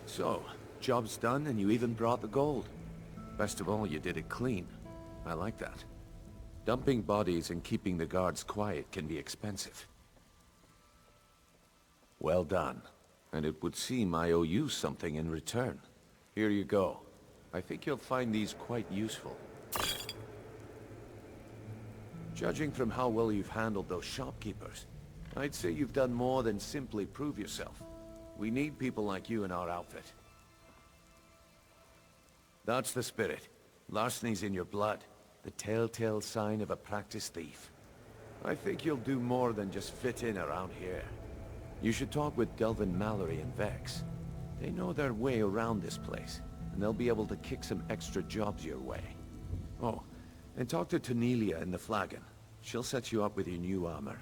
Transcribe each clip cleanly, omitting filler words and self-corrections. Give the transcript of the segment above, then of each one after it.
So, job's done and you even brought the gold. Best of all, you did it clean. I like that. Dumping bodies and keeping the guards quiet can be expensive. Well done. And it would seem I owe you something in return. Here you go. I think you'll find these quite useful. Judging from how well you've handled those shopkeepers, I'd say you've done more than simply prove yourself. We need people like you in our outfit. That's the spirit. Larceny's in your blood. The telltale sign of a practiced thief. I think you'll do more than just fit in around here. You should talk with Delvin Mallory and Vex. They know their way around this place, and they'll be able to kick some extra jobs your way. Oh, and talk to Tanelia in the Flagon. She'll set you up with your new armor.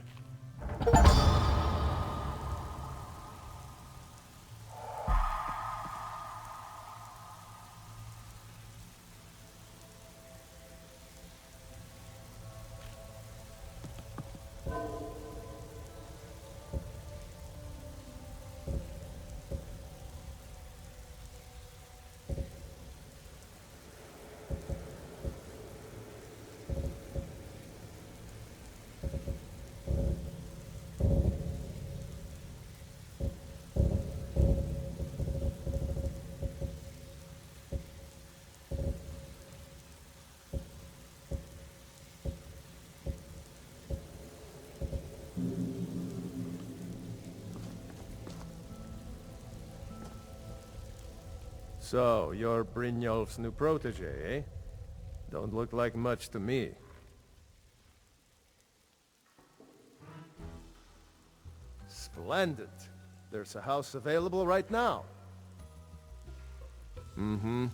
So, you're Brynjolf's new protege, eh? Don't look like much to me. Splendid. There's a house available right now. Mm-hmm.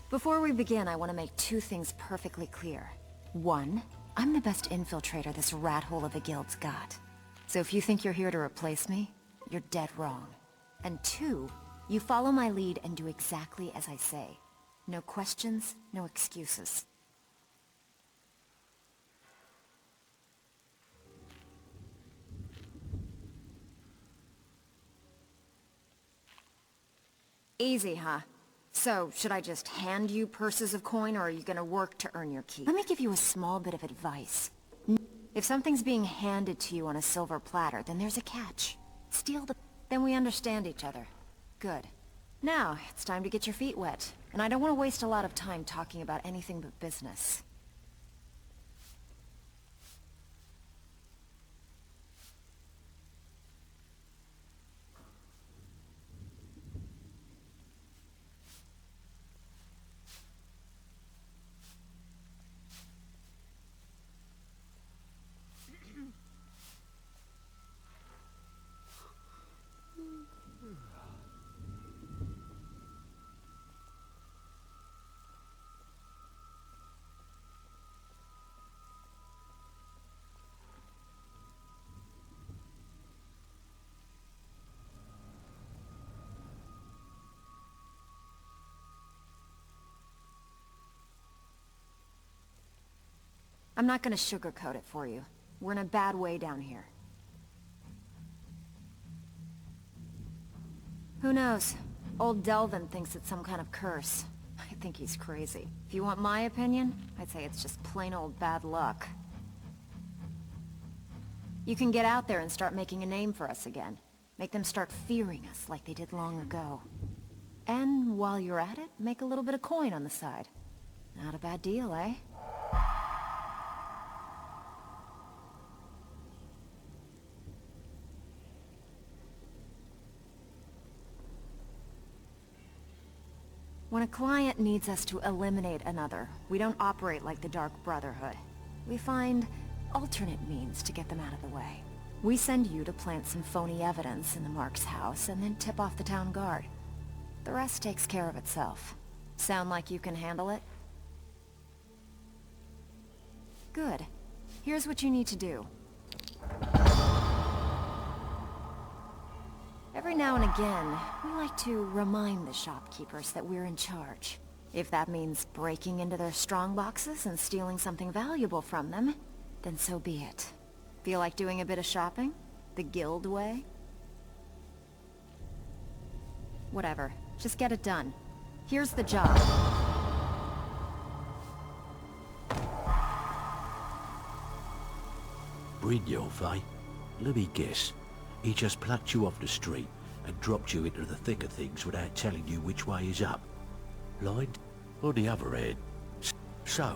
Before we begin, I want to make two things perfectly clear. One, I'm the best infiltrator this rat hole of a guild's got. So if you think you're here to replace me, you're dead wrong. And two, you follow my lead and do exactly as I say. No questions, no excuses. Easy, huh? So, should I just hand you purses of coin, or are you gonna work to earn your keep? Let me give you a small bit of advice. If something's being handed to you on a silver platter, then there's a catch. Steal the... Then we understand each other. Good. Now, it's time to get your feet wet. And I don't want to waste a lot of time talking about anything but business. I'm not gonna sugarcoat it for you. We're in a bad way down here. Who knows? Old Delvin thinks it's some kind of curse. I think he's crazy. If you want my opinion, I'd say it's just plain old bad luck. You can get out there and start making a name for us again. Make them start fearing us like they did long ago. And while you're at it, make a little bit of coin on the side. Not a bad deal, eh? When a client needs us to eliminate another, we don't operate like the Dark Brotherhood. We find alternate means to get them out of the way. We send you to plant some phony evidence in the Mark's house and then tip off the town guard. The rest takes care of itself. Sound like you can handle it? Good. Here's what you need to do. Every now and again, we like to remind the shopkeepers that we're in charge. If that means breaking into their strong boxes and stealing something valuable from them, then so be it. Feel like doing a bit of shopping? The guild way? Whatever. Just get it done. Here's the job. Brynjolf, eh? Let me guess. He just plucked you off the street and dropped you into the thick of things without telling you which way is up. Blind? On the other hand. So,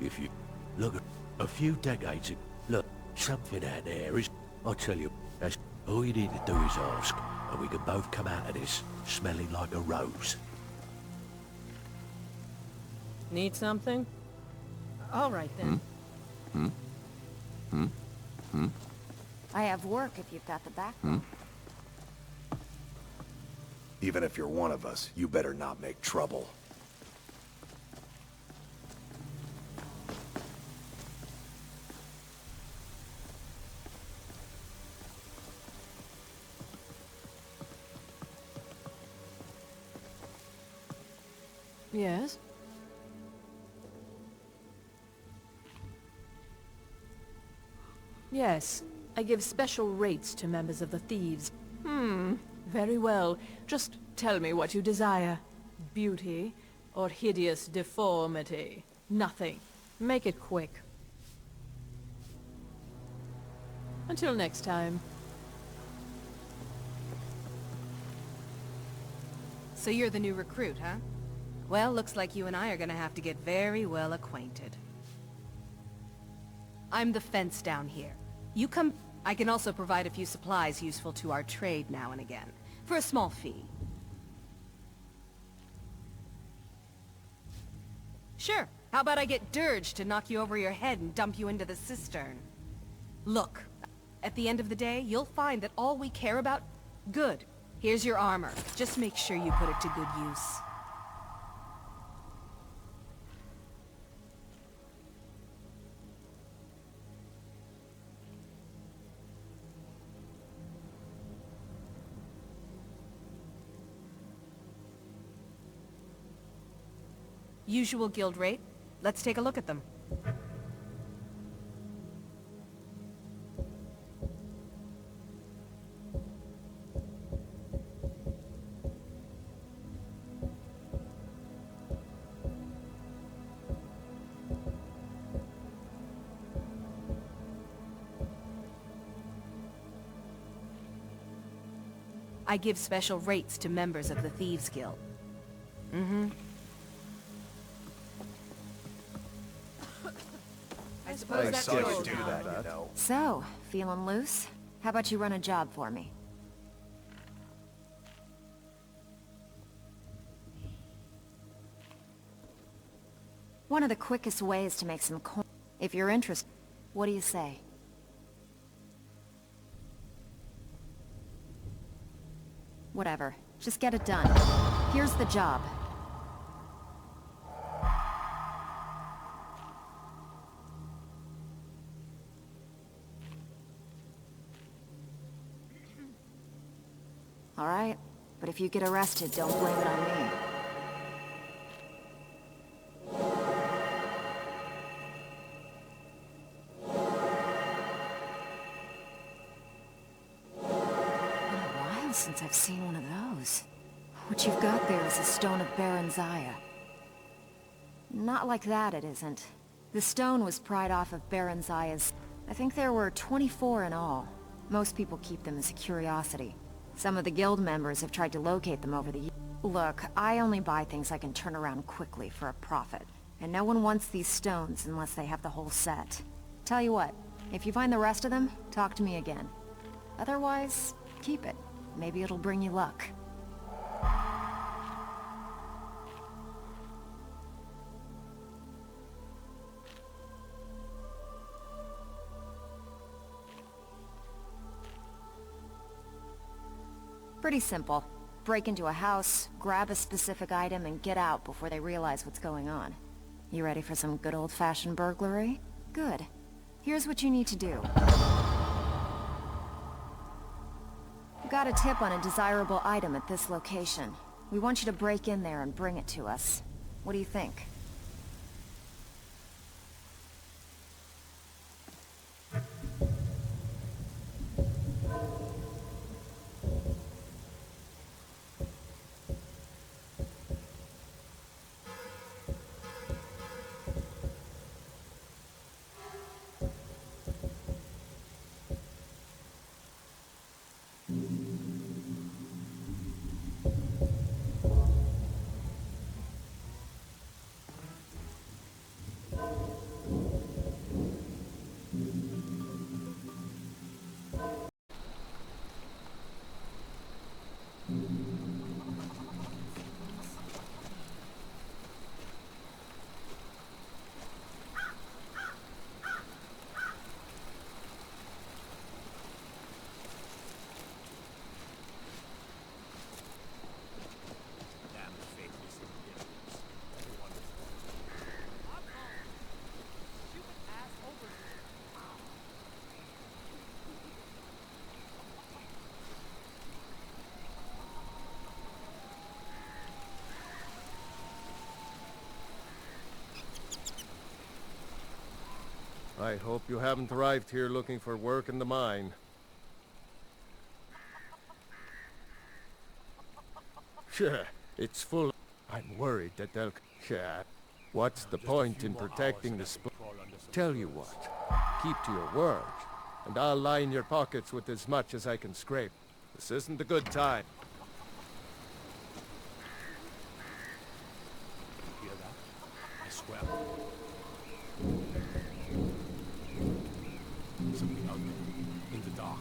if you look at a few decades ago, look, something out there is... I tell you, that's all you need to do is ask, and we can both come out of this smelling like a rose. Need something? All right then. I have work if you've got the backbone. Even if you're one of us, you better not make trouble. Yes? Yes, I give special rates to members of the Thieves. Very well. Just tell me what you desire. Beauty or hideous deformity? Nothing. Make it quick. Until next time. So you're the new recruit, huh? Well, looks like you and I are gonna have to get very well acquainted. I'm the fence down here. You come... I can also provide a few supplies useful to our trade now and again, for a small fee. Sure. How about I get Dirge to knock you over your head and dump you into the cistern? Look, at the end of the day, you'll find that all we care about... Good. Here's your armor. Just make sure you put it to good use. Usual guild rate. Let's take a look at them. I give special rates to members of the Thieves Guild. I suppose I that's saw you yours do now. that, you know. So, feeling loose? How about you run a job for me? One of the quickest ways to make some coin. If you're interested, what do you say? Whatever. Just get it done. Here's the job. All right, but if you get arrested, don't blame it on me. Been a while since I've seen one of those. What you've got there is a stone of Baron Zaya. Not like that, it isn't. The stone was pried off of Baron Zaya's... I think there were 24 in all. Most people keep them as a curiosity. Some of the guild members have tried to locate them over the years. Look, I only buy things I can turn around quickly for a profit. And no one wants these stones unless they have the whole set. Tell you what, if you find the rest of them, talk to me again. Otherwise, keep it. Maybe it'll bring you luck. Pretty simple. Break into a house, grab a specific item, and get out before they realize what's going on. You ready for some good old-fashioned burglary? Good. Here's what you need to do. Got a tip on a desirable item at this location. We want you to break in there and bring it to us. What do you think? I hope you haven't arrived here looking for work in the mine. Sure, it's full. I'm worried that they'll... Sure. What's the point in protecting the Tell you what, keep to your word, and I'll line your pockets with as much as I can scrape. This isn't a good time. Hear that? I swear. Something out there, in the dark.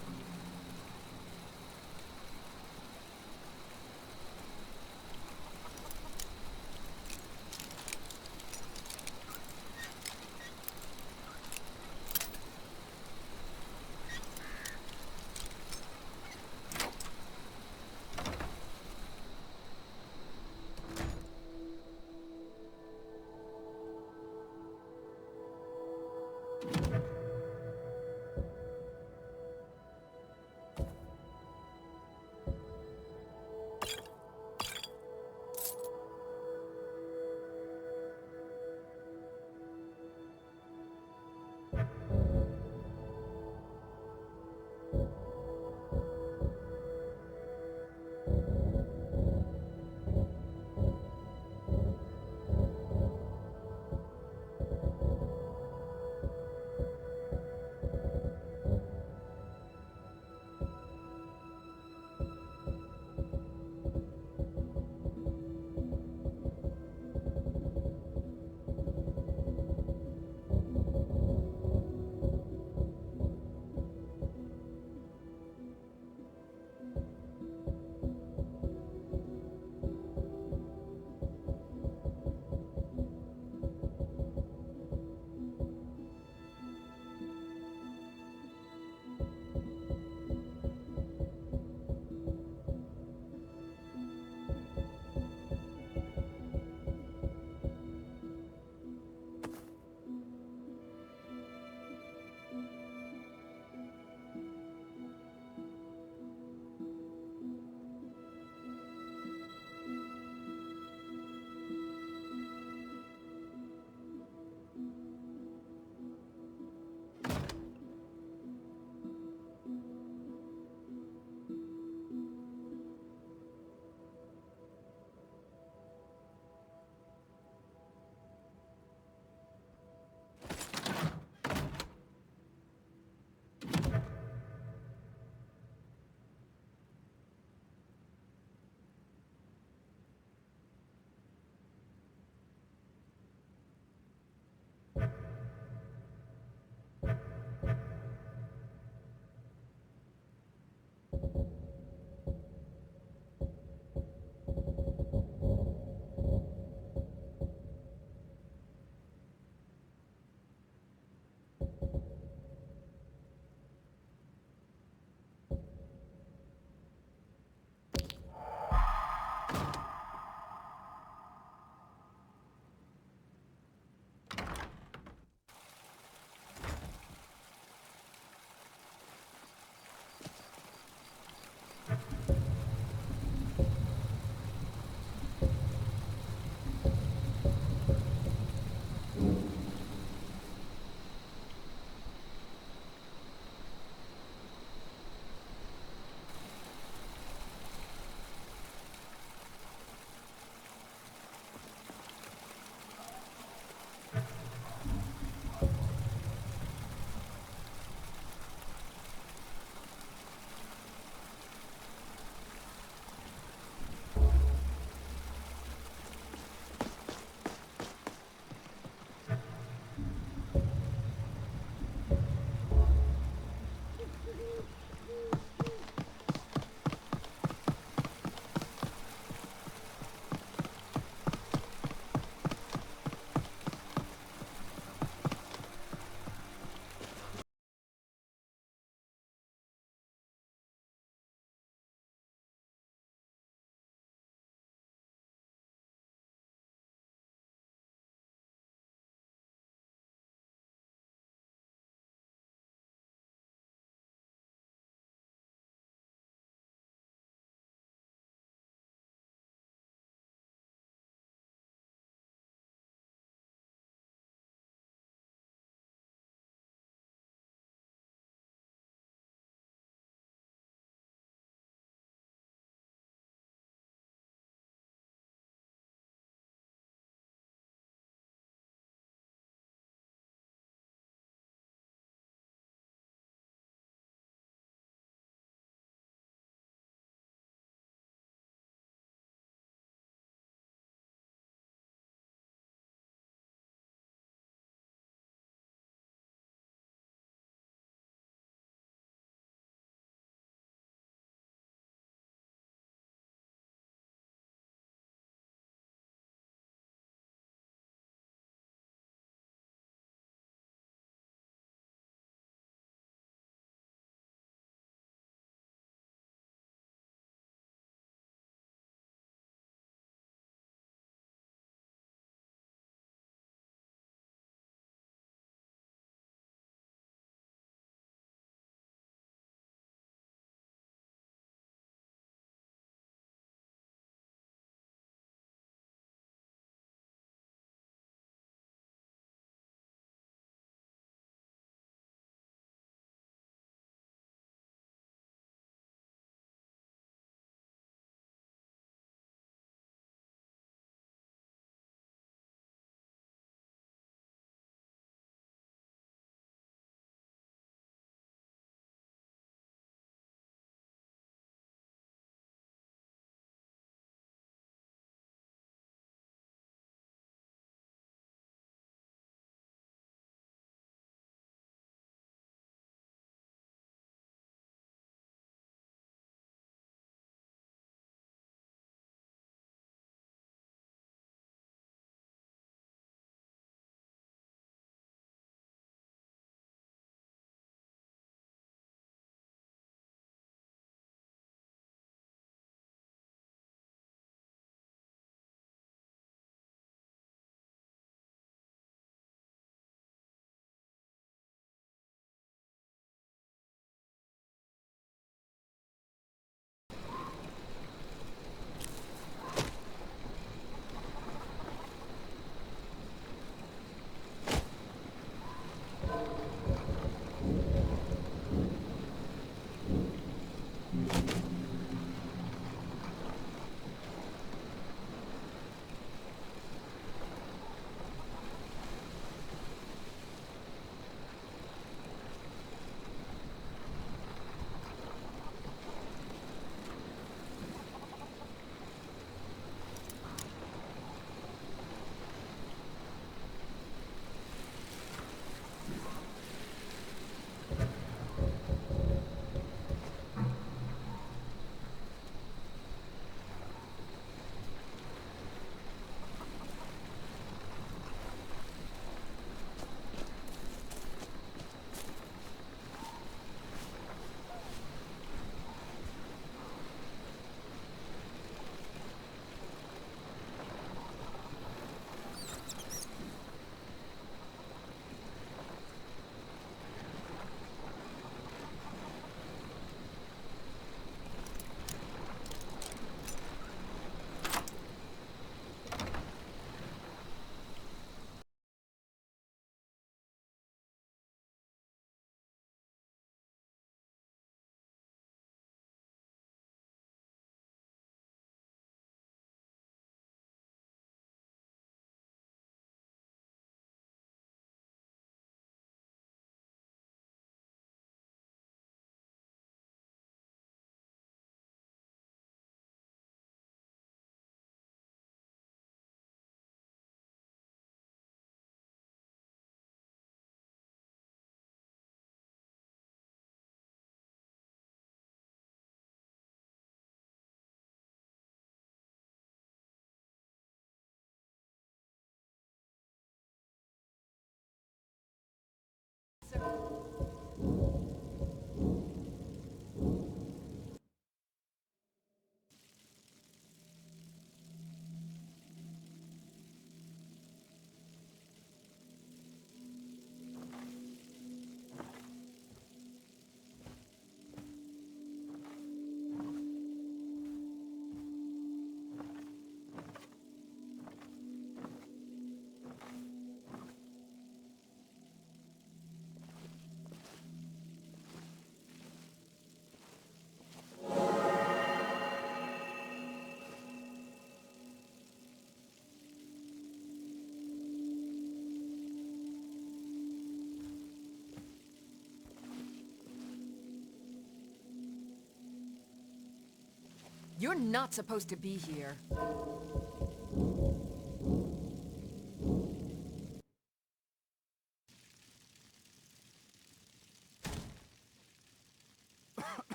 You're not supposed to be here.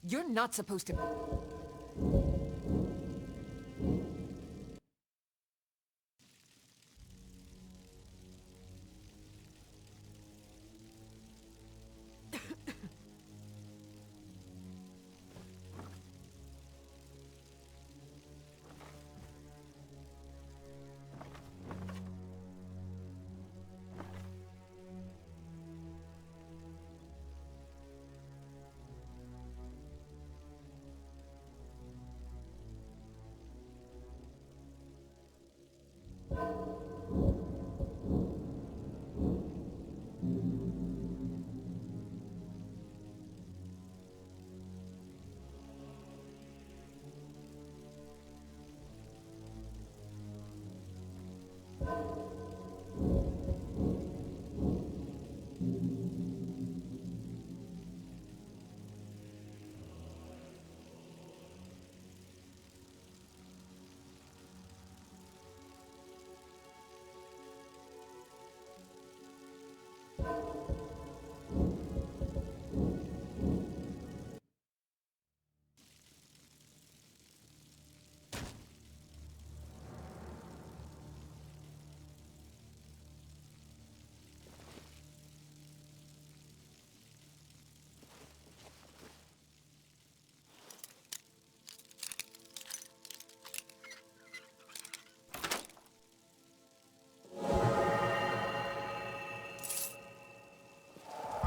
You're not supposed to...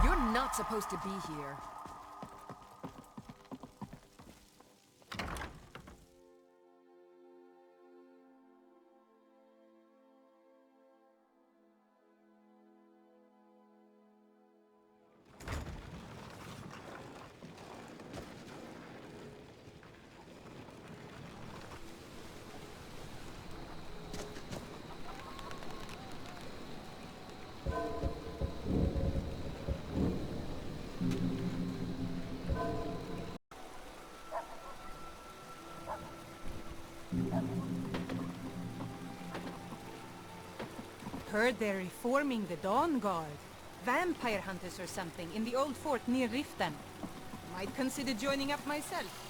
You're not supposed to be here. Heard they're reforming the Dawn Guard. Vampire hunters or something in the old fort near Riften. Might consider joining up myself.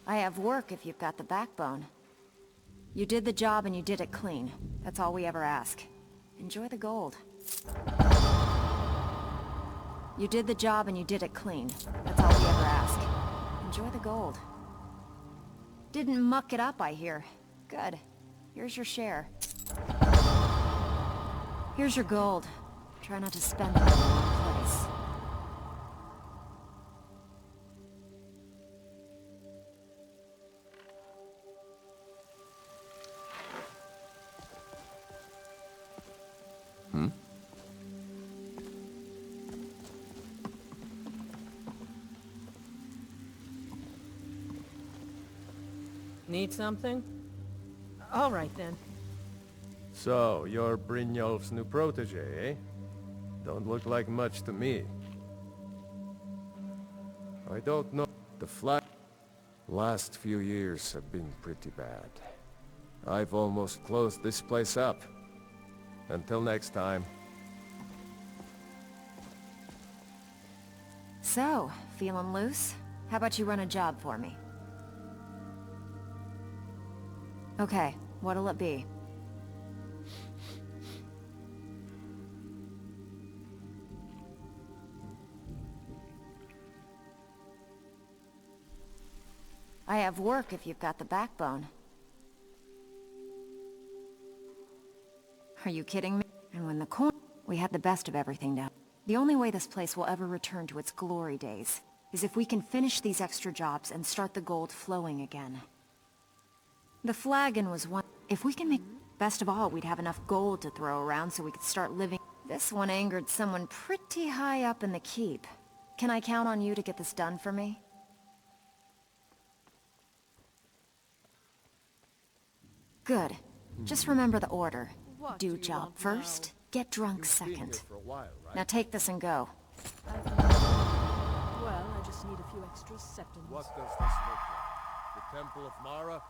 I have work if you've got the backbone. You did the job and you did it clean. That's all we ever ask. Enjoy the gold. You did the job and you did it clean. That's all we ever ask. Enjoy the gold. Didn't muck it up, I hear. Good. Here's your share. Here's your gold. Try not to spend it in the wrong place. Need something? All right then. So, you're Brynjolf's new protege, eh? Don't look like much to me. I don't know. The last few years have been pretty bad. I've almost closed this place up. Until next time. So, feeling loose? How about you run a job for me? Okay, what'll it be? I have work if you've got the backbone. Are you kidding me? And when the coin... We had the best of everything now. The only way this place will ever return to its glory days is if we can finish these extra jobs and start the gold flowing again. The flagon was one... If we can make... Best of all, we'd have enough gold to throw around so we could start living... This one angered someone pretty high up in the keep. Can I count on you to get this done for me? Good. Just remember the order. What Do do you job want first, get drunk You've been here second. for a while, right? Now take this and go. Well, I just need a few extra septums. What does this look like? The Temple of Mara?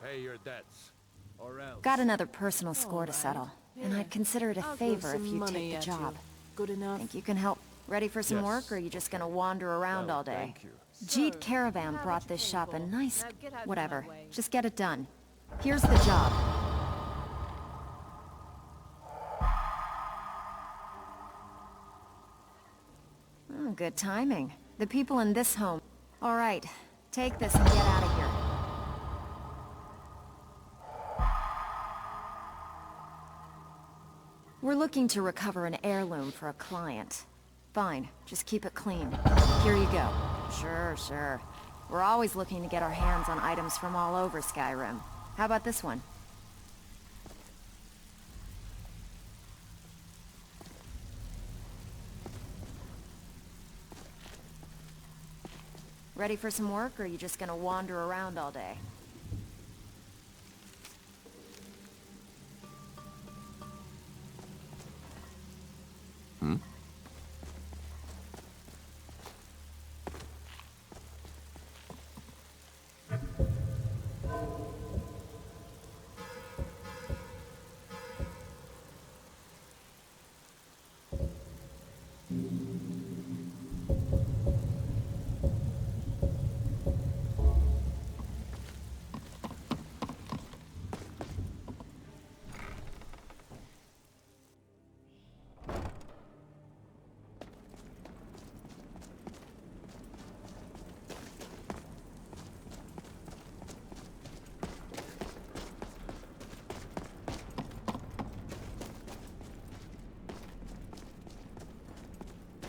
Pay your debts. Or else. Got another personal score to right. settle, and Here. I'd consider it a I'll throw favor if some you money take the at you. job. Good enough. Think you can help? Ready for some Yes. work, or are you just gonna wander around Well, all day? thank you. Jeet Caravan How brought much you this paying shop a for? nice... Now get out of my whatever. way. Just get it done. Here's the job. Oh, good timing. The people in this home... All right, take this and get out of here. We're looking to recover an heirloom for a client. Fine, just keep it clean. Here you go. Sure, sure. We're always looking to get our hands on items from all over Skyrim. How about this one? Ready for some work, or are you just gonna wander around all day?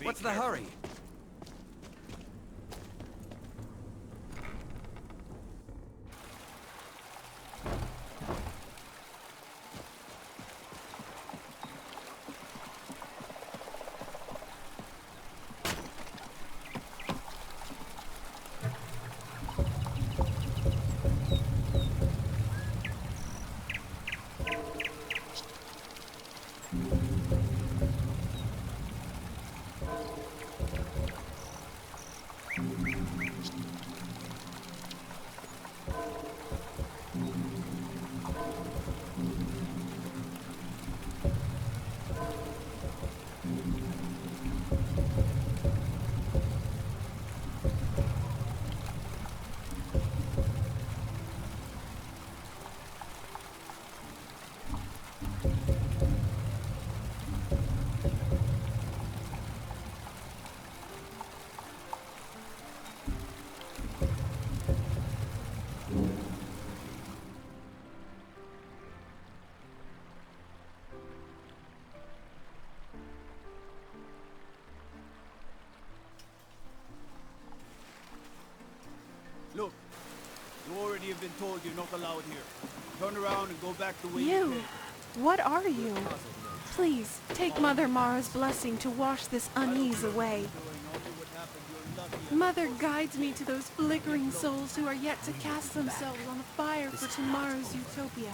What's the hurry? Look, you already have been told you're not allowed here. Turn around and go back the way you You! came. What are you? Please, take Mother Mara's blessing to wash this unease away. Mother guides me to those flickering souls who are yet to cast themselves on the fire for tomorrow's utopia.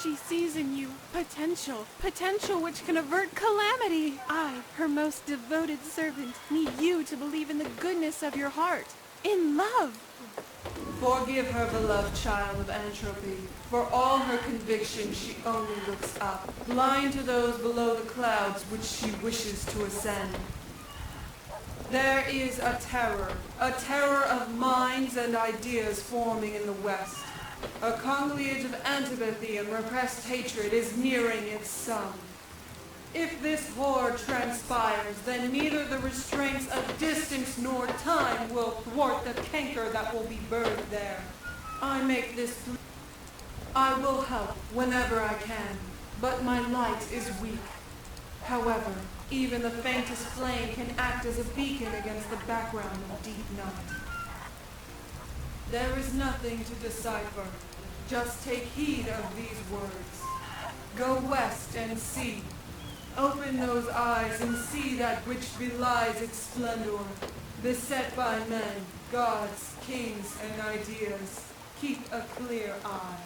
She sees in you potential, potential which can avert calamity. I, her most devoted servant, need you to believe in the goodness of your heart, in love. Forgive her, beloved child of entropy. For all her convictions, she only looks up, blind to those below the clouds which she wishes to ascend. There is a terror of minds and ideas forming in the West. A conciliage of antipathy and repressed hatred is nearing its sum. If this horde transpires, then neither the restraints of distance nor time will thwart the canker that will be birthed there. I make this plea. I will help whenever I can, but my light is weak. However, even the faintest flame can act as a beacon against the background of deep night. There is nothing to decipher. Just take heed of these words. Go west and see. Open those eyes and see that which belies its splendor. Beset by men, gods, kings, and ideas, keep a clear eye.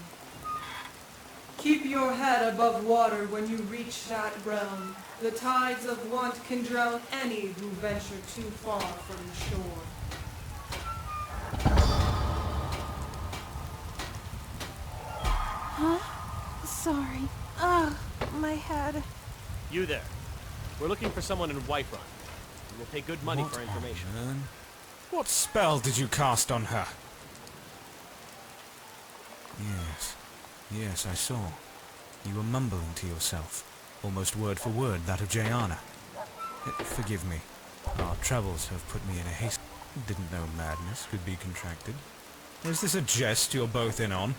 Keep your head above water when you reach that realm. The tides of want can drown any who venture too far from the shore. Huh? Sorry. Ugh, my head. You there. We're looking for someone in Whiterun. We will pay good money for information. What spell did you cast on her? Yes, I saw. You were mumbling to yourself, almost word for word that of Jayana. Forgive me. Our troubles have put me in a haste. Didn't know madness could be contracted. Is this a jest you're both in on?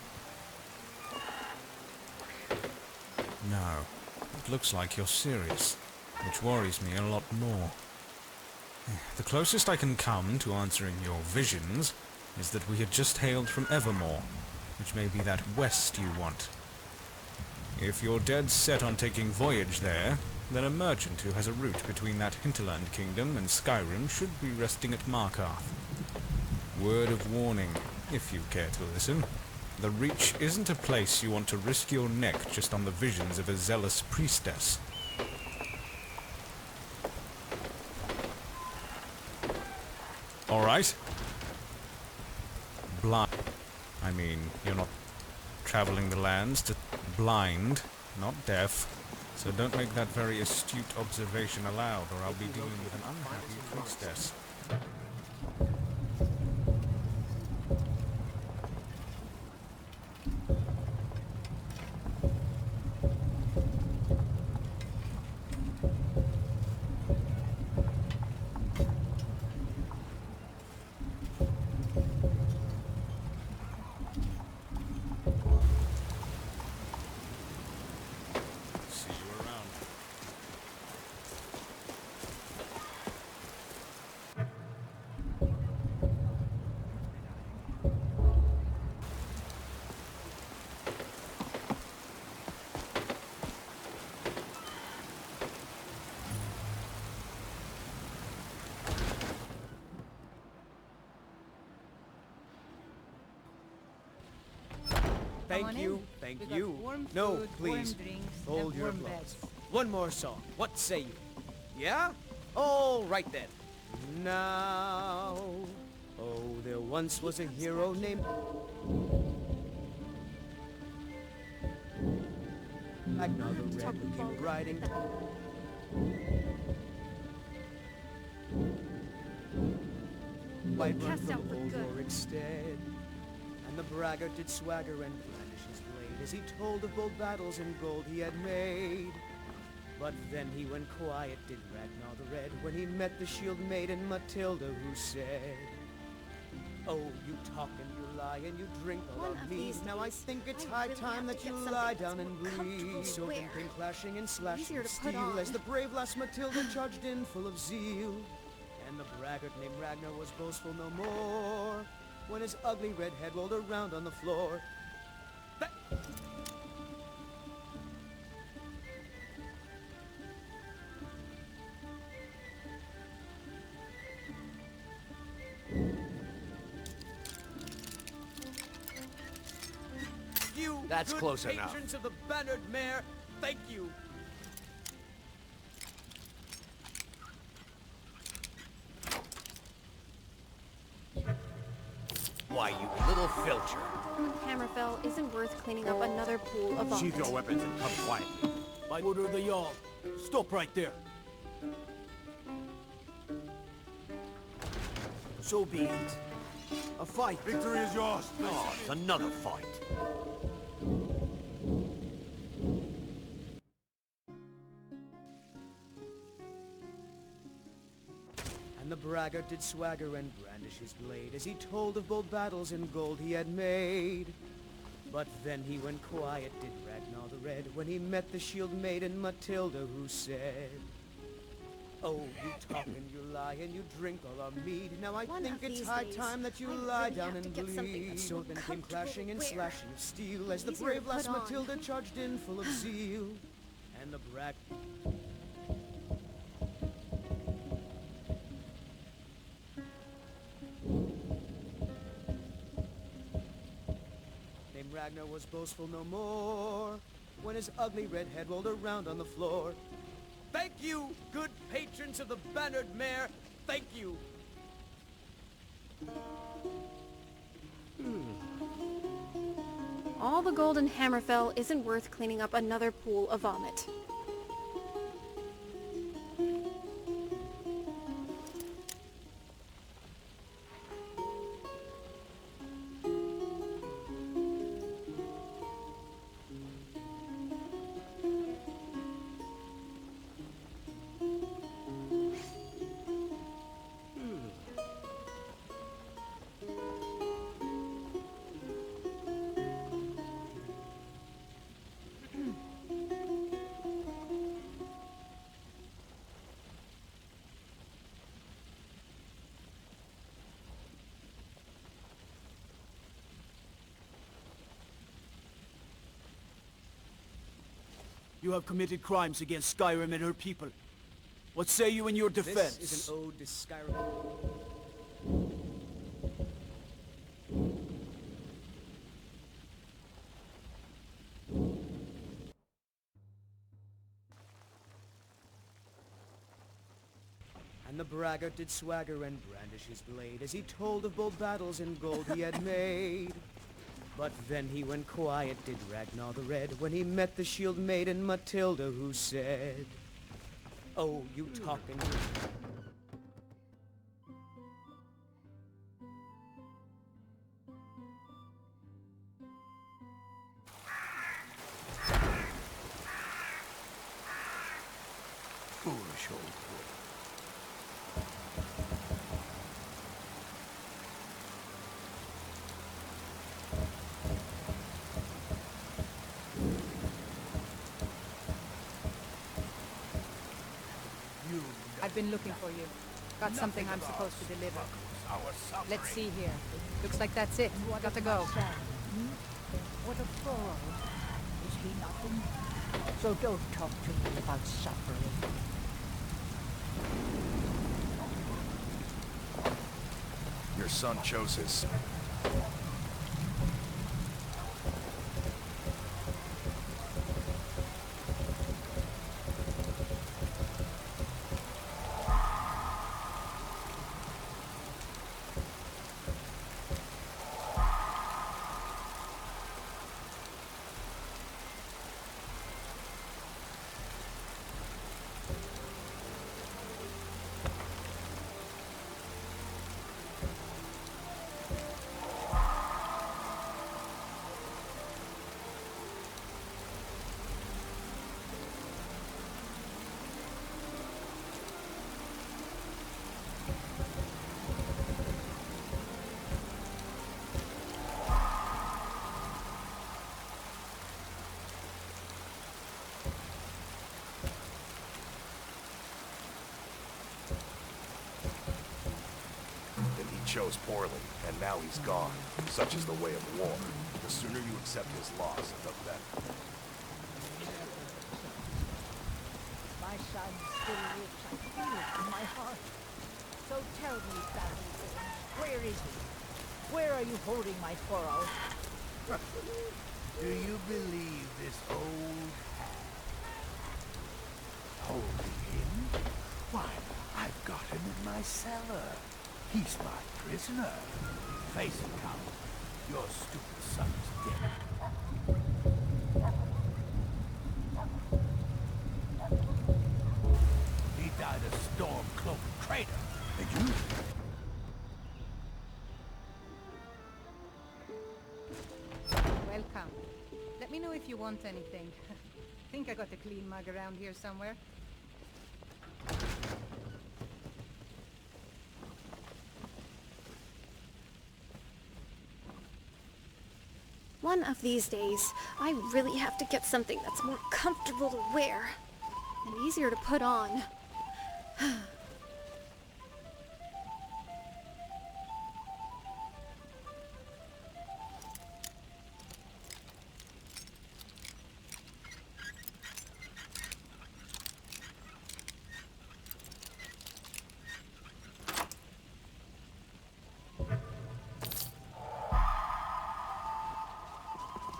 No. It looks like you're serious, which worries me a lot more. The closest I can come to answering your visions is that we had just hailed from Evermore, which may be that west you want. If you're dead set on taking voyage there, then a merchant who has a route between that hinterland kingdom and Skyrim should be resting at Markarth. Word of warning, if you care to listen. The Reach isn't a place you want to risk your neck just on the visions of a zealous priestess. Alright? Blind. I mean, you're not traveling the lands to blind, not deaf. So don't make that very astute observation aloud, or I'll be dealing with an unhappy priestess. Thank you. No, please, hold your applause. One more song. What say you? Yeah? All right then. Now, oh, there once was a hero named... Ragnar the Red who came riding... Whiterun from old Rorikstead. And the braggart did swagger and brandish his blade as he told of bold battles and gold he had made. But then he went quiet, did Ragnar the Red, when he met the shield maiden Matilda, who said, "Oh, you talk and you lie and you drink all of me. Now I think it's high time that you lie down and breathe." So then came clashing and slashing of steel as the brave lass Matilda charged in full of zeal. And the braggart named Ragnar was boastful no more when his ugly red head rolled around on the floor. You, that's good close enough. Patrons of the bannered mare, thank you. Why, you little filcher. Hammerfell isn't worth cleaning up another pool of vomit. Sheath your weapons and come quietly. By order of the Jarl, stop right there. So be it. A fight. Victory is yours. Oh, it's another fight. And the braggart did swagger and brandish his blade as he told of bold battles and gold he had made. But then he went quiet, did Ragnar the Red, when he met the shield maiden Matilda, who said, "Oh, you talk and you lie and you drink all our mead. Now I think it's high time that you lie down and bleed." So then came clashing and slashing of steel as the brave lass Matilda charged in full of zeal. And the brag... Ragnar was boastful no more when his ugly red head rolled around on the floor. Thank you, good patrons of the Bannered Mare! Thank you! All the gold in Hammerfell isn't worth cleaning up another pool of vomit. You have committed crimes against Skyrim and her people. What say you in your defense? This is an ode to Skyrim. And the braggart did swagger and brandish his blade as he told of bold battles in gold he had made. But then he went quiet, did Ragnar the Red, when he met the shield maiden Matilda, who said, "Oh, you talking..." Foolish old boy. I've been looking for you. Got something I'm supposed to deliver. Let's see here. Looks like that's it. Got to go. What a fool. Is he nothing? So don't talk to me about suffering. Your son chose his... chose poorly, and now he's gone. Such is the way of war. The sooner you accept his loss, the better. My son still lives. I feel it in my heart. So tell me, Battleborn, where is he? Where are you holding my Toro? Do you believe this old hag? Holding him? Why, I've got him in my cellar. He's my prisoner. Face it, Count. Your stupid son is dead. He died a storm-cloaked crater. And you? Welcome. Let me know if you want anything. Think I got a clean mug around here somewhere. One of these days, I really have to get something that's more comfortable to wear and easier to put on.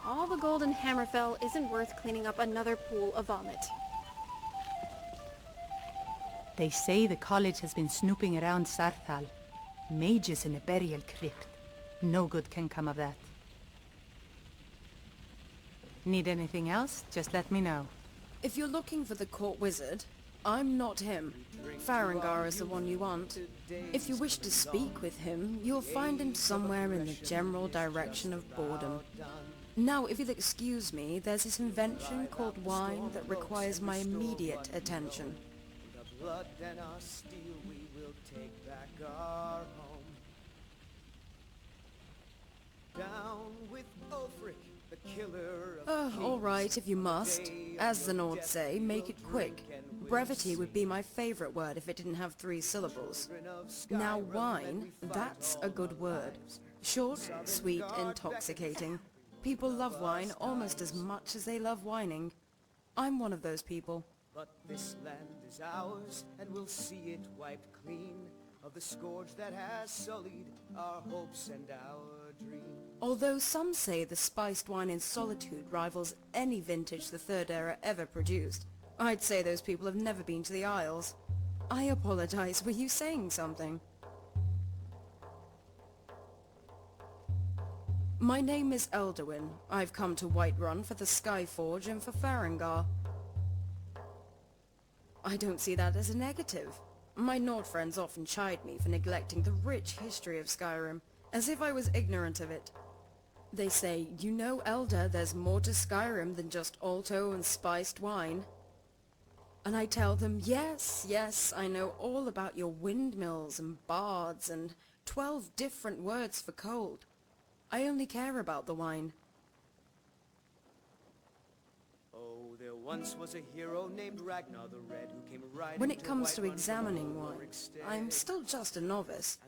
All the the gold in Hammerfell isn't worth cleaning up another pool of vomit. They say the college has been snooping around Sarthal. Mages in a burial crypt. No good can come of that. Need anything else? Just let me know. If you're looking for the court wizard, I'm not him. Farengar is the one you want. If you wish to speak with him, you'll find him somewhere in the general direction of boredom. Now, if you'll excuse me, there's this invention called wine that requires my immediate attention. With our blood and our steel, we will take back our home. Down with Ulfric, the killer of kings. All right, if you must. As the Nords say, make it quick. Brevity would be my favorite word if it didn't have 3 syllables. Now, wine, that's a good word. Short, sweet, intoxicating. People love wine almost as much as they love whining. I'm one of those people. But this land is ours, and we'll see it wiped clean of the scourge that has sullied our hopes and our dreams. Although some say the spiced wine in Solitude rivals any vintage the Third Era ever produced, I'd say those people have never been to the Isles. I apologize, were you saying something? My name is Elderwin. I've come to Whiterun for the Skyforge and for Farengar. I don't see that as a negative. My Nord friends often chide me for neglecting the rich history of Skyrim, as if I was ignorant of it. They say, you know, Elder, there's more to Skyrim than just alto and spiced wine. And I tell them, yes, I know all about your windmills and bards and 12 different words for cold. I only care about the wine. Oh, there once was a hero named Ragnar the Red who came riding. When it comes to examining wine, I'm still just a novice,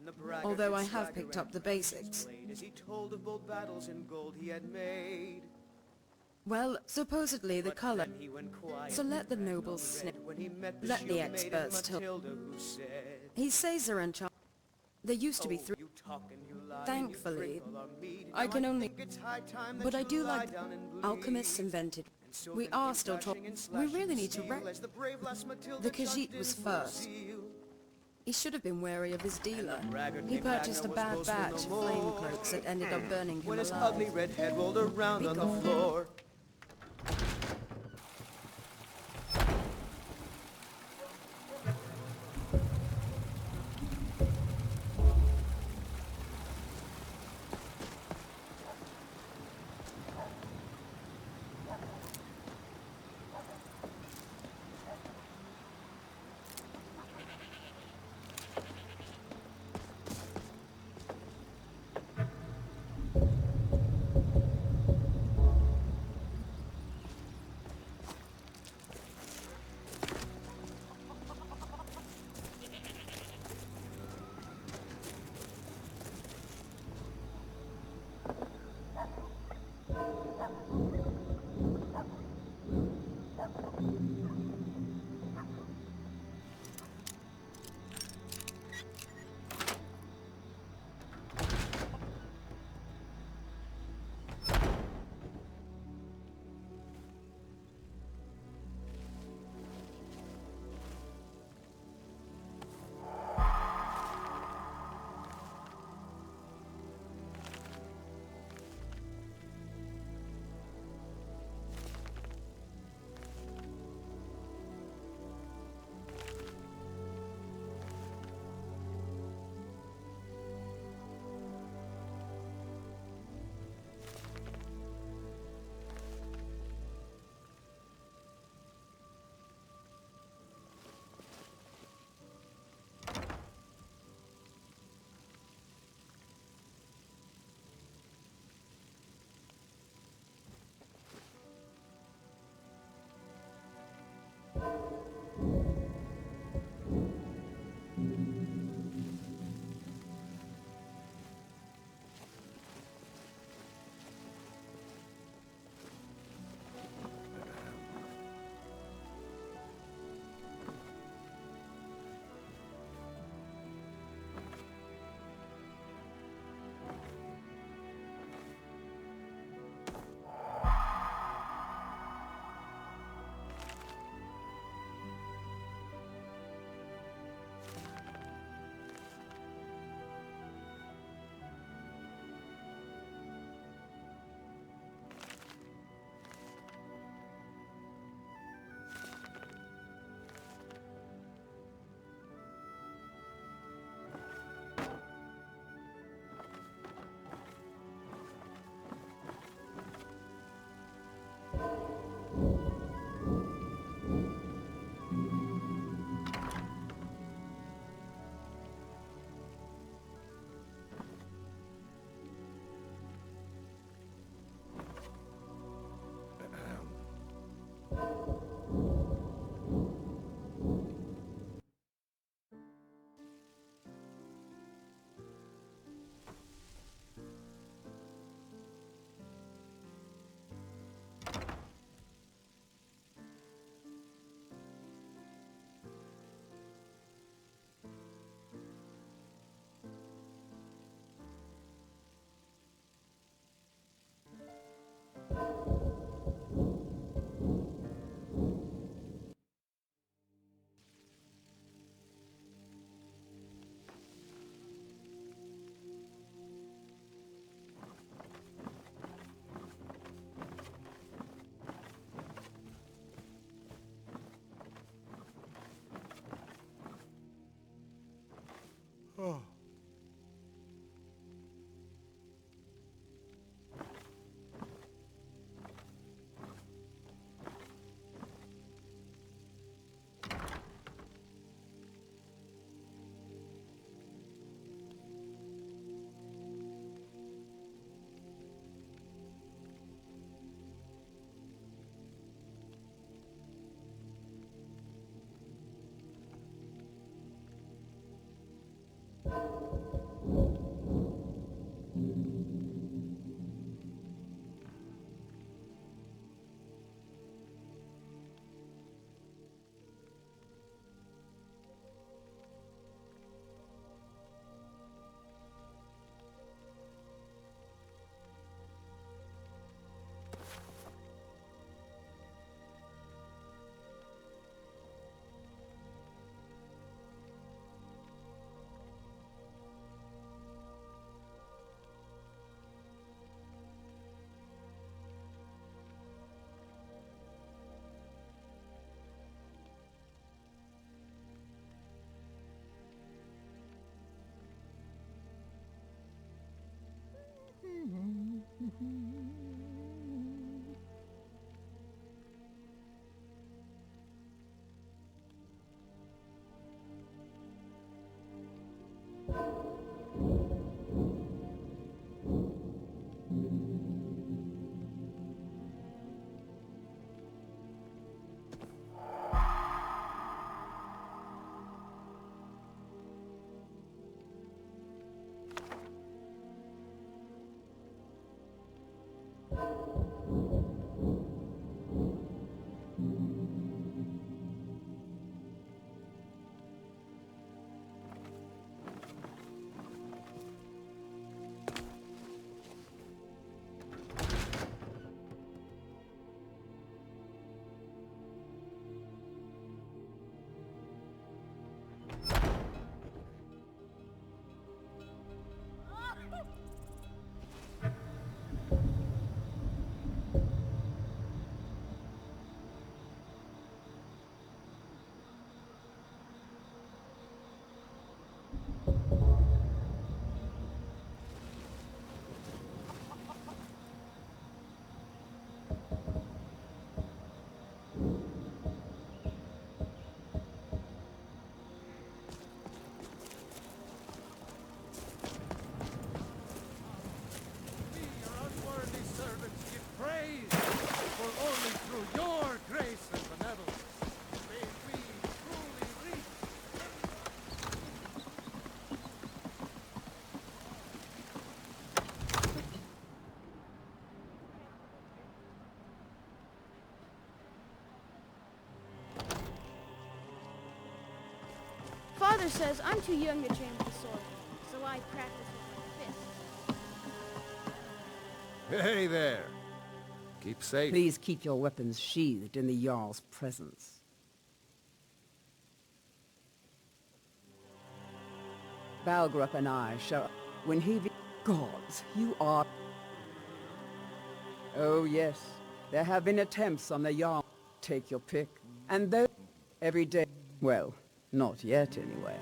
although I have picked up the basics. As he told of bold battles in gold he had made. Well, supposedly the color. So let the nobles sniff. Let the experts tell. He says they're enchanted. There used to be 3. Thankfully, I can only... But I do like alchemists invented. We are still talking. We really need to The Khajiit was first. He should have been wary of his dealer. He purchased a bad batch of flame cloaks that ended up burning him when his alive. ugly red head rolled around on the floor. Oh. Father says I'm too young to train with the sword, so I practice with my fists. Hey there. Keep safe. Please keep your weapons sheathed in the Jarl's presence. Balgrup and I shall... When he... Gods, you are... Oh yes, there have been attempts on the Jarl. Take your pick. And though... Every day... Well, not yet anyway.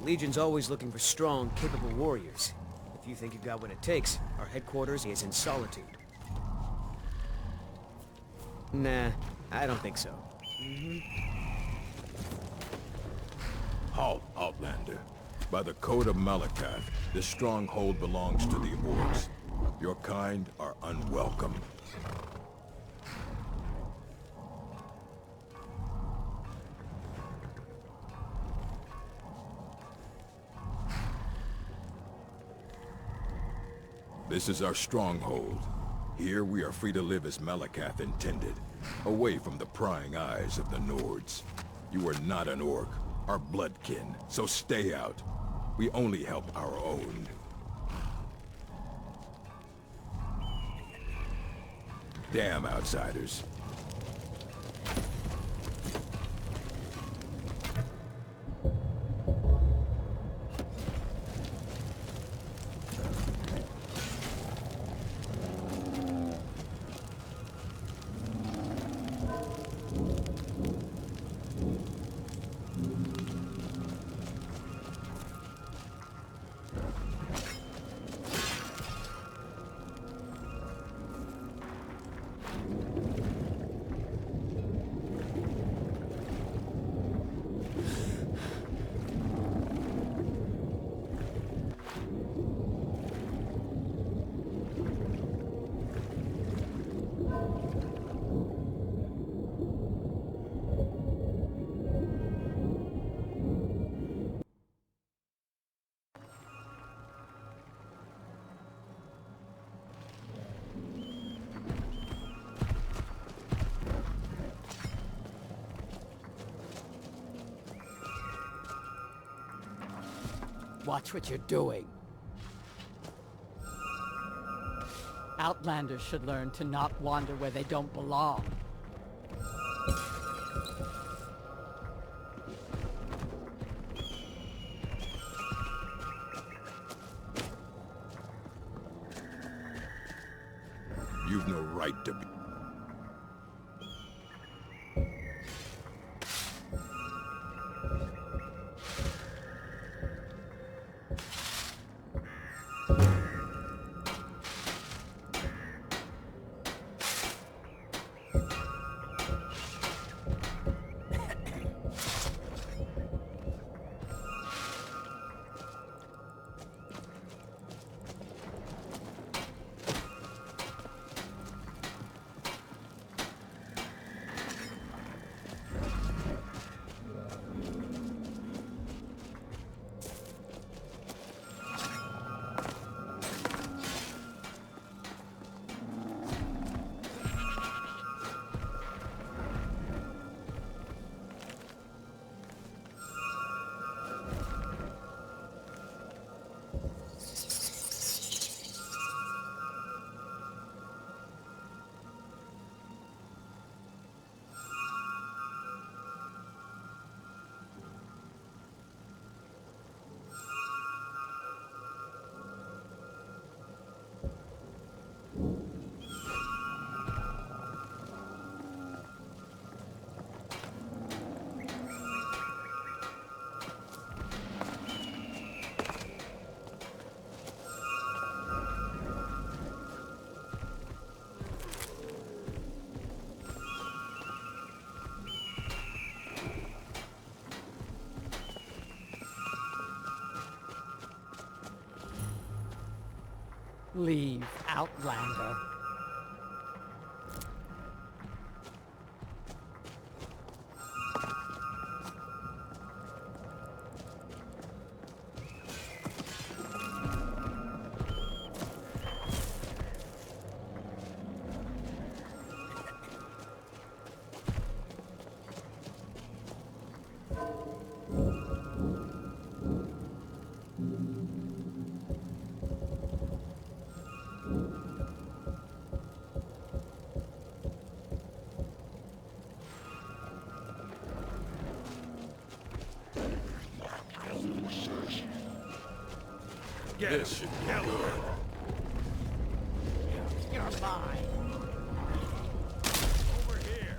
Legion's always looking for strong, capable warriors. If you think you've got what it takes, our headquarters is in Solitude. Nah, I don't think so. Halt, Outlander. By the Code of Malakath, this stronghold belongs to the Orcs. Your kind are unwelcome. This is our stronghold. Here we are free to live as Malakath intended, away from the prying eyes of the Nords. You are not an orc, our bloodkin, so stay out. We only help our own. Damn outsiders. Watch what you're doing. Outlanders should learn to not wander where they don't belong. You've no right to be... Leave, Outlander. This should be good. You're mine. Over here.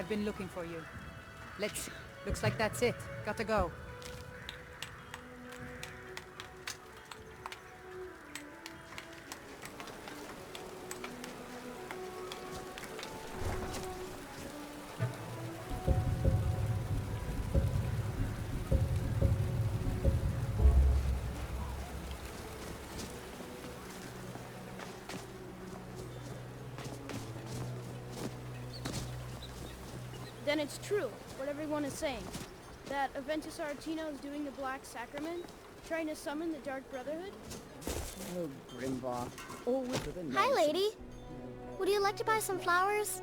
I've been looking for you. Looks like that's it. Gotta go. Then it's true, what everyone is saying. That Aventus Aretino is doing the Black Sacrament, trying to summon the Dark Brotherhood. Oh, Grimvar. Always with a Hi, nonsense. lady. Would you like to buy some flowers?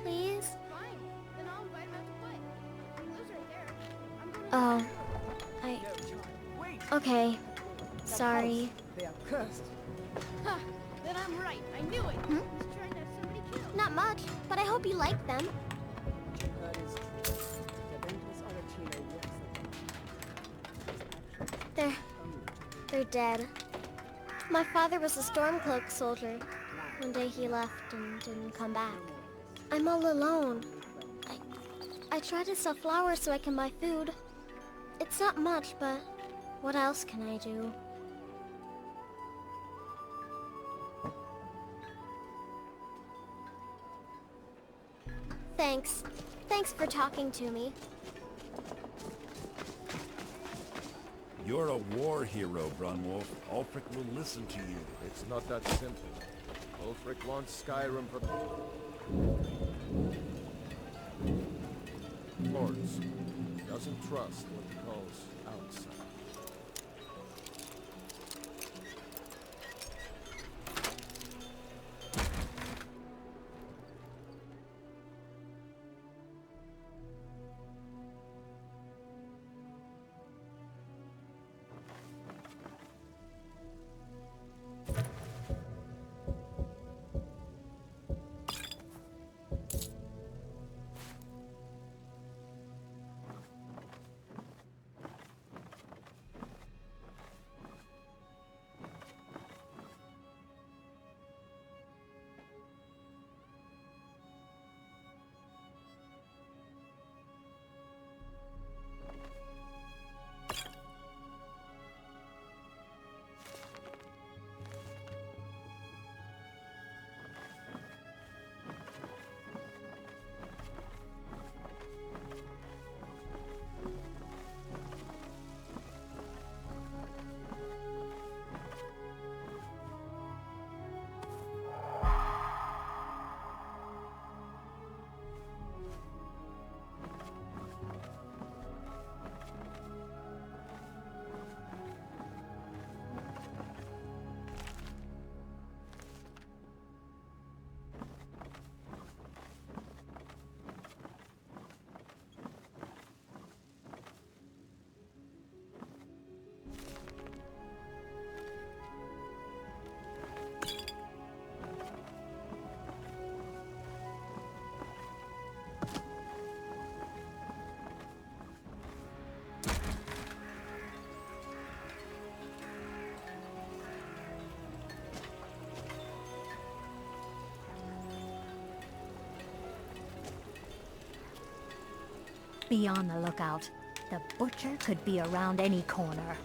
Please? Fine, then I'll invite him out to play. He lives right there. Okay. Sorry. They are cursed. Ha! Then I'm right. I knew it. He's trying to have somebody killed. Not much, but I hope you like them. That is true. Aventus Aretino walks They're dead. My father was a Stormcloak soldier. One day he left and didn't come back. I'm all alone. I try to sell flowers so I can buy food. It's not much, but what else can I do? Thanks. Thanks for talking to me. You're a war hero, Brunwolf. Ulfric will listen to you. It's not that simple. Ulfric wants Skyrim for... Lords. Doesn't trust what he calls outside. Be on the lookout. The butcher could be around any corner.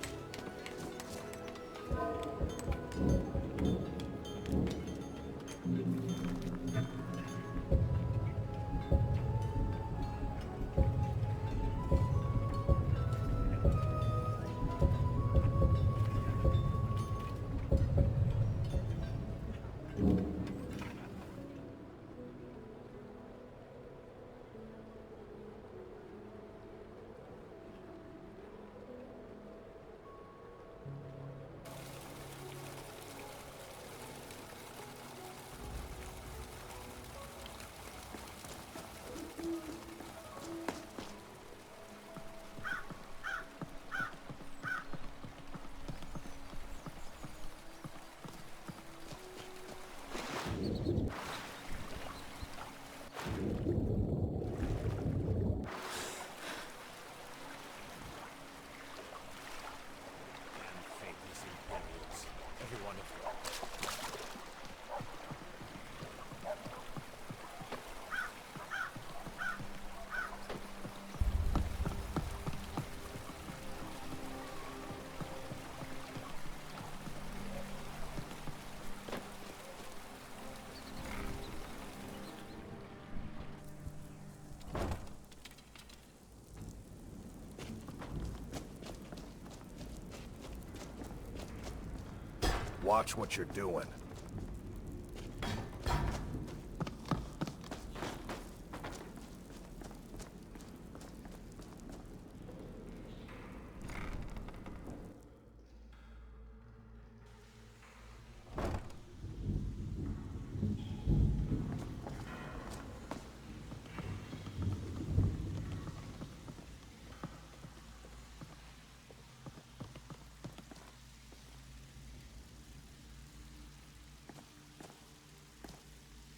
Watch what you're doing.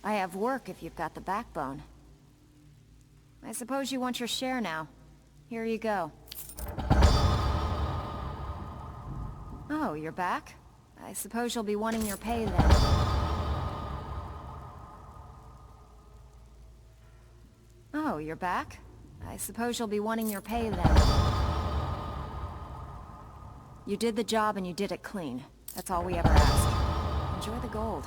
I have work if you've got the backbone. I suppose you want your share now. Here you go. Oh, you're back? I suppose you'll be wanting your pay then. Oh, you're back? I suppose you'll be wanting your pay then. You did the job and you did it clean. That's all we ever ask. Enjoy the gold.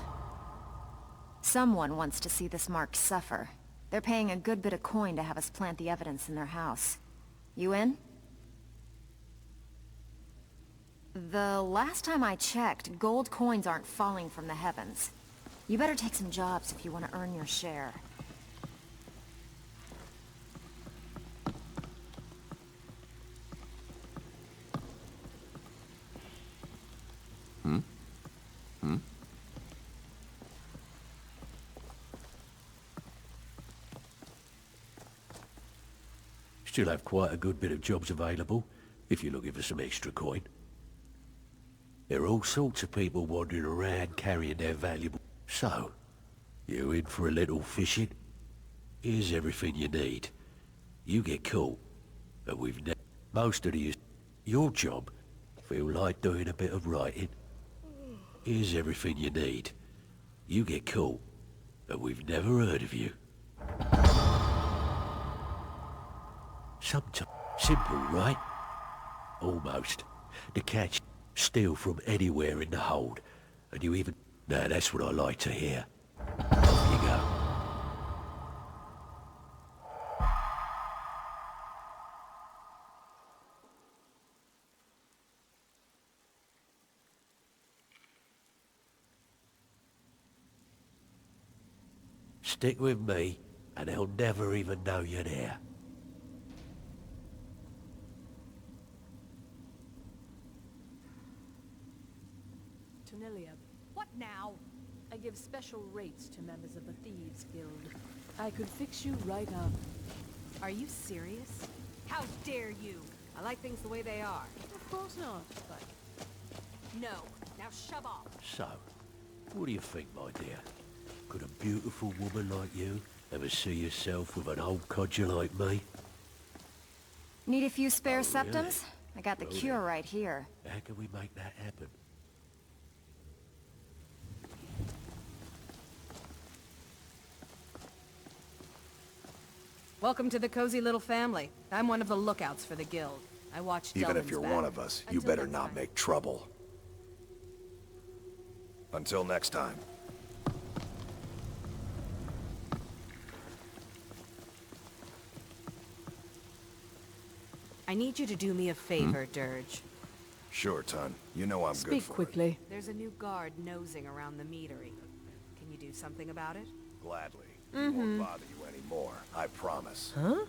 Someone wants to see this mark suffer. They're paying a good bit of coin to have us plant the evidence in their house. You in? The last time I checked, gold coins aren't falling from the heavens. You better take some jobs if you want to earn your share. Still have quite a good bit of jobs available, if you're looking for some extra coin. There are all sorts of people wandering around carrying their valuable... So, you in for a little fishing? Here's everything you need. You get caught, and we've never... Most of your job, feel like doing a bit of writing? Here's everything you need. You get caught, and we've never heard of you. Sometimes simple, right? Almost. The catch steal from anywhere in the hold, and you even... Now that's what I like to hear. Off you go. Stick with me, and they'll never even know you're there. What now? I give special rates to members of the Thieves Guild. I could fix you right up. Are you serious? How dare you? I like things the way they are. Of course not, but... No. Now shove off. So, what do you think, my dear? Could a beautiful woman like you ever see herself with an old codger like me? Need a few spare Oh, really? septums? I got the cure right here. How can we make that happen? Welcome to the cozy little family. I'm one of the lookouts for the guild. I watch Even if Delvin's you're back. one of us, you Until better next not time. make trouble. Until next time. I need you to do me a favor, Dirge. Sure, Ton. You know I'm good Speak for quickly. There's a new guard nosing around the meadery. Can you do something about it? it. Gladly. He won't bother you anymore. I promise. Huh?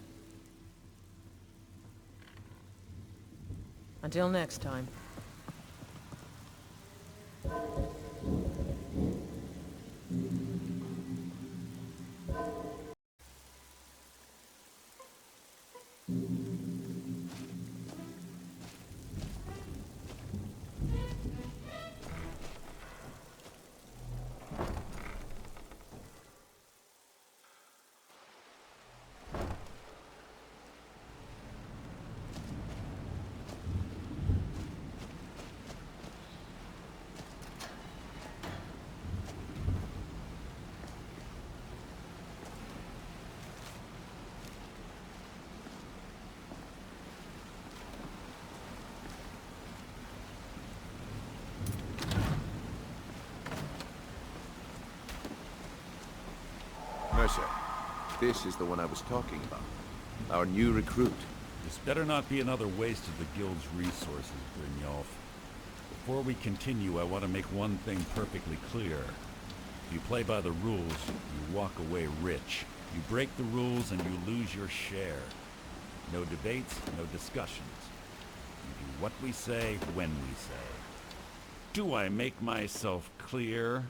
Until next time. Mercer, this is the one I was talking about. Our new recruit. This better not be another waste of the guild's resources, Brynjolf. Before we continue, I want to make one thing perfectly clear. If you play by the rules, you walk away rich. You break the rules and you lose your share. No debates, no discussions. We do what we say, when we say. Do I make myself clear?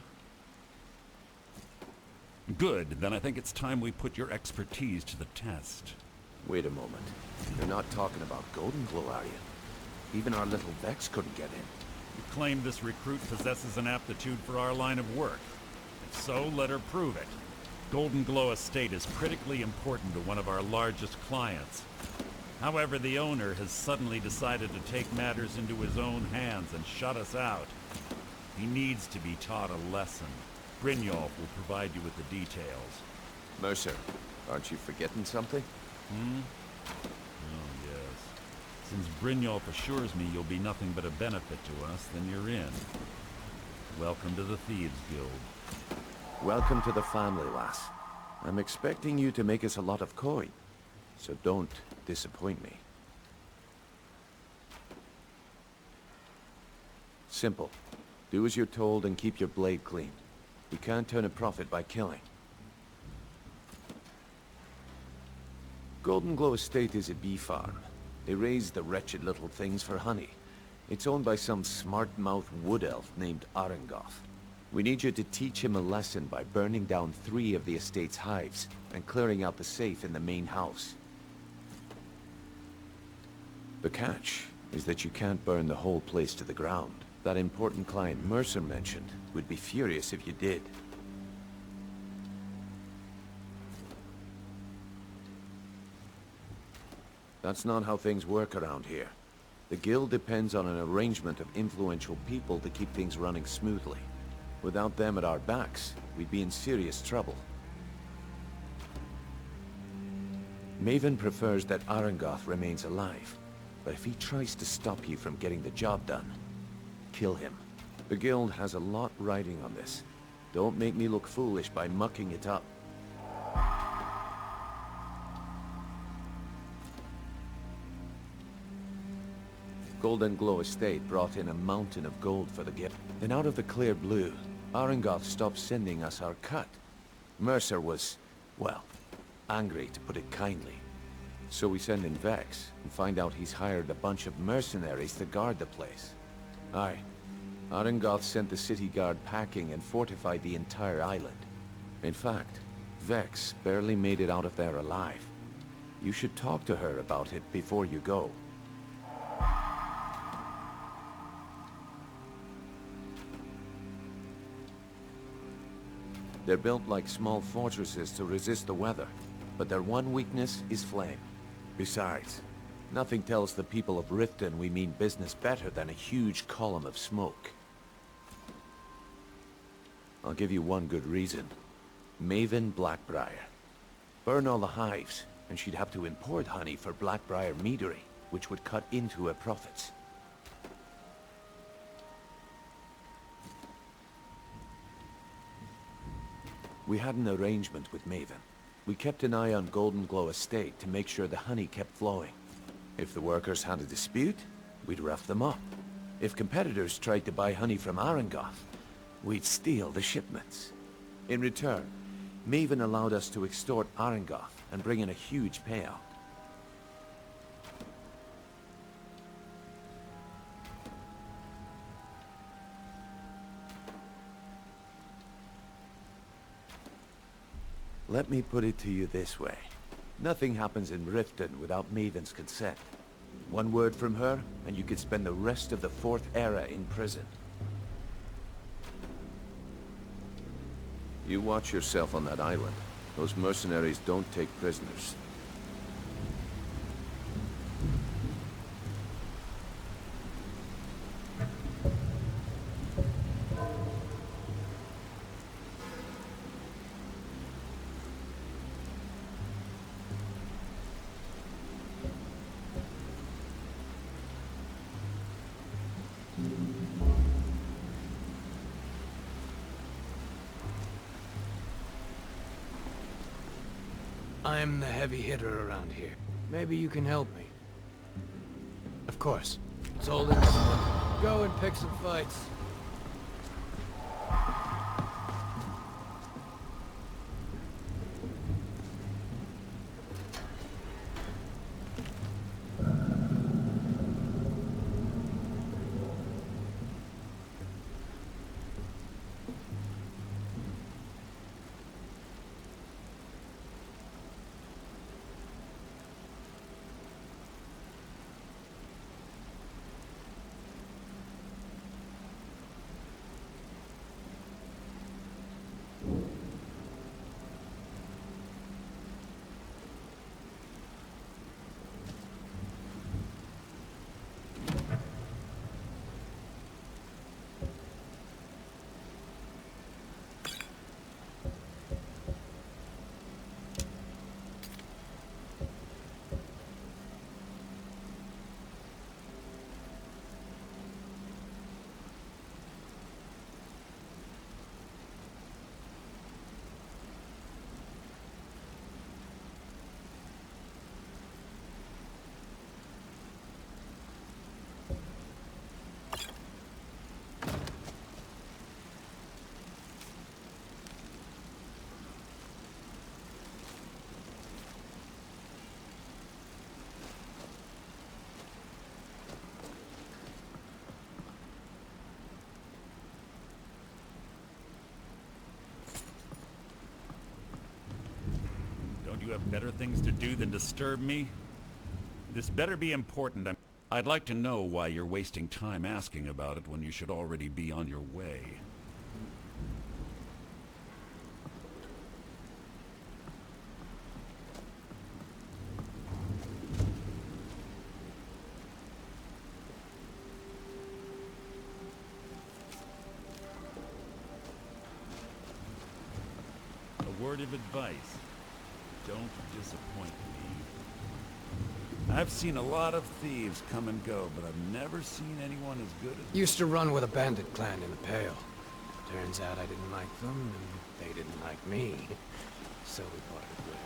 Good, then I think it's time we put your expertise to the test. Wait a moment. You're not talking about Golden Glow, are you? Even our little Vex couldn't get in. You claim this recruit possesses an aptitude for our line of work. If so, let her prove it. Golden Glow Estate is critically important to one of our largest clients. However, the owner has suddenly decided to take matters into his own hands and shut us out. He needs to be taught a lesson. Brynjolf will provide you with the details. Mercer, aren't you forgetting something? Oh, yes. Since Brynjolf assures me you'll be nothing but a benefit to us, then you're in. Welcome to the Thieves Guild. Welcome to the family, lass. I'm expecting you to make us a lot of coin, so don't disappoint me. Simple. Do as you're told and keep your blade clean. You can't turn a profit by killing. Golden Glow Estate is a bee farm. They raise the wretched little things for honey. It's owned by some smart-mouthed wood elf named Arengoth. We need you to teach him a lesson by burning down 3 of the estate's hives and clearing out the safe in the main house. The catch is that you can't burn the whole place to the ground. That important client Mercer mentioned would be furious if you did. That's not how things work around here. The guild depends on an arrangement of influential people to keep things running smoothly. Without them at our backs, we'd be in serious trouble. Maven prefers that Arengoth remains alive, but if he tries to stop you from getting the job done, kill him. The guild has a lot riding on this. Don't make me look foolish by mucking it up. Golden Glow Estate brought in a mountain of gold for the gift. Then out of the clear blue, Arengoth stopped sending us our cut. Mercer was, well, angry to put it kindly. So we send in Vex and find out he's hired a bunch of mercenaries to guard the place. Aye. Arengoth sent the city guard packing and fortified the entire island. In fact, Vex barely made it out of there alive. You should talk to her about it before you go. They're built like small fortresses to resist the weather, but their one weakness is flame. Besides, nothing tells the people of Riften we mean business better than a huge column of smoke. I'll give you one good reason. Maven Blackbriar. Burn all the hives, and she'd have to import honey for Blackbriar meadery, which would cut into her profits. We had an arrangement with Maven. We kept an eye on Golden Glow Estate to make sure the honey kept flowing. If the workers had a dispute, we'd rough them up. If competitors tried to buy honey from Arengoth, we'd steal the shipments. In return, Maven allowed us to extort Arengoth and bring in a huge payout. Let me put it to you this way. Nothing happens in Riften without Maven's consent. One word from her, and you could spend the rest of the 4th era in prison. You watch yourself on that island. Those mercenaries don't take prisoners. I'm the heavy hitter around here. Maybe you can help me. Of course. It's all in the book. go and pick some fights. Don't you have better things to do than disturb me? This better be important. I'd like to know why you're wasting time asking about it when you should already be on your way. A word of advice. Don't disappoint me. I've seen a lot of thieves come and go, but I've never seen anyone as good as... Used to run with a bandit clan in the Pale. Turns out I didn't like them, and they didn't like me. So we parted ways.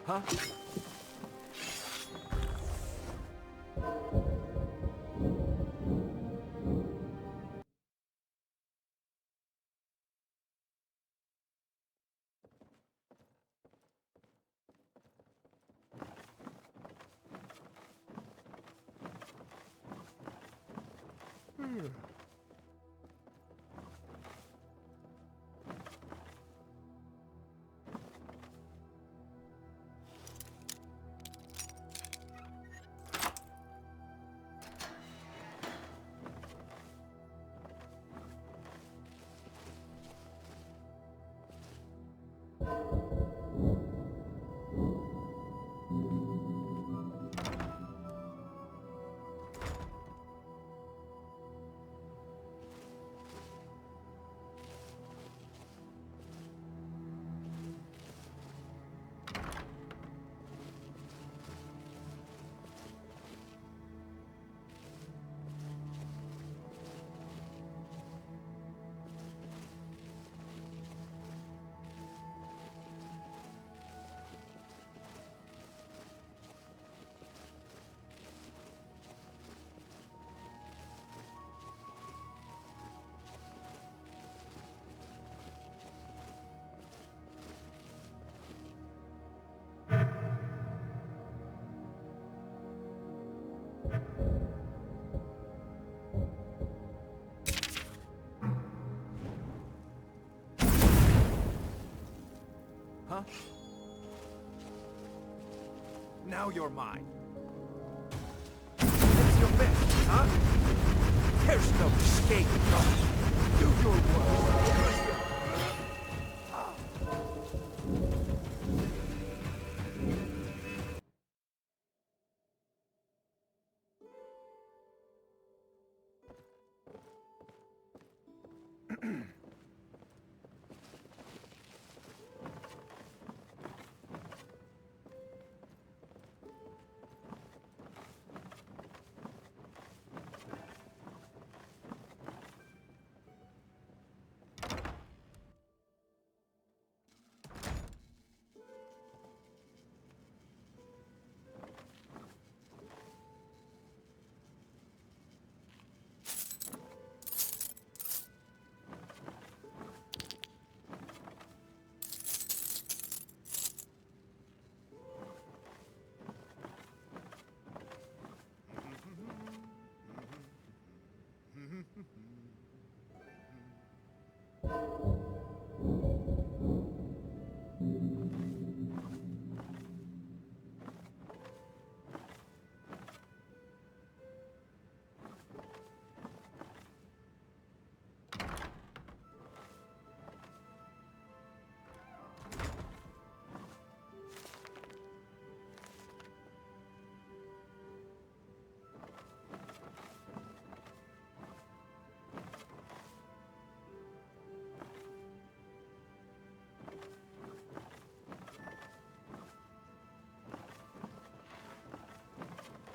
Huh? Huh? Now you're mine. It's your best, huh? There's no escape from it. Do your worst.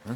Huh?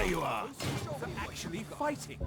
you are! They're actually fighting!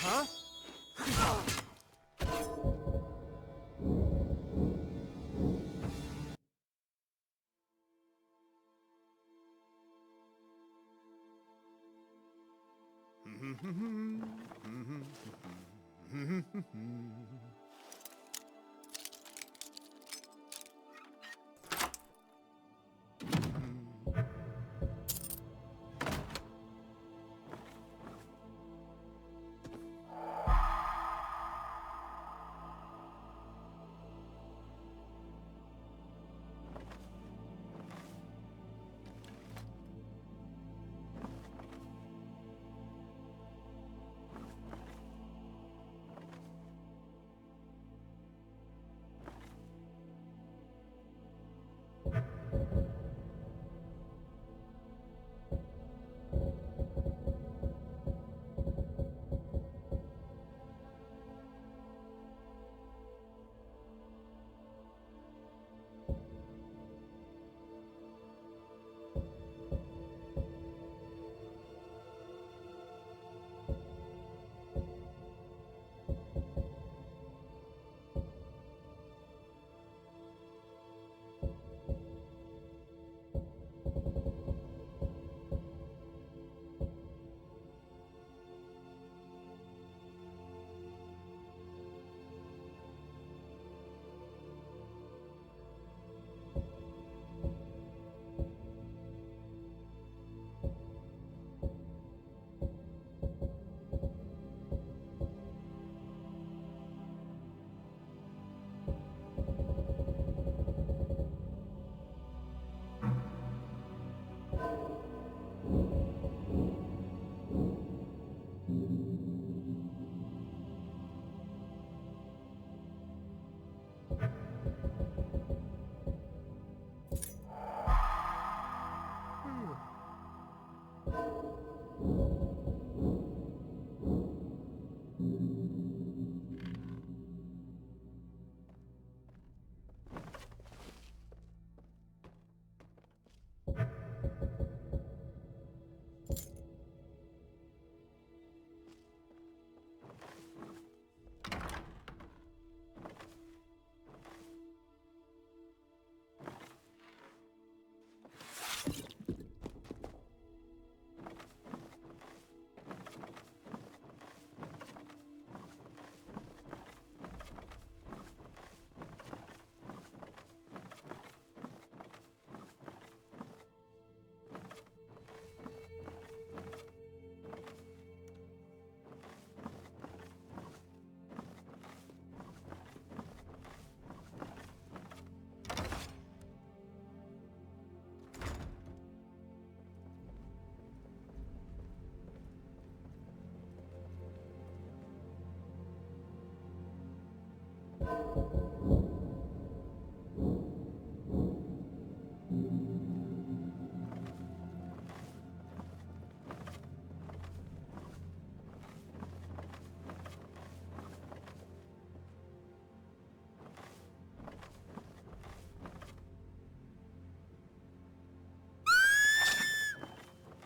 Huh?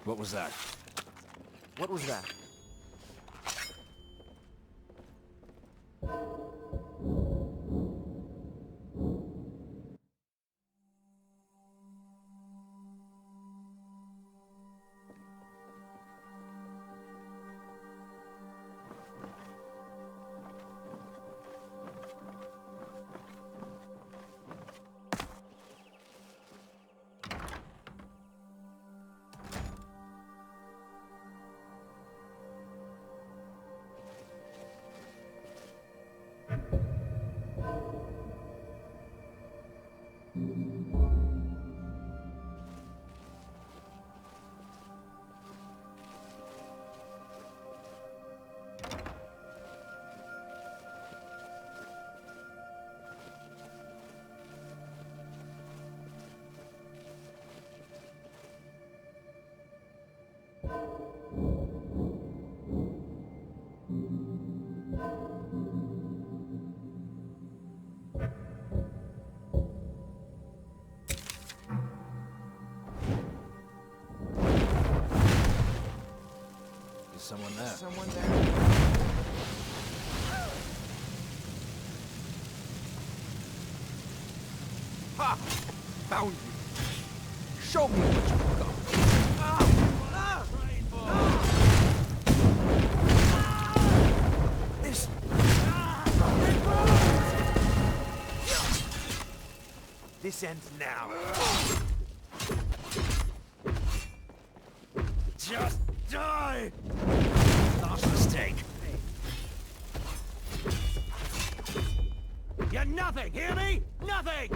What was that? What was that? Someone there. Someone there. Ha! Found you. Show me what you've got. This. This ends now. Just die! Last mistake. You're nothing, hear me? Nothing!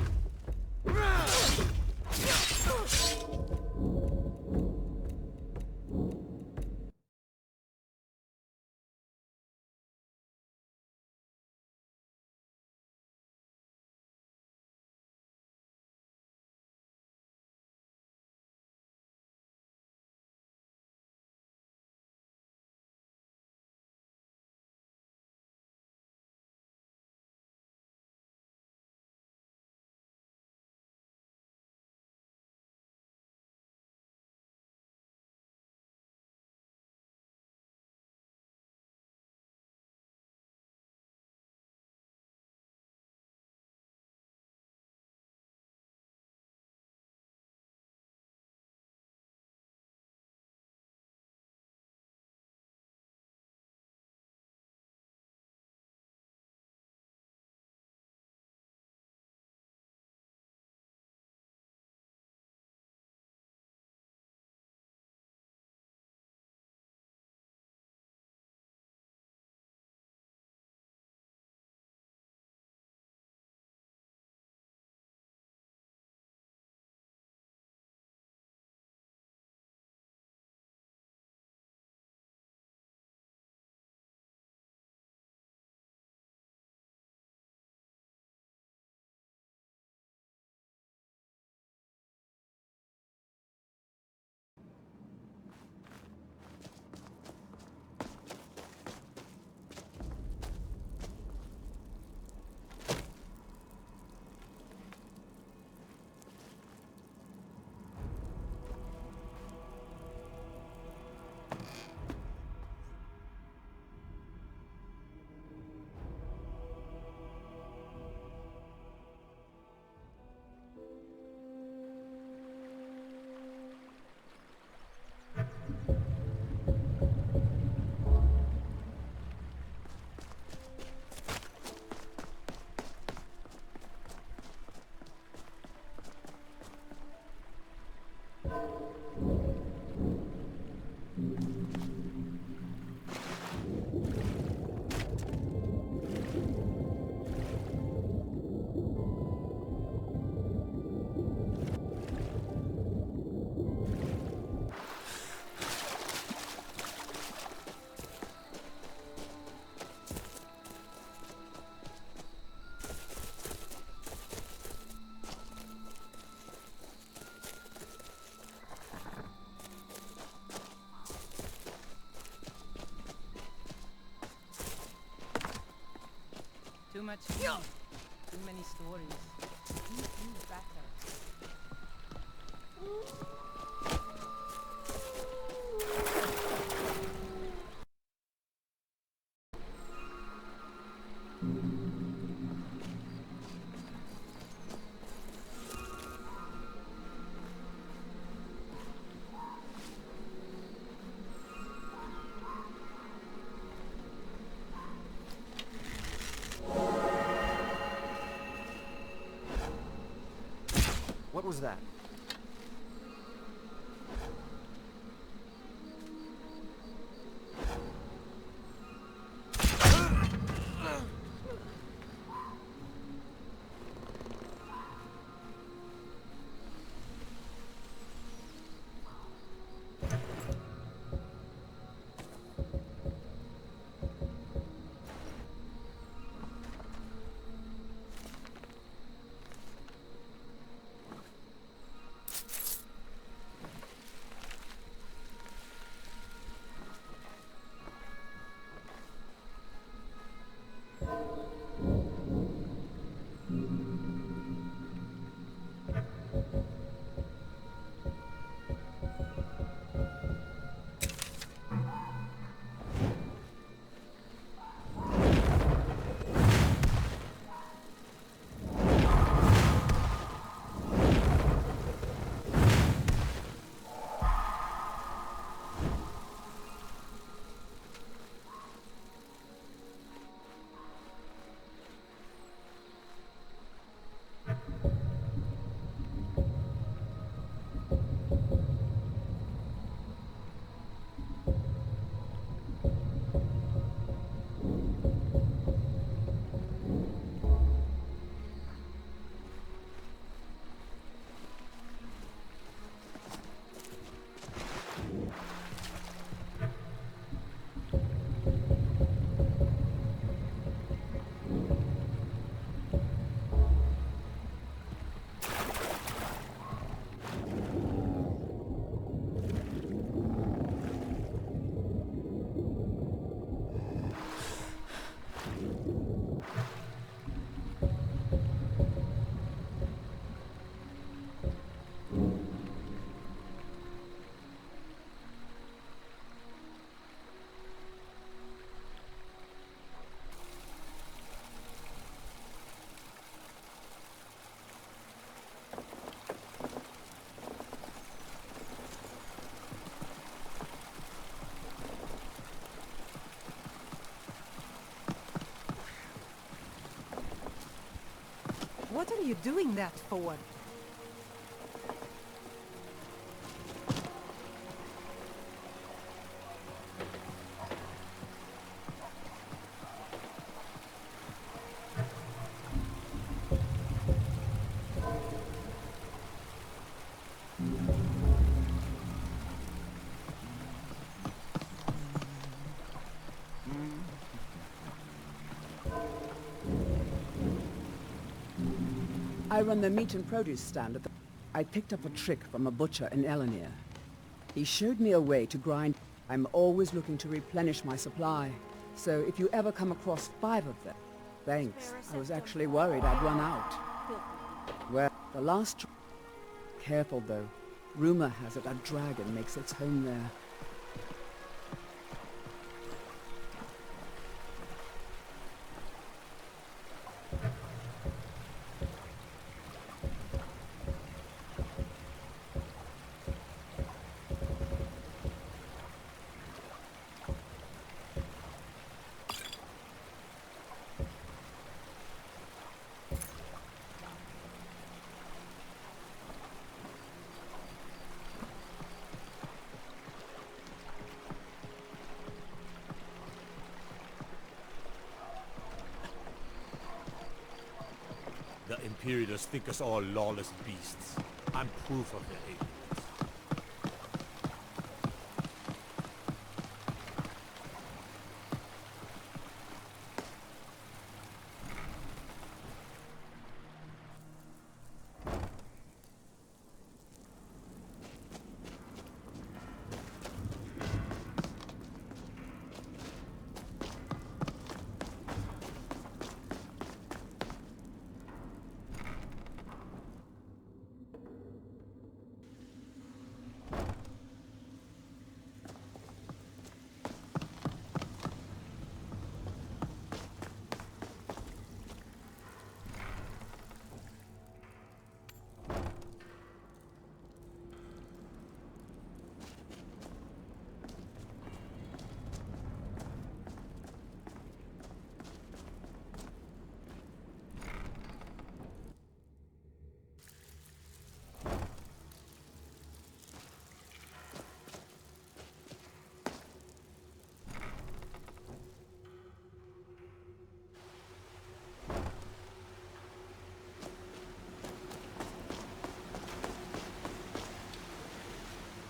Too much meat, too many stories. Eat you better. What was that? What are you doing that for? I run the meat and produce stand at the... I picked up a trick from a butcher in Elenir. He showed me a way to grind. I'm always looking to replenish my supply. So if you ever come across 5 of them, thanks. I was actually worried I'd run out. Well, the last... Careful though. Rumor has it a dragon makes its home there. Imperialists think us all lawless beasts. I'm proof of their ignorance.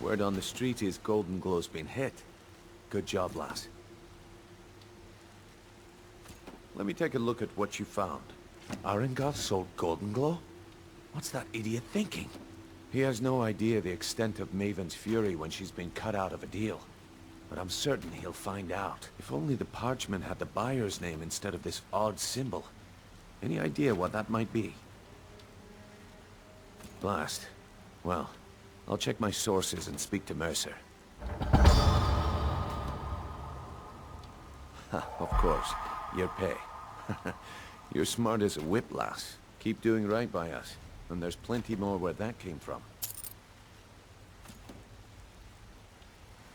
Word on the street is Golden Glow's been hit. Good job, lass. Let me take a look at what you found. Arengoth sold Golden Glow? What's that idiot thinking? He has no idea the extent of Maven's fury when she's been cut out of a deal. But I'm certain he'll find out. If only the parchment had the buyer's name instead of this odd symbol. Any idea what that might be? Blast. Well, I'll check my sources and speak to Mercer. Ha, of course. Your pay. You're smart as a whip, lass. Keep doing right by us. And there's plenty more where that came from.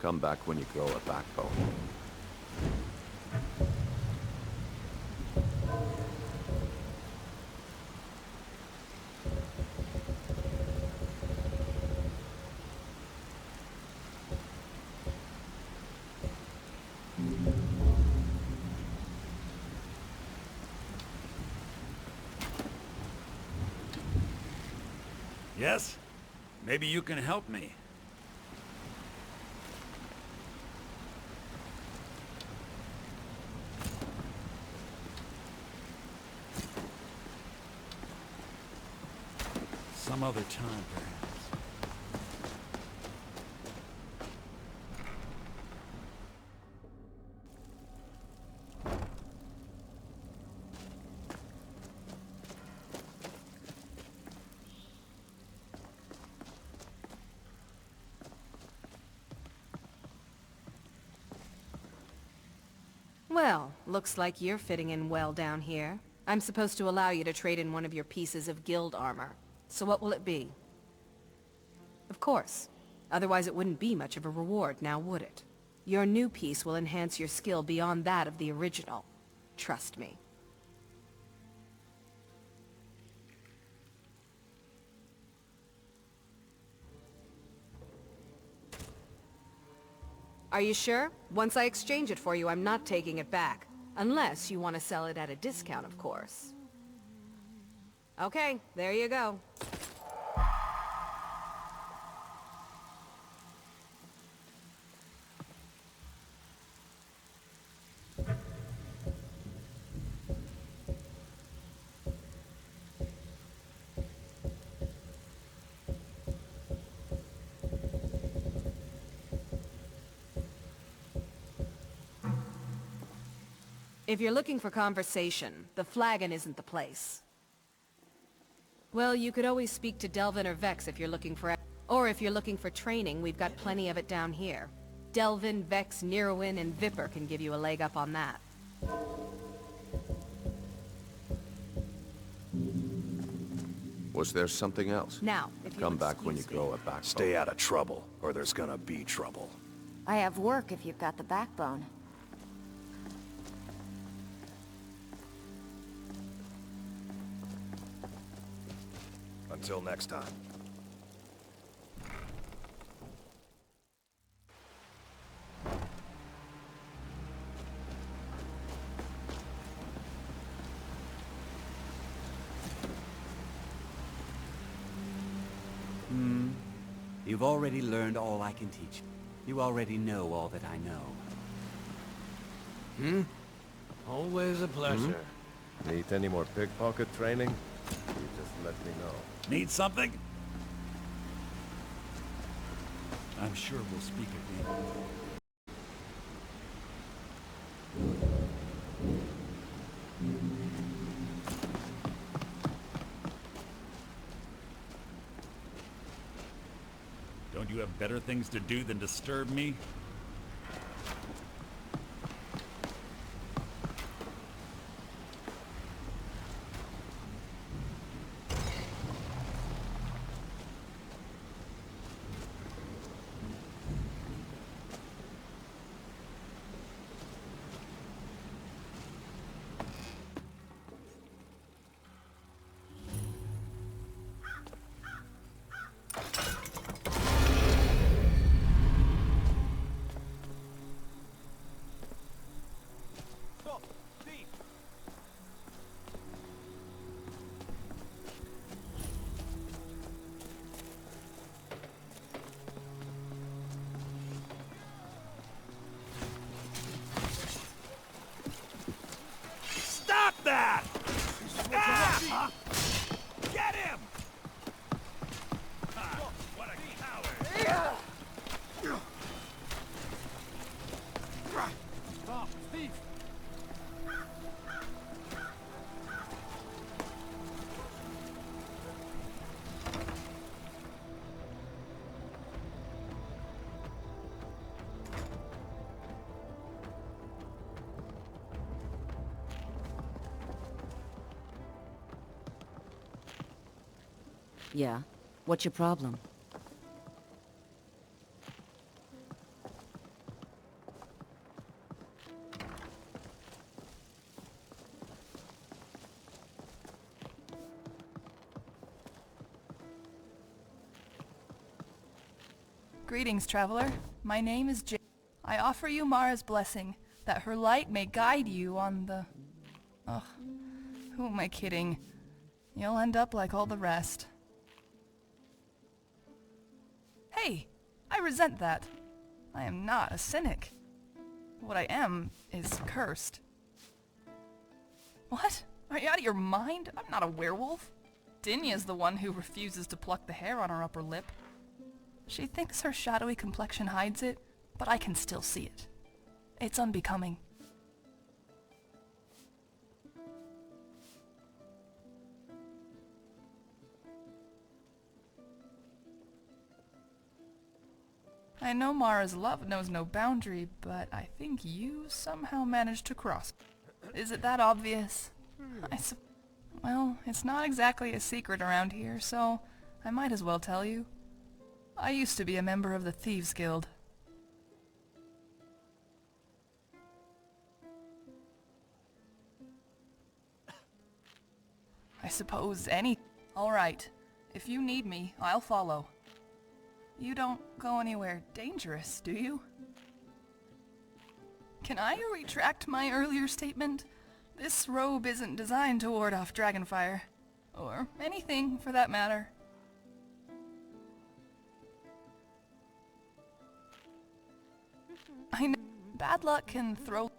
Come back when you grow a backbone. Yes? Maybe you can help me. Some other time, perhaps. Well, looks like you're fitting in well down here. I'm supposed to allow you to trade in one of your pieces of guild armor. So what will it be? Of course. Otherwise it wouldn't be much of a reward, now would it? Your new piece will enhance your skill beyond that of the original. Trust me. Are you sure? Once I exchange it for you, I'm not taking it back. Unless you want to sell it at a discount, of course. Okay, there you go. If you're looking for conversation, the flagon isn't the place. Well, you could always speak to Delvin or Vex if you're looking for... Or if you're looking for training, we've got plenty of it down here. Delvin, Vex, Neruin, and Viper can give you a leg up on that. Was there something else? Now, if Come back when you grow a backbone. Stay out of trouble, or there's gonna be trouble. I have work if you've got the backbone. Until next time. You've already learned all I can teach. You already know all that I know. Hmm? Always a pleasure. Need any more pickpocket training? You just let me know. Need something? I'm sure we'll speak again. Don't you have better things to do than disturb me? Stop that! Ah! Get him! Ah, what a coward! Stop, thief! Yeah? What's your problem? Greetings, traveler. My name is J. I offer you Mara's blessing, that her light may guide you on the... Ugh. Who am I kidding? You'll end up like all the rest. Hey! I resent that. I am not a cynic. What I am is cursed. What? Are you out of your mind? I'm not a werewolf. Dinya's the one who refuses to pluck the hair on her upper lip. She thinks her shadowy complexion hides it, but I can still see it. It's unbecoming. I know Mara's love knows no boundary, but I think you somehow managed to cross. Is it that obvious? Well, it's not exactly a secret around here, so I might as well tell you. I used to be a member of the Thieves Guild. I suppose any... Alright, if you need me, I'll follow. You don't go anywhere dangerous, do you? Can I retract my earlier statement? This robe isn't designed to ward off dragonfire. Or anything, for that matter. I know bad luck can throw...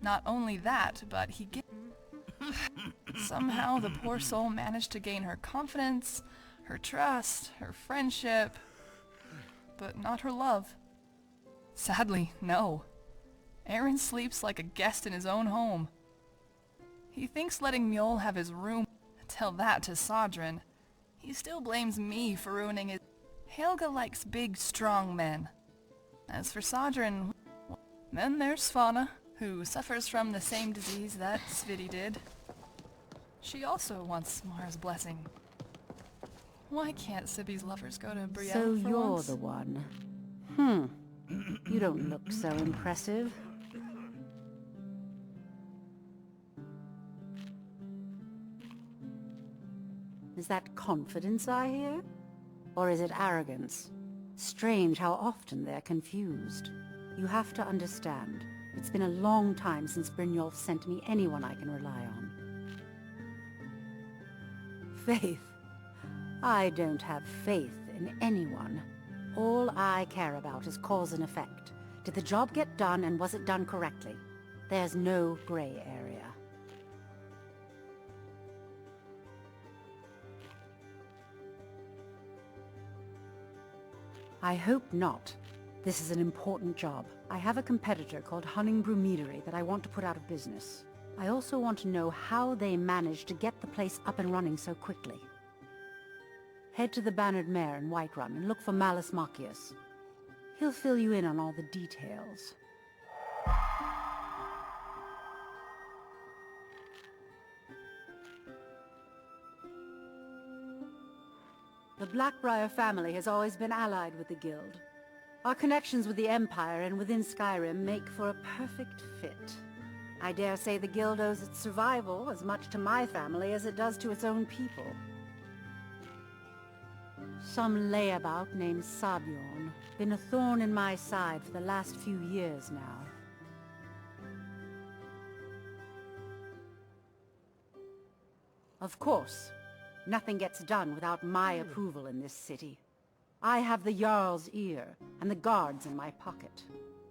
Not only that, but he get... Somehow the poor soul managed to gain her confidence, her trust, her friendship, but not her love. Sadly, no. Aaron sleeps like a guest in his own home. He thinks letting Mjol have his room... Tell that to Sodrin. He still blames me for ruining his... Helga likes big, strong men. As for Sodrin, then there's Fauna, who suffers from the same disease that Sviti did. She also wants Mara's blessing. Why can't Sibby's lovers go to Brielle So for you're once? the one. You don't look so impressive. Is that confidence I hear? Or is it arrogance? Strange how often they're confused. You have to understand, it's been a long time since Brynjolf sent me anyone I can rely on. Faith? I don't have faith in anyone. All I care about is cause and effect. Did the job get done, and was it done correctly? There's no gray area. I hope not. This is an important job. I have a competitor called Honningbrew Meadery that I want to put out of business. I also want to know how they managed to get the place up and running so quickly. Head to the Bannered Mare in Whiterun and look for Malus Machius. He'll fill you in on all the details. The Blackbriar family has always been allied with the Guild. Our connections with the Empire and within Skyrim make for a perfect fit. I dare say the Guild owes its survival as much to my family as it does to its own people. Some layabout named Sabjorn. Been a thorn in my side for the last few years now. Of course, nothing gets done without my approval in this city. I have the Jarl's ear, and the guards in my pocket.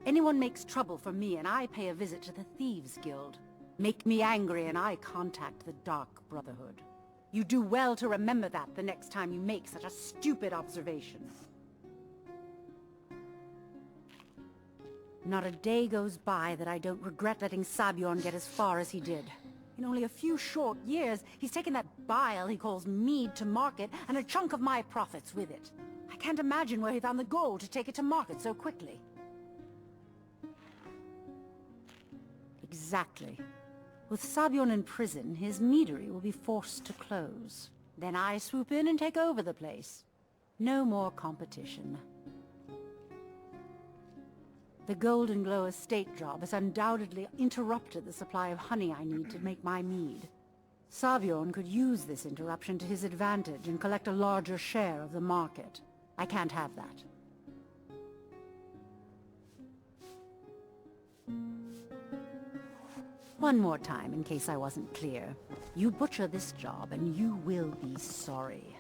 Anyone makes trouble for me, and I pay a visit to the Thieves Guild. Make me angry, and I contact the Dark Brotherhood. You do well to remember that the next time you make such a stupid observation. Not a day goes by that I don't regret letting Sabjorn get as far as he did. In only a few short years, he's taken that bile he calls mead to market, and a chunk of my profits with it. I can't imagine where he found the gold to take it to market so quickly. Exactly. With Sabjorn in prison, his meadery will be forced to close. Then I swoop in and take over the place. No more competition. The Golden Glow estate job has undoubtedly interrupted the supply of honey I need to make my mead. Sabjorn could use this interruption to his advantage and collect a larger share of the market. I can't have that. One more time, in case I wasn't clear. You butcher this job, and you will be sorry.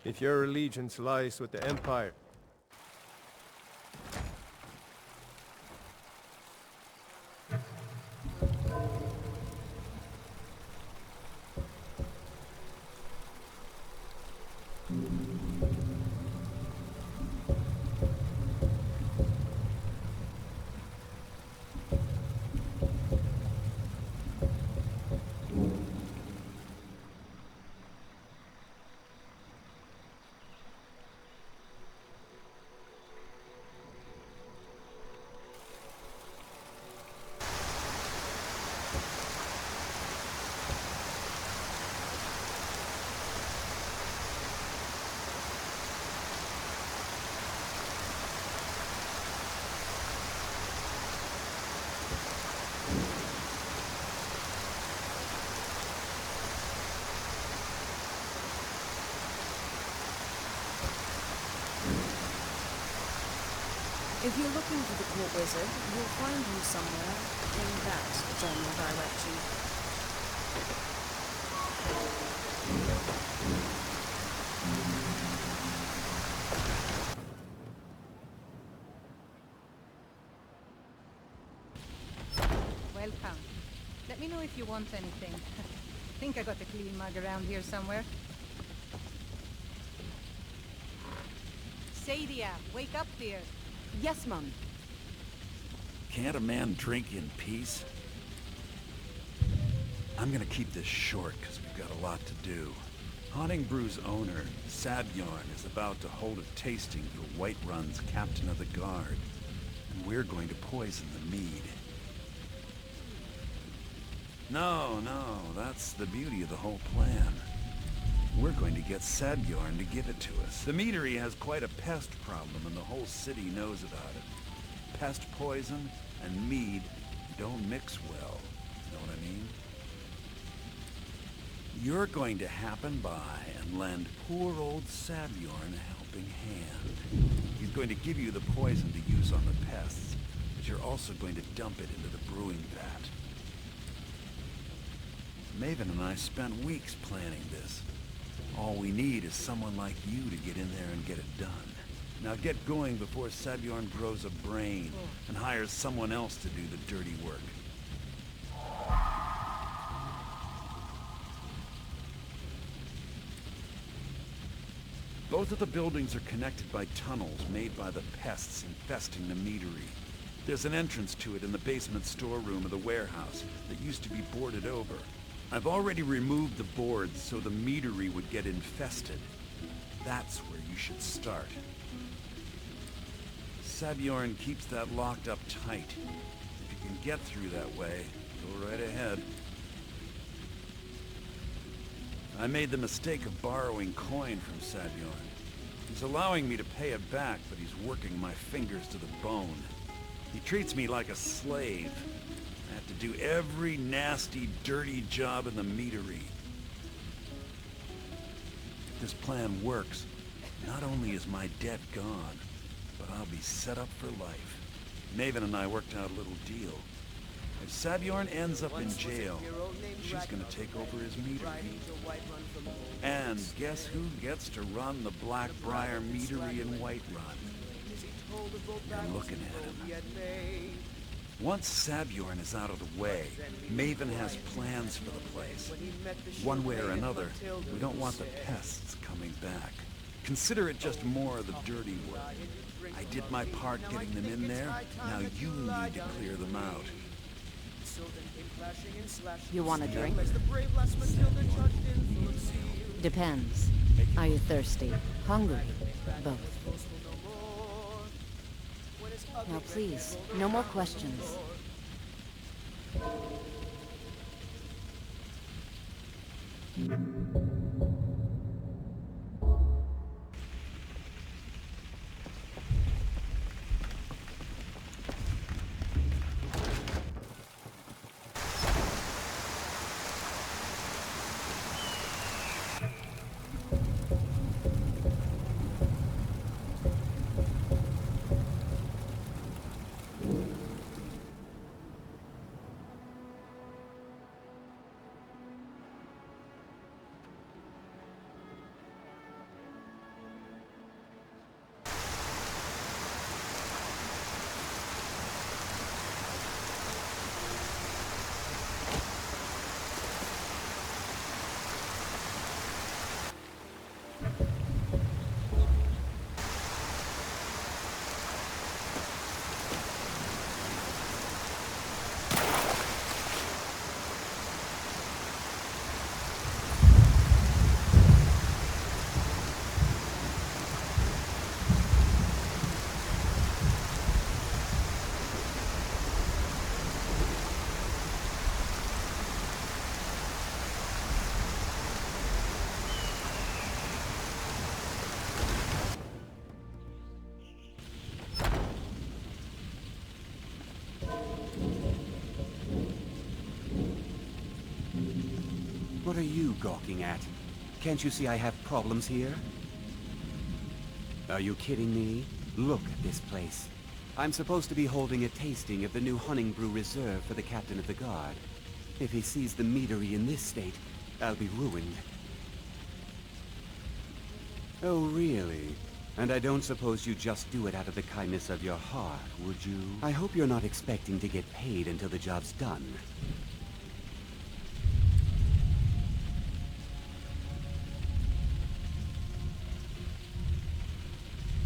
If your allegiance lies with the Empire, If you're looking for the court wizard, you'll find him somewhere in that general direction. Welcome. Let me know if you want anything. I think I got a clean mug around here somewhere. Sadia, wake up, dear. Yes, Mum. Can't a man drink in peace? I'm gonna keep this short, because we've got a lot to do. Honningbrew's owner, Sabjorn, is about to hold a tasting for Whiterun's Captain of the Guard, and we're going to poison the mead. No, that's the beauty of the whole plan. We're going to get Sadbjorn to give it to us. The meadery has quite a pest problem, and the whole city knows about it. Pest poison and mead don't mix well. Know what I mean? You're going to happen by and lend poor old Sadbjorn a helping hand. He's going to give you the poison to use on the pests, but you're also going to dump it into the brewing vat. Maven and I spent weeks planning this. All we need is someone like you to get in there and get it done. Now get going before Sadbjorn grows a brain and hires someone else to do the dirty work. Both of the buildings are connected by tunnels made by the pests infesting the meadery. There's an entrance to it in the basement storeroom of the warehouse that used to be boarded over. I've already removed the boards so the meadery would get infested. That's where you should start. Sadbjorn keeps that locked up tight. If you can get through that way, go right ahead. I made the mistake of borrowing coin from Sadbjorn. He's allowing me to pay it back, but he's working my fingers to the bone. He treats me like a slave. I have to do every nasty, dirty job in the meadery. If this plan works, not only is my debt gone, but I'll be set up for life. Maven and I worked out a little deal. If Sadbjorn ends up in jail, she's gonna take over his meadery. And guess who gets to run the Blackbriar meadery in Whiterun? You're looking at him. Once Sadbjorn is out of the way, Maven has plans for the place. One way or another, we don't want the pests coming back. Consider it just more of the dirty work. I did my part getting them in there, now you need to clear them out. You want a drink? Depends. Are you thirsty? Hungry? Both. Now please, no more questions. What are you gawking at? Can't you see I have problems here? Are you kidding me? Look at this place. I'm supposed to be holding a tasting of the new Hunting Brew Reserve for the Captain of the Guard. If he sees the meadery in this state, I'll be ruined. Oh, really? And I don't suppose you just do it out of the kindness of your heart, would you? I hope you're not expecting to get paid until the job's done.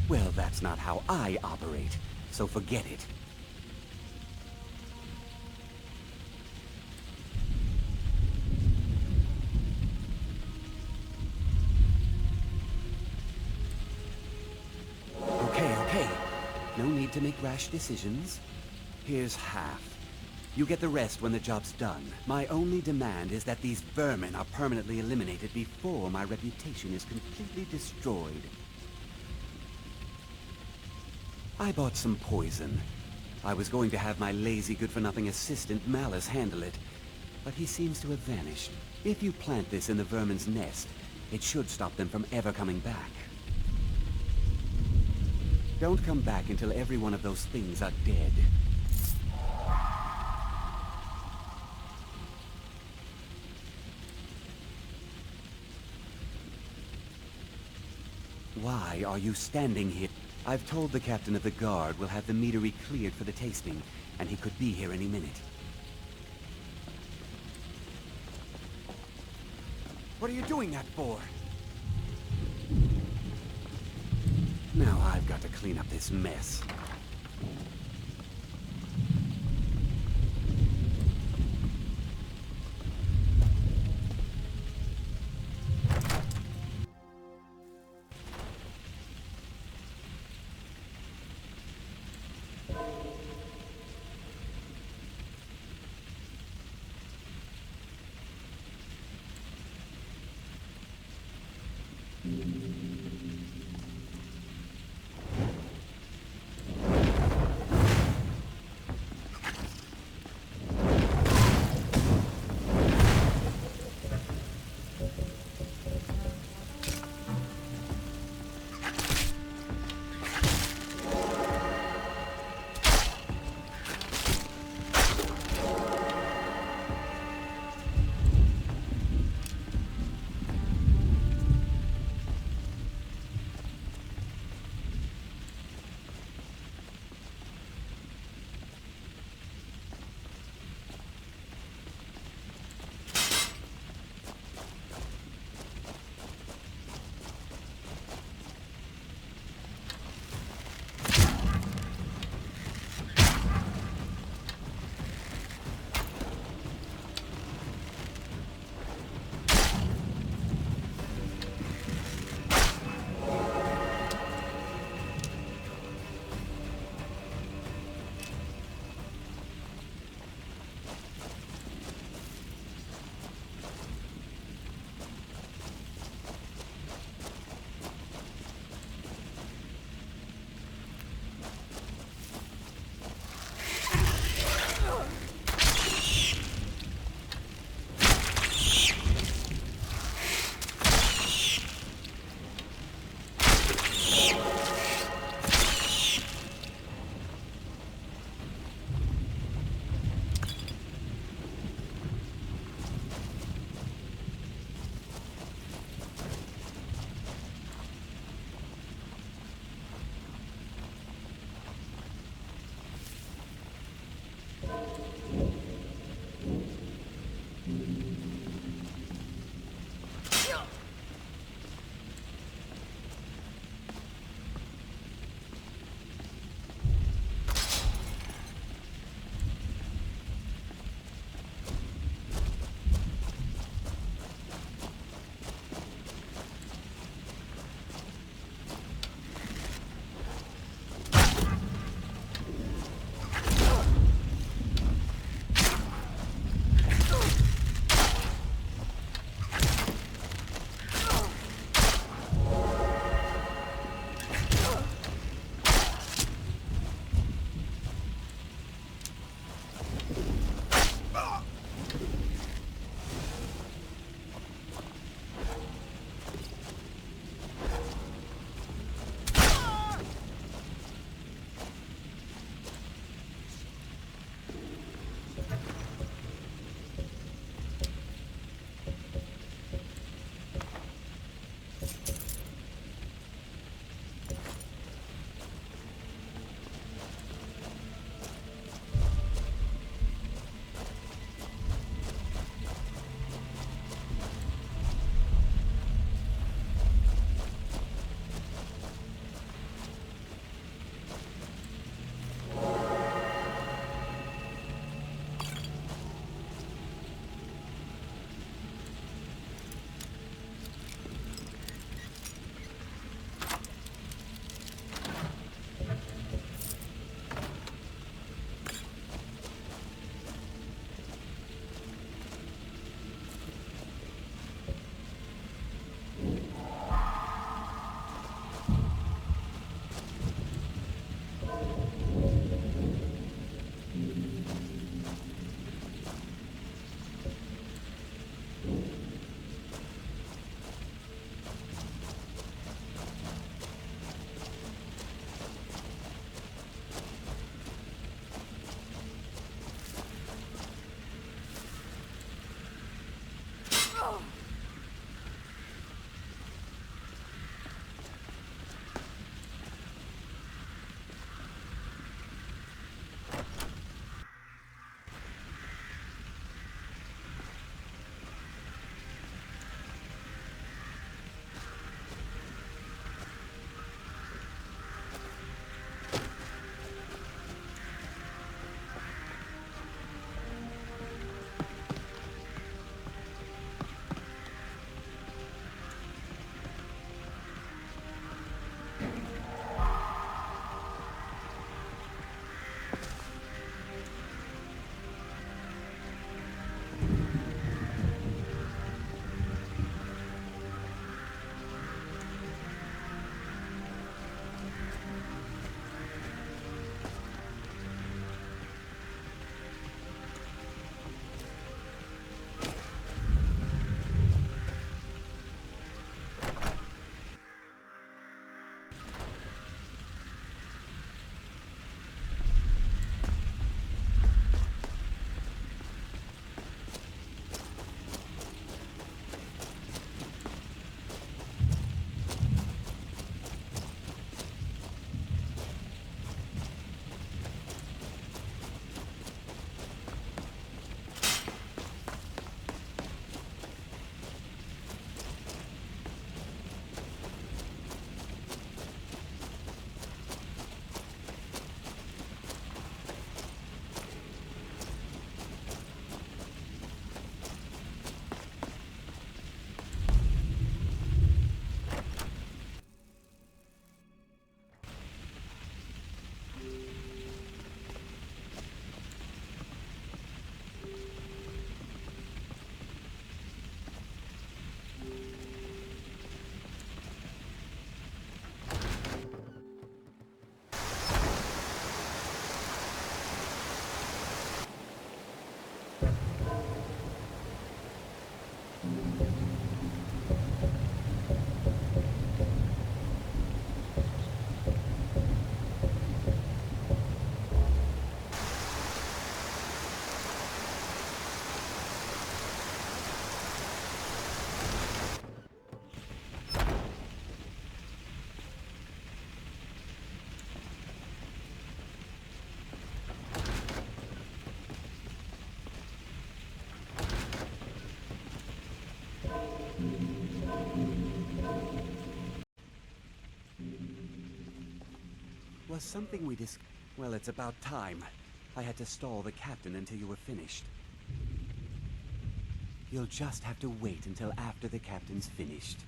Well, that's not how I operate, so forget it. Okay. No need to make rash decisions. Here's half. You get the rest when the job's done. My only demand is that these vermin are permanently eliminated before my reputation is completely destroyed. I bought some poison. I was going to have my lazy good-for-nothing assistant Malice handle it, but he seems to have vanished. If you plant this in the vermin's nest, it should stop them from ever coming back. Don't come back until every one of those things are dead. Why are you standing here? I've told the captain of the guard we'll have the meadery cleared for the tasting, and he could be here any minute. What are you doing that for? Now I've got to clean up this mess. Was something we Well, it's about time. I had to stall the captain until you were finished. You'll just have to wait until after the captain's finished.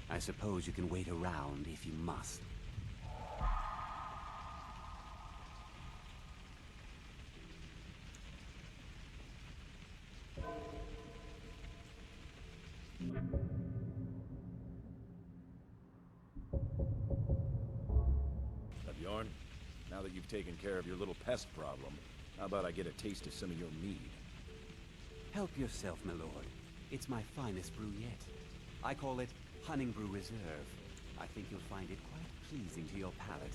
I suppose you can wait around if you must. Bjorn, now that you've taken care of your little pest problem, how about I get a taste of some of your mead? Help yourself, my lord. It's my finest brew yet. I call it Honningbrew Reserve. I think you'll find it quite pleasing to your palate.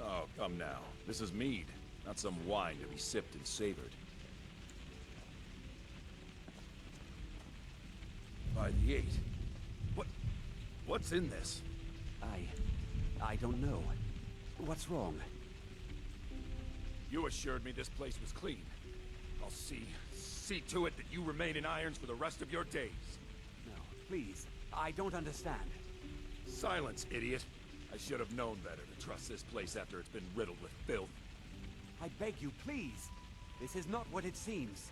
Oh, come now. This is mead, not some wine to be sipped and savored. By the 8. What's in this? I don't know. What's wrong? You assured me this place was clean. I'll see to it that you remain in irons for the rest of your days. No, please. I don't understand. Silence, idiot. I should have known better to trust this place after it's been riddled with filth. I beg you, please. This is not what it seems.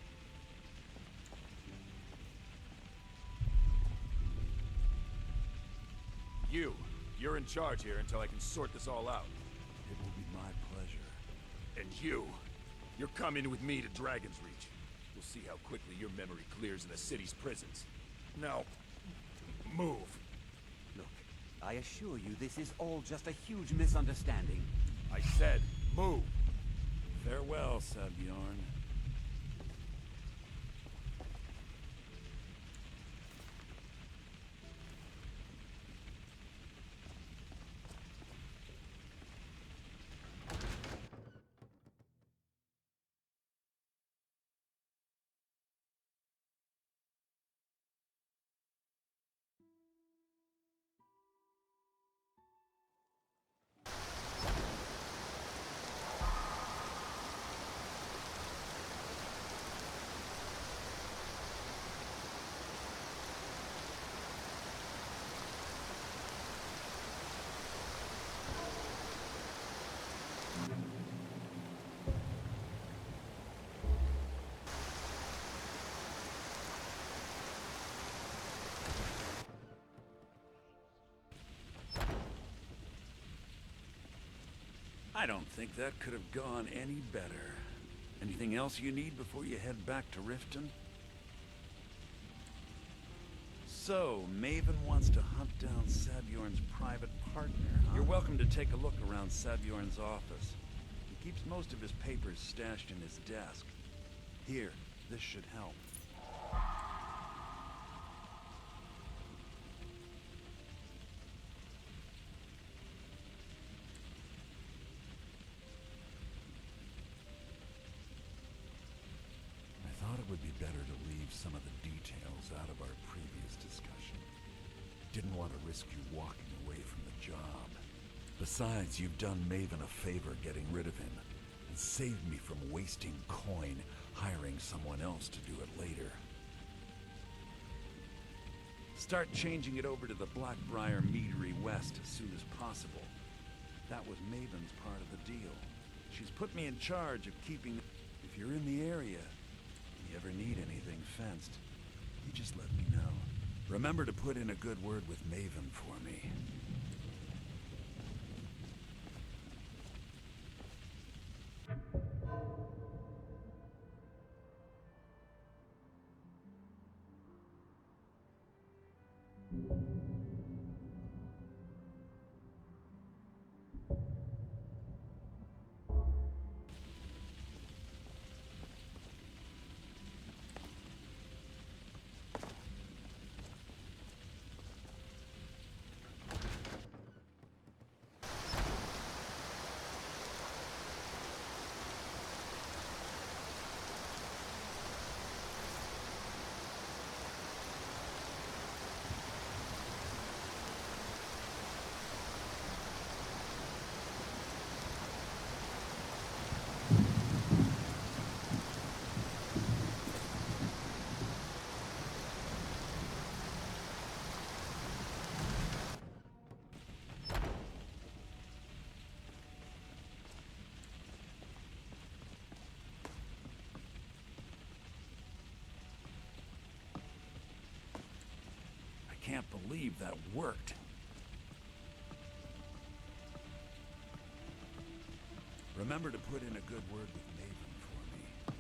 You're in charge here until I can sort this all out. It will be my pleasure. And you're coming with me to Dragon's Reach. We'll see how quickly your memory clears in the city's prisons. Now, move. Look, I assure you this is all just a huge misunderstanding. I said, move. Farewell, Sabjorn. I don't think that could have gone any better. Anything else you need before you head back to Riften? So, Maven wants to hunt down Sabjorn's private partner, huh? You're welcome to take a look around Sabjorn's office. He keeps most of his papers stashed in his desk. Here, this should help. I thought it would be better to leave some of the details out of our previous discussion. Didn't want to risk you walking away from the job. Besides, you've done Maven a favor getting rid of him, and saved me from wasting coin hiring someone else to do it later. Start changing it over to the Blackbriar Meadery West as soon as possible. That was Maven's part of the deal. She's put me in charge of keeping... If you're in the area, if you ever need anything fenced, you just let me know. Remember to put in a good word with Maven for me. can't believe that worked. Remember to put in a good word with Maven for me.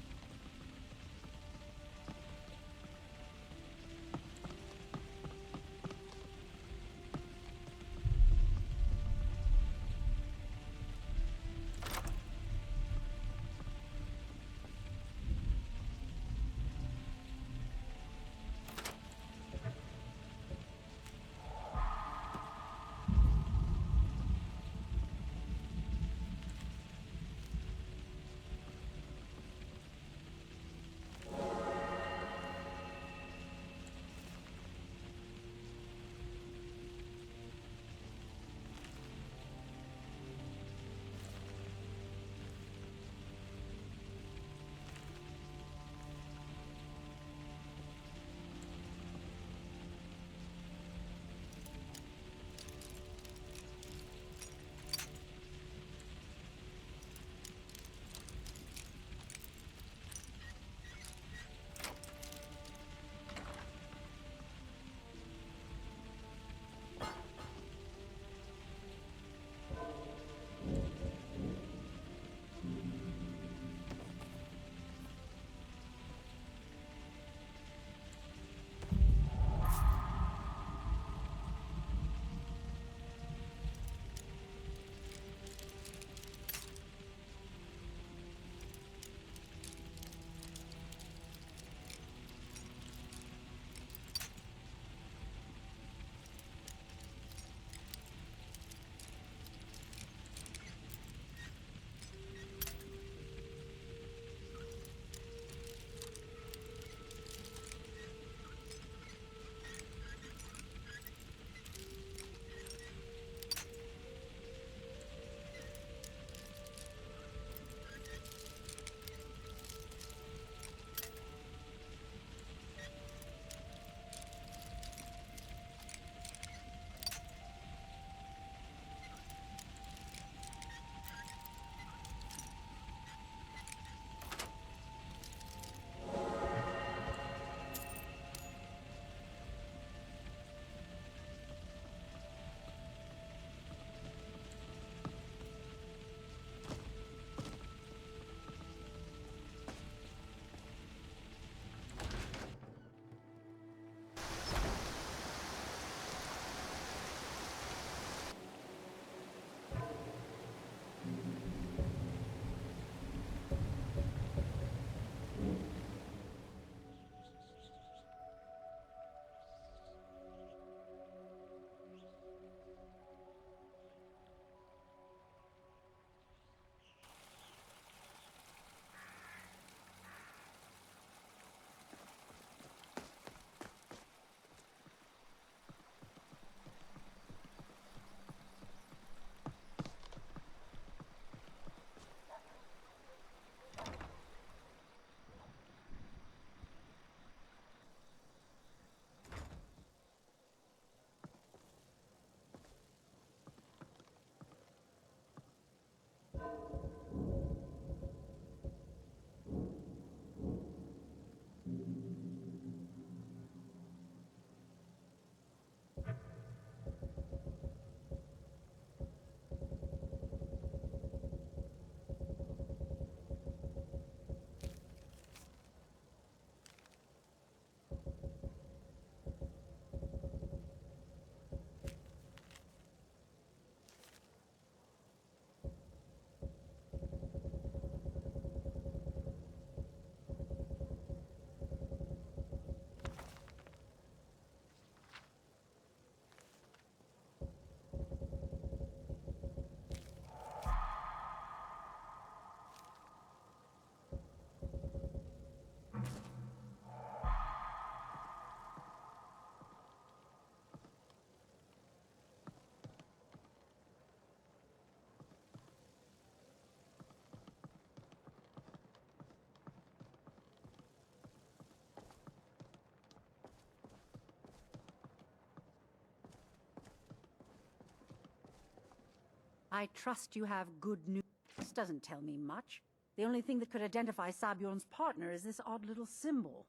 I trust you have good news. This doesn't tell me much. The only thing that could identify Sabjorn's partner is this odd little symbol.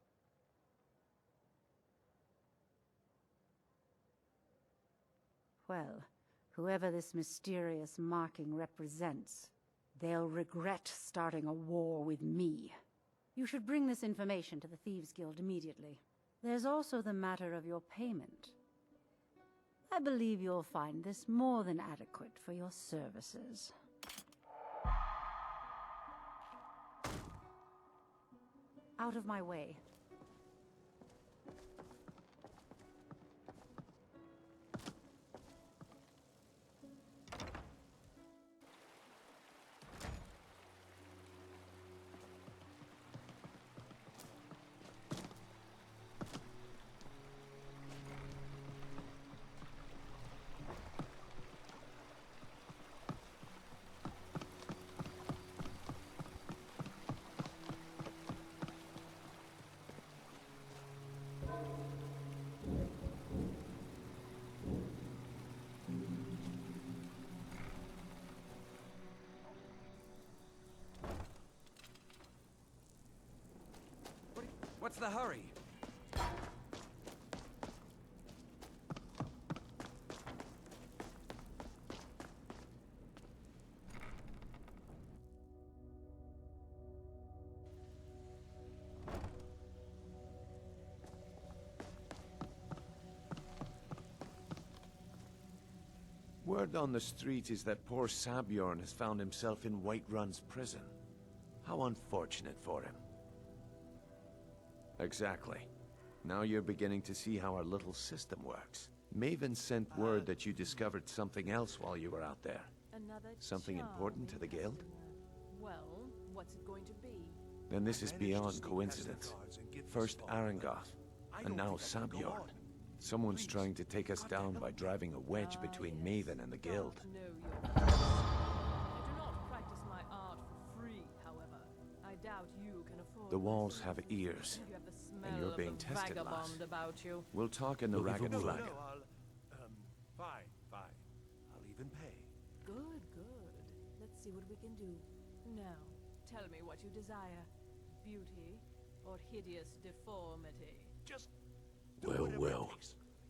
Well, whoever this mysterious marking represents, they'll regret starting a war with me. You should bring this information to the Thieves Guild immediately. There's also the matter of your payment. I believe you'll find this more than adequate for your services. Out of my way. What's the hurry? Word on the street is that poor Sabjorn has found himself in Whiterun's prison. How unfortunate for him. Exactly. Now you're beginning to see how our little system works. Maven sent word that you discovered something else while you were out there. Something important to the Guild? Well, what's it going to be? Then this is beyond coincidence. First Arangoth, and now Sabjorn. Someone's trying to take us down by driving a wedge between Maven and the Guild. I do not practice my art for free, however. I doubt you can afford. The walls have ears, You have the smell and you're of being the tested, lass. vagabond about you. We'll talk in the Ragged Flagon. Fine. I'll even pay. Good. Let's see what we can do. Now, tell me what you desire. Beauty or hideous deformity? Just Well.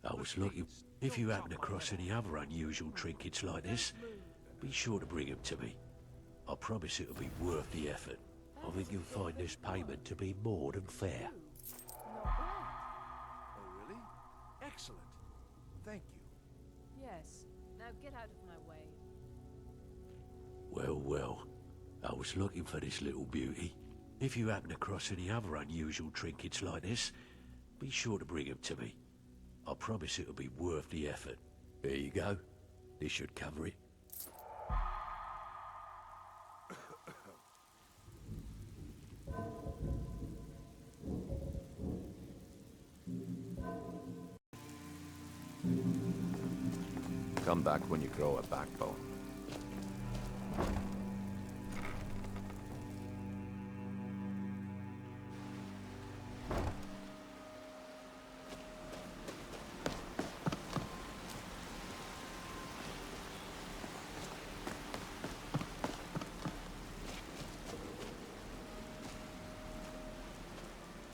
I was looking... If you happen across any other unusual trinkets like this, be sure to bring them to me. I promise it'll be worth the effort. I think you'll find this payment to be more than fair. Oh, really? Excellent. Thank you. Yes. Now get out of my way. Well. I was looking for this little beauty. If you happen across any other unusual trinkets like this, be sure to bring them to me. I promise it'll be worth the effort. There you go. This should cover it. Come back when you grow a backbone.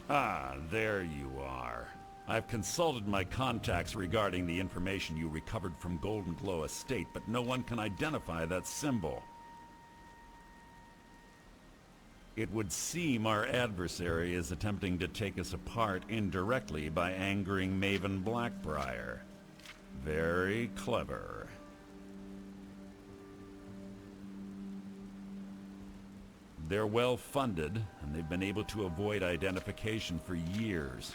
Ah, there you are. I've consulted my contacts regarding the information you recovered from Golden Glow Estate, but no one can identify that symbol. It would seem our adversary is attempting to take us apart indirectly by angering Maven Blackbriar. Very clever. They're well funded, and they've been able to avoid identification for years.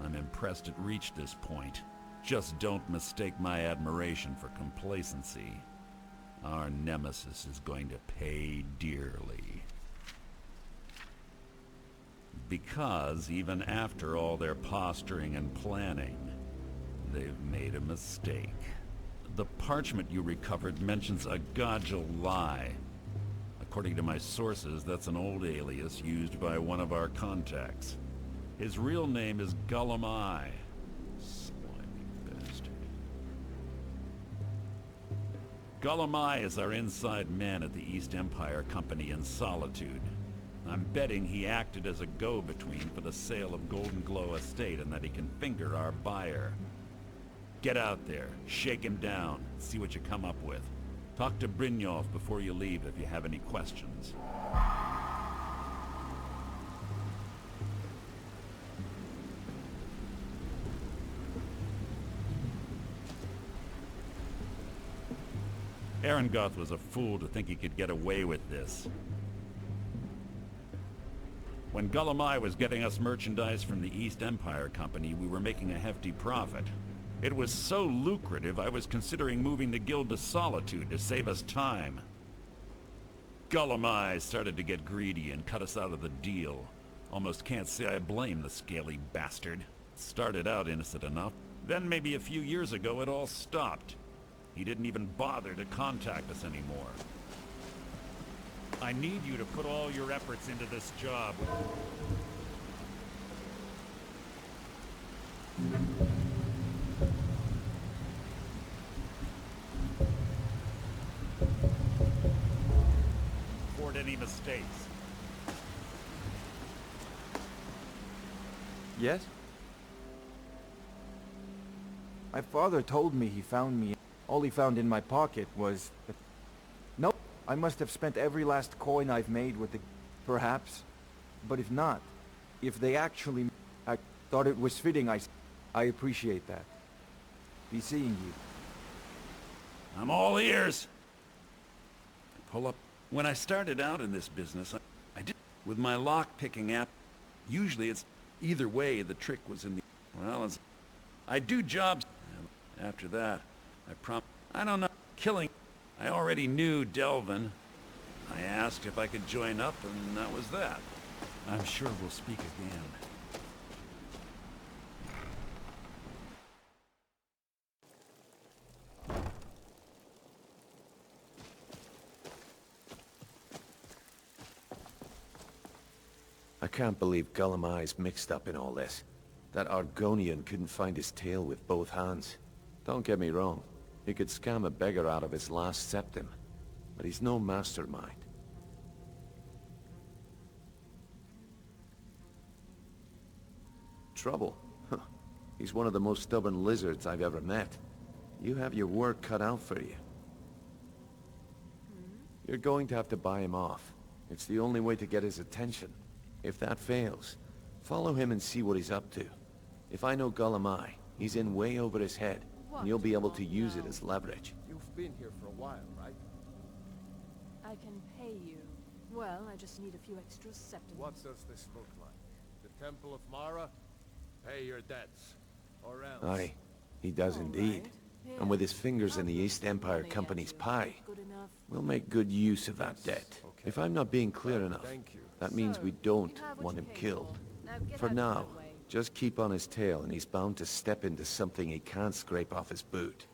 I'm impressed it reached this point. Just don't mistake my admiration for complacency. Our nemesis is going to pay dearly. Because even after all their posturing and planning, they've made a mistake. The parchment you recovered mentions a Godjal lie. According to my sources, that's an old alias used by one of our contacts. His real name is Gullum. Slimy bastard. Gullum is our inside man at the East Empire Company in Solitude. I'm betting he acted as a go-between for the sale of Golden Glow Estate and that he can finger our buyer. Get out there, shake him down, see what you come up with. Talk to Brynjolf before you leave if you have any questions. Arengoth was a fool to think he could get away with this. When Gullumai was getting us merchandise from the East Empire Company, we were making a hefty profit. It was so lucrative, I was considering moving the guild to Solitude to save us time. Gullumai started to get greedy and cut us out of the deal. Almost can't say I blame the scaly bastard. Started out innocent enough. Then maybe a few years ago it all stopped. He didn't even bother to contact us anymore. I need you to put all your efforts into this job. Report any mistakes. Yes? My father told me he found me. All he found in my pocket was... Nope, I must have spent every last coin I've made with the... Perhaps. But if not, if they actually... I thought it was fitting I appreciate that. Be seeing you. I'm all ears. Pull up. When I started out in this business, I did... With my lock-picking app, usually it's... Either way, the trick was in the... Well, I do jobs... After that... I don't know, killing. I already knew Delvin. I asked if I could join up, and that was that. I'm sure we'll speak again. I can't believe Gullumai's mixed up in all this. That Argonian couldn't find his tail with both hands. Don't get me wrong. He could scam a beggar out of his last septim, but he's no mastermind. Trouble? Huh. He's one of the most stubborn lizards I've ever met. You have your work cut out for you. You're going to have to buy him off. It's the only way to get his attention. If that fails, follow him and see what he's up to. If I know Gullumai, he's in way over his head, and you'll be able to use it as leverage. You've been here for a while, right? I can pay you. Well, I just need a few extra septims. What does this look like? The Temple of Mara? Pay your debts. Or else... Aye, he does indeed. And with his fingers in the East Empire Company's pie, we'll make good use of that debt. If I'm not being clear enough, that means we don't want him killed. For now, just keep on his tail and he's bound to step into something he can't scrape off his boot.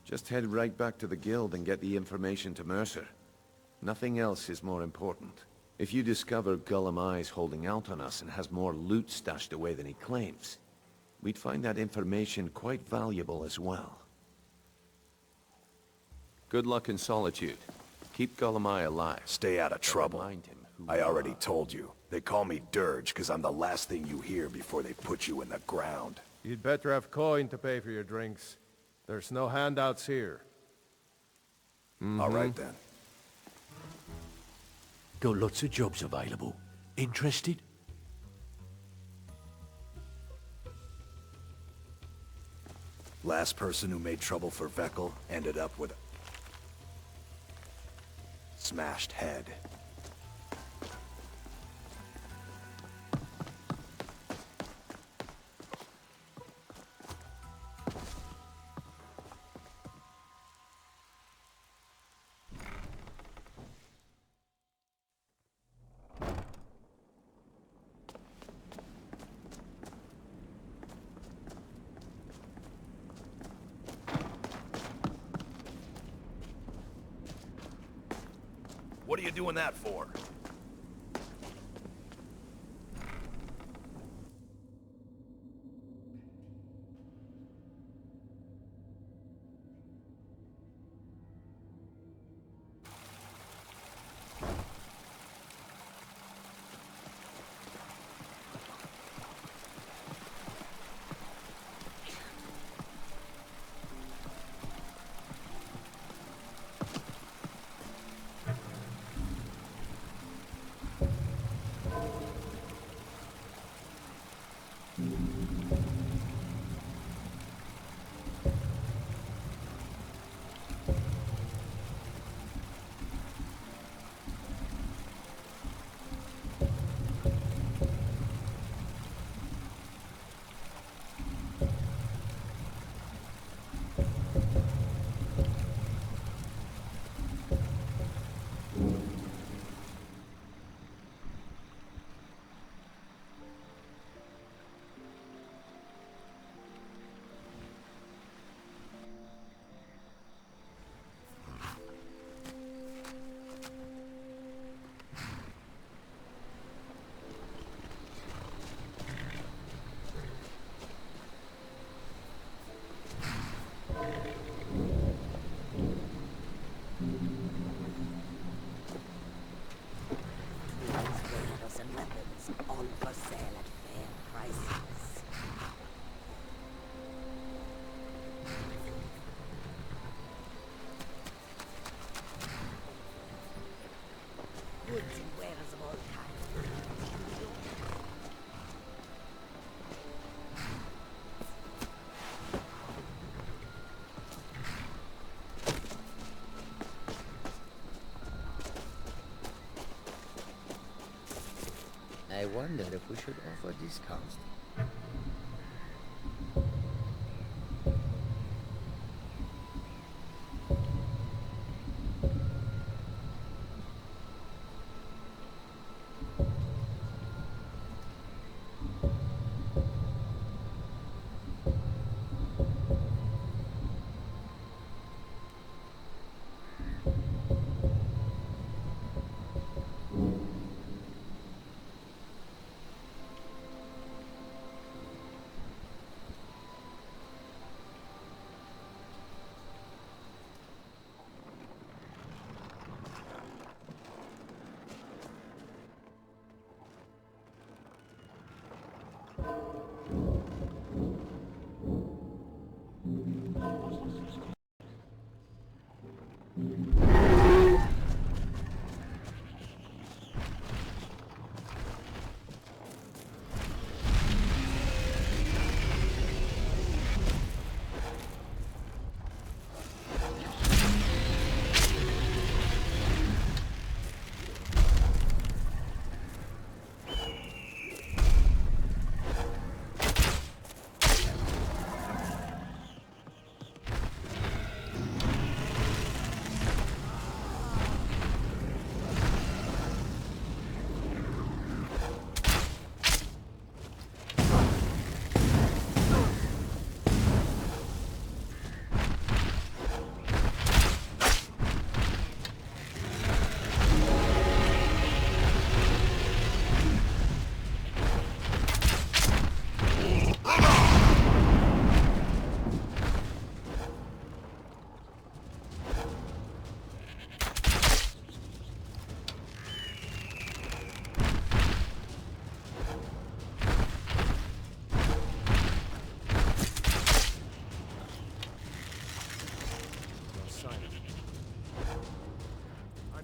Just head right back to the guild and get the information to Mercer. Nothing else is more important. If you discover Gullumai's holding out on us and has more loot stashed away than he claims, we'd find that information quite valuable as well. Good luck in Solitude. Keep Gullumai alive. Stay out of trouble. I already told you. They call me Dirge because I'm the last thing you hear before they put you in the ground. You'd better have coin to pay for your drinks. There's no handouts here. All right then. Got lots of jobs available. Interested? Last person who made trouble for Veckel ended up with a smashed head. What are you doing that for? wonder if we should offer discounts.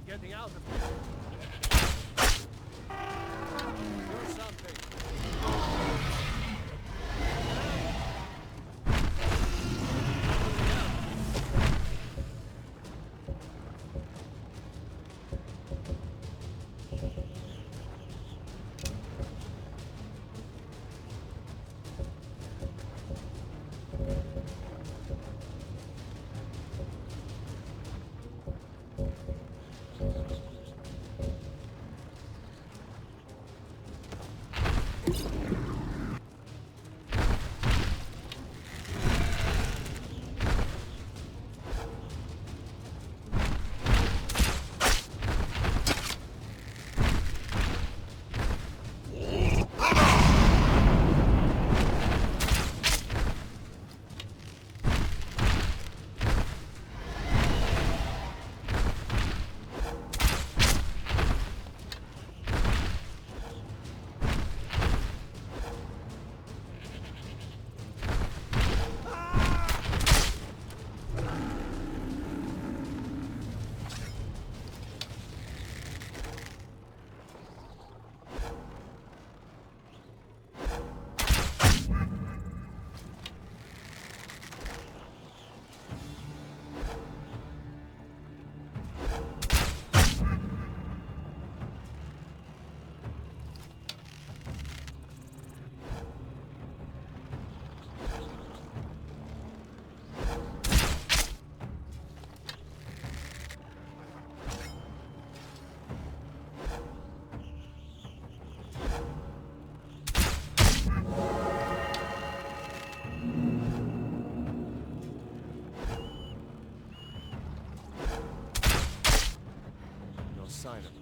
Getting out of here. Do something. Sign of it.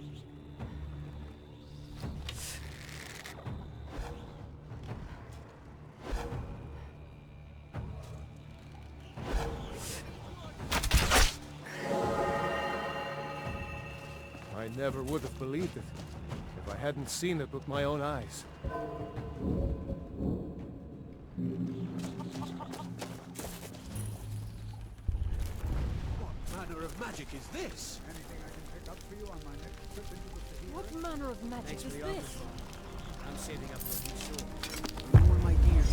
I never would have believed it if I hadn't seen it with my own eyes. What manner of magic is this? Anything I can pick up for you on my next trip into the city? What manner of magic is this? I'm saving up for a new sword. More my gear.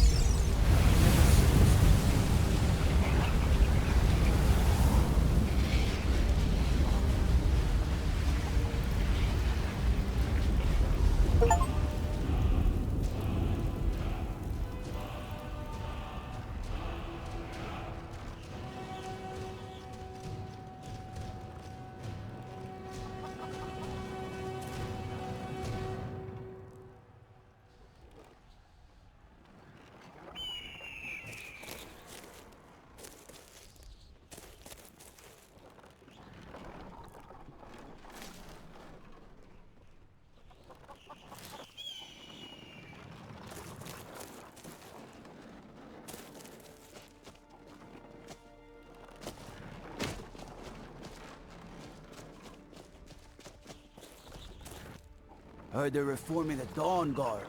Heard they're reforming the Dawn Guard.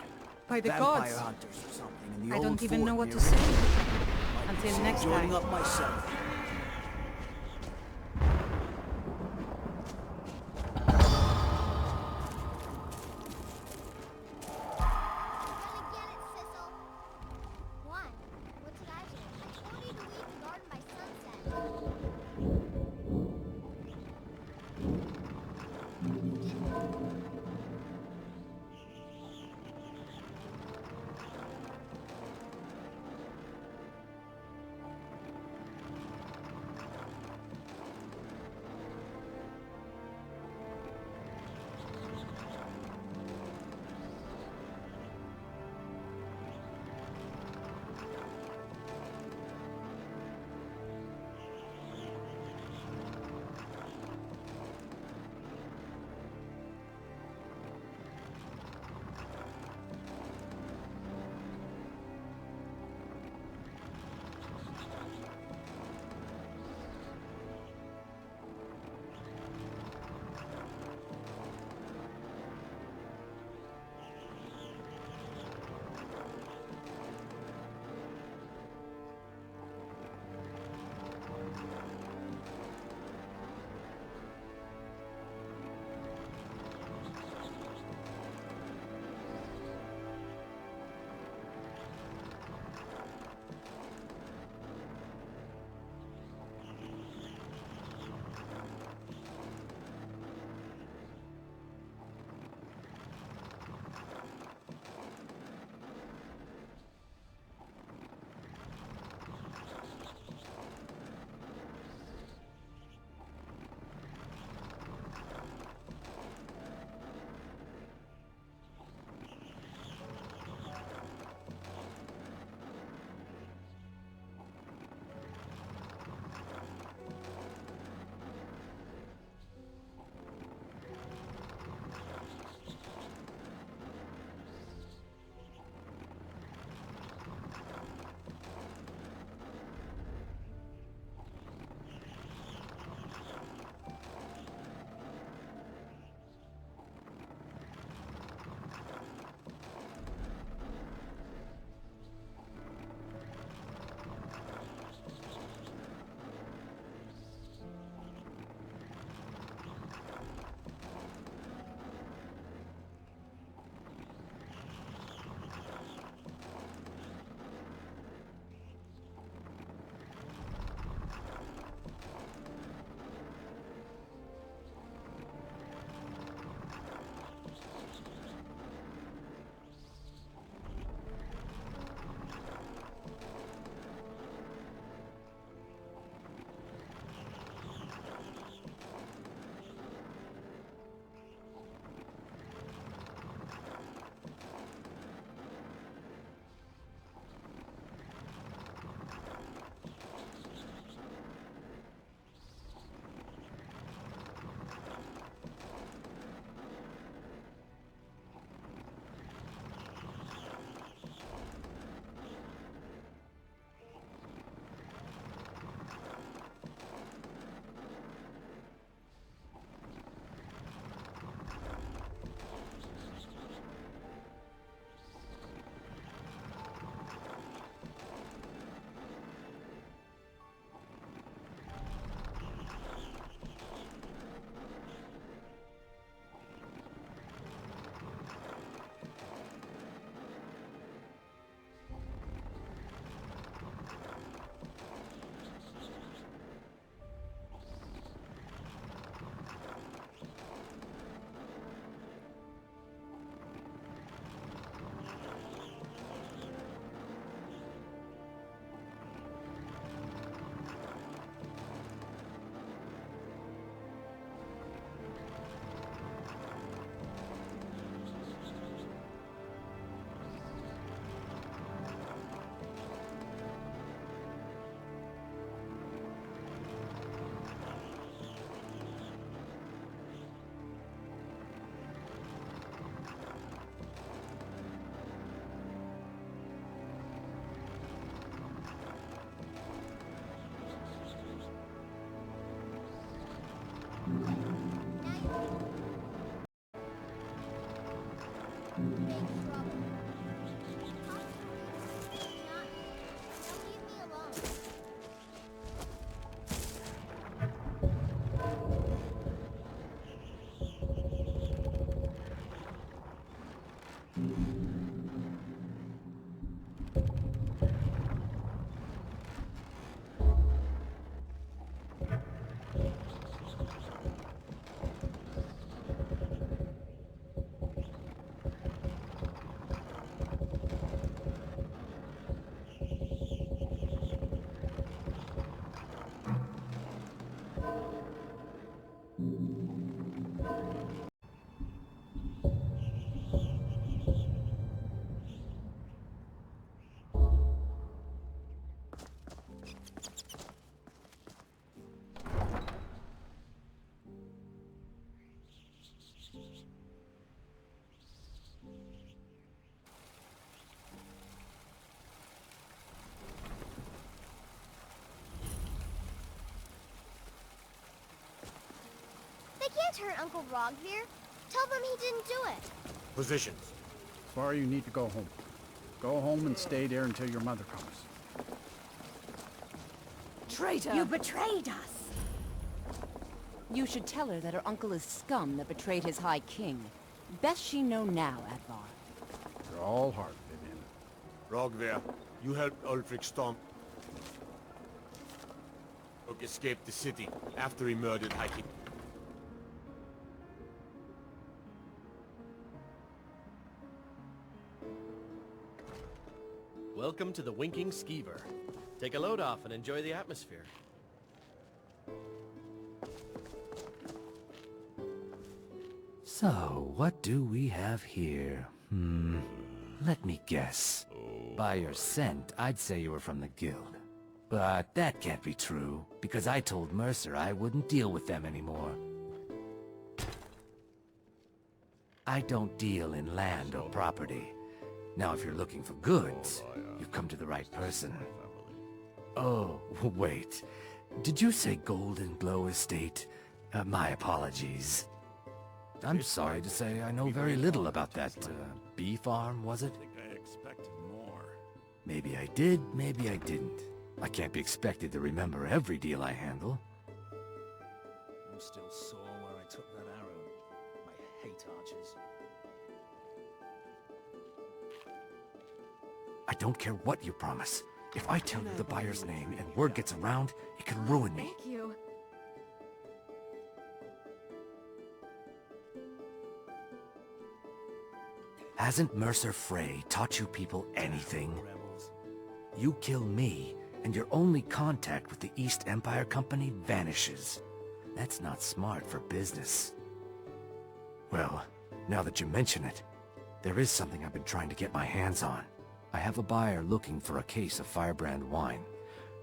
By the Vampire gods. hunters or something in the I old don't even fort know what near to say. Riften. Might Until consider next joining time. up myself. Why? What did I do? I told you to leave the garden by sunset. can't hurt Uncle Rogvir. Tell them he didn't do it. Positions. Far you need to go home. Go home and stay there until your mother comes. Traitor! You betrayed us! You should tell her that her uncle is scum that betrayed his High King. Best she know now, Advar. You're all heart, Vivian. Rogvir, you helped Ulfric Stomp. Escaped the city after he murdered High King. Welcome to the Winking Skeever. Take a load off and enjoy the atmosphere. So, what do we have here? Let me guess. By your scent, I'd say you were from the guild. But that can't be true, because I told Mercer I wouldn't deal with them anymore. I don't deal in land or property. Now, if you're looking for goods, you've come to the right person. Oh, wait. Did you say Golden Glow Estate? My apologies. I'm sorry to say I know very little about that, bee farm, was it? I think I expected more. Maybe I did, maybe I didn't. I can't be expected to remember every deal I handle. I'm still sore where I took that arrow. I hate archers. I don't care what you promise. If I tell you the buyer's name and word gets around, it could ruin me. Thank you. Hasn't Mercer Frey taught you people anything? You kill me, and your only contact with the East Empire Company vanishes. That's not smart for business. Well, now that you mention it, there is something I've been trying to get my hands on. I have a buyer looking for a case of Firebrand wine.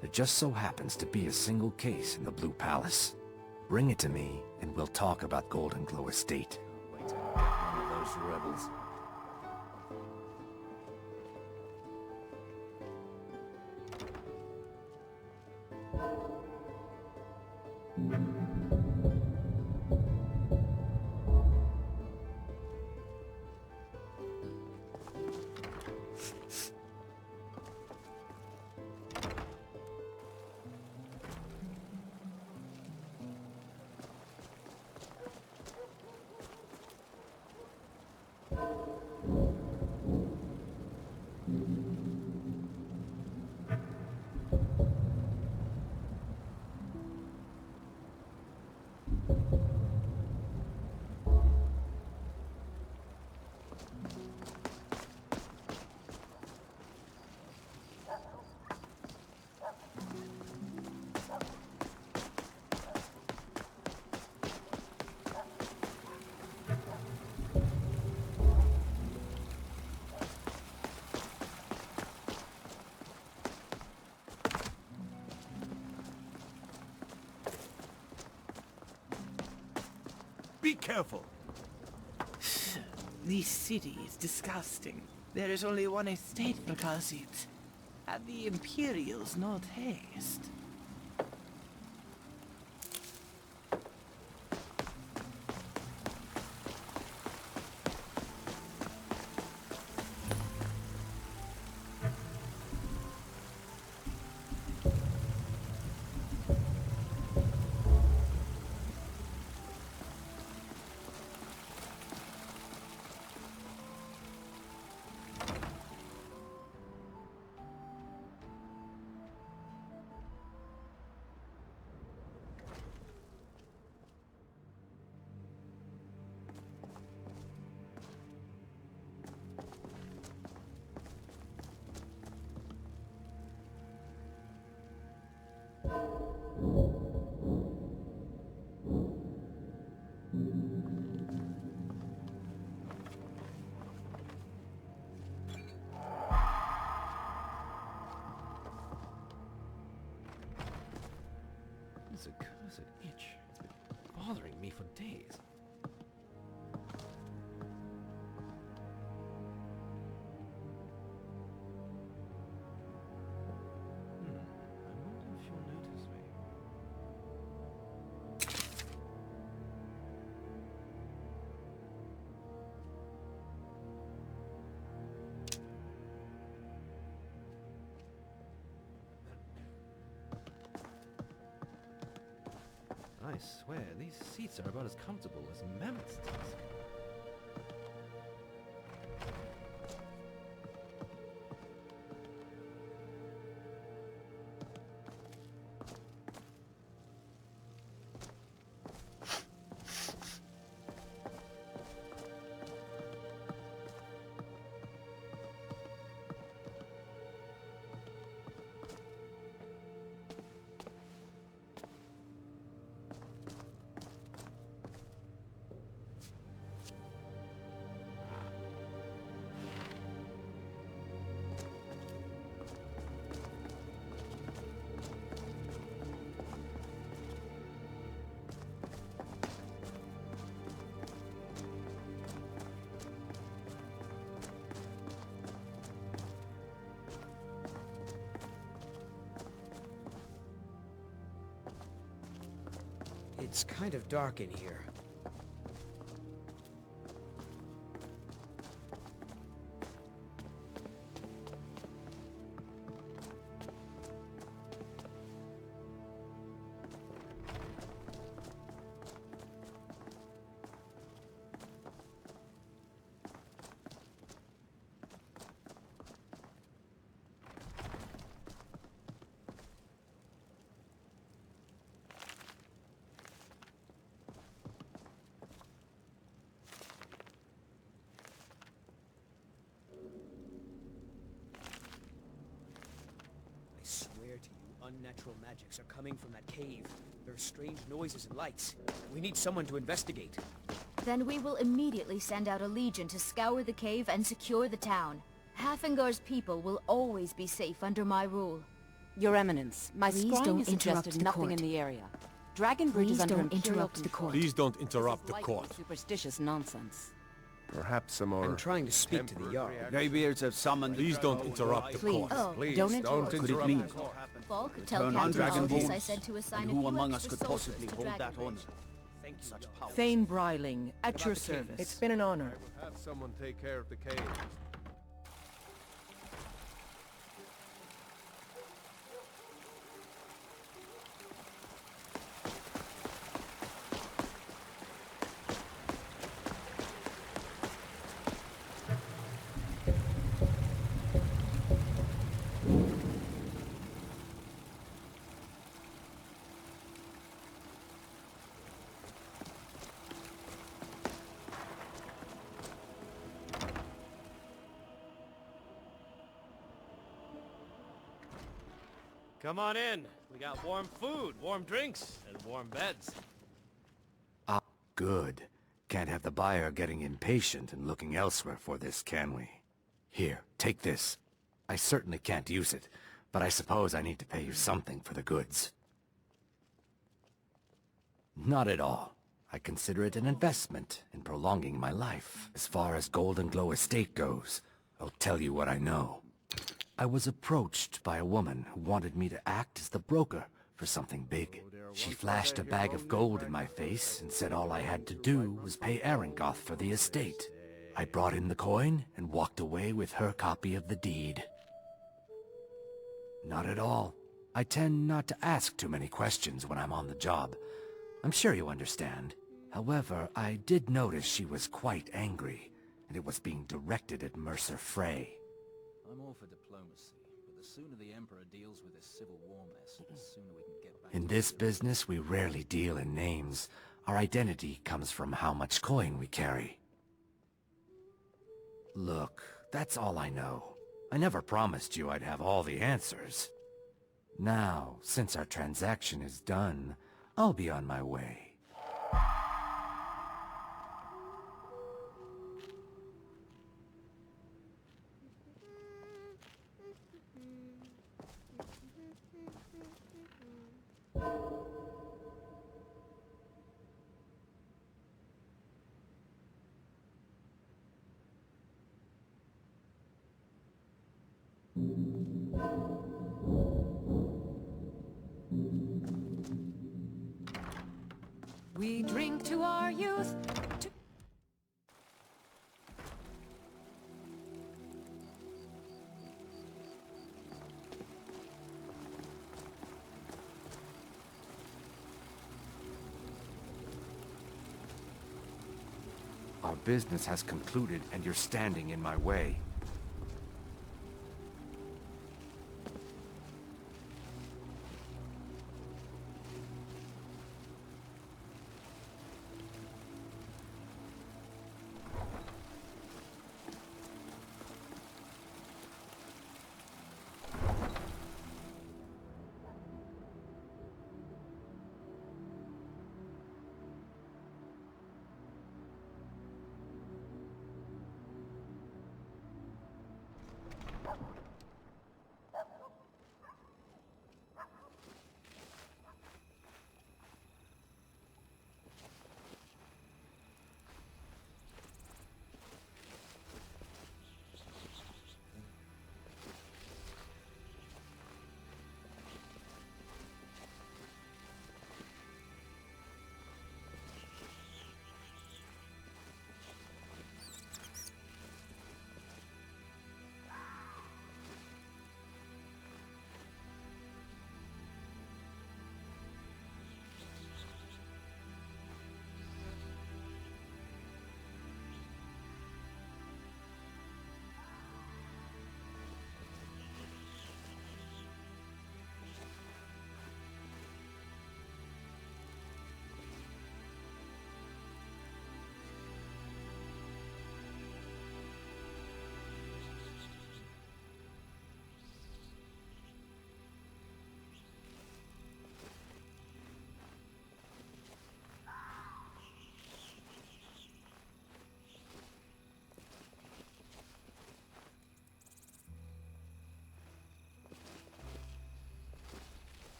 There just so happens to be a single case in the Blue Palace. Bring it to me, and we'll talk about Golden Glow Estate. Wait till I get one of those rebels. Be careful! This city is disgusting. There is only one estate for Khazit, and the Imperials not haste. It's a cursed itch. It's been bothering me for days. I wonder if she'll notice me. I swear, these seats are about as comfortable as mammoth seats. It's kind of dark in here. I swear to you, unnatural magics are coming from that cave. There are strange noises and lights. We need someone to investigate. Then we will immediately send out a legion to scour the cave and secure the town. Hafengar's people will always be safe under my rule. Your Eminence, my Please scrying don't has interrupt suggested the nothing court. in the area. Dragonbridge Please is under don't Imperial interrupt the control. court. Please don't interrupt the Likely court. superstitious nonsense. Perhaps some more... I'm trying to speak to the Jarl. Greybeards have summoned... Please don't interrupt the Please. court. Please Don't don't interrupt. interrupt mean? the court. Falk, Turn tell on Captain Aldous Dragonborn, I said to assign and a who few among us extra could soldiers possibly to hold that Dragonbridge. honor? Thank you. Such power. Thane Bryling, at your service. It's been an honor. I will have someone take care of the cage. Come on in. We got warm food, warm drinks, and warm beds. Ah, good. Can't have the buyer getting impatient and looking elsewhere for this, can we? Here, take this. I certainly can't use it, but I suppose I need to pay you something for the goods. Not at all. I consider it an investment in prolonging my life. As far as Golden Glow Estate goes, I'll tell you what I know. I was approached by a woman who wanted me to act as the broker for something big. She flashed a bag of gold in my face and said all I had to do was pay Arangoth for the estate. I brought in the coin and walked away with her copy of the deed. Not at all. I tend not to ask too many questions when I'm on the job. I'm sure you understand. However, I did notice she was quite angry, and it was being directed at Mercer Frey. I'm all for diplomacy, but the sooner the Emperor deals with this civil war mess, the sooner we can get back In this business, we rarely deal in names. Our identity comes from how much coin we carry. Look, that's all I know. I never promised you I'd have all the answers. Now, since our transaction is done, I'll be on my way. We drink to our youth. Our business has concluded and you're standing in my way.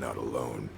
not alone.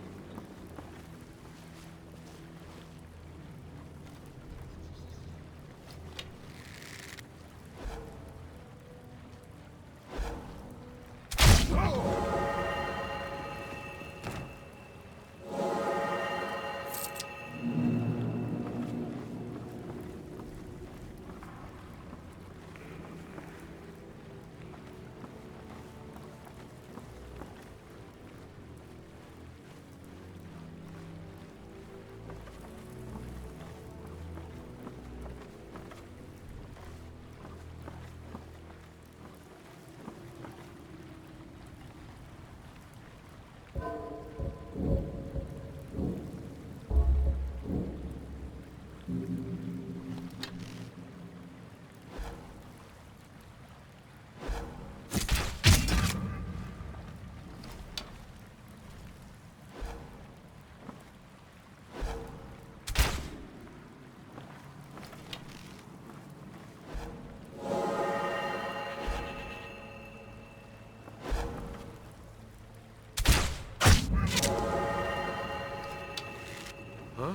Huh?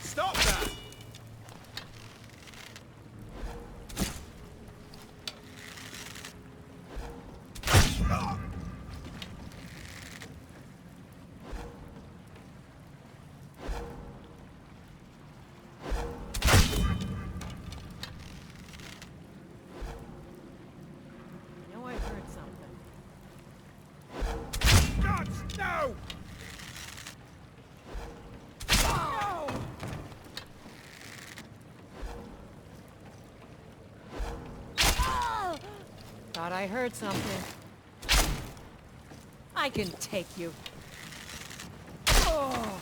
Stop that! Know I heard something. Gods, no! Thought I heard something. I can take you. Oh.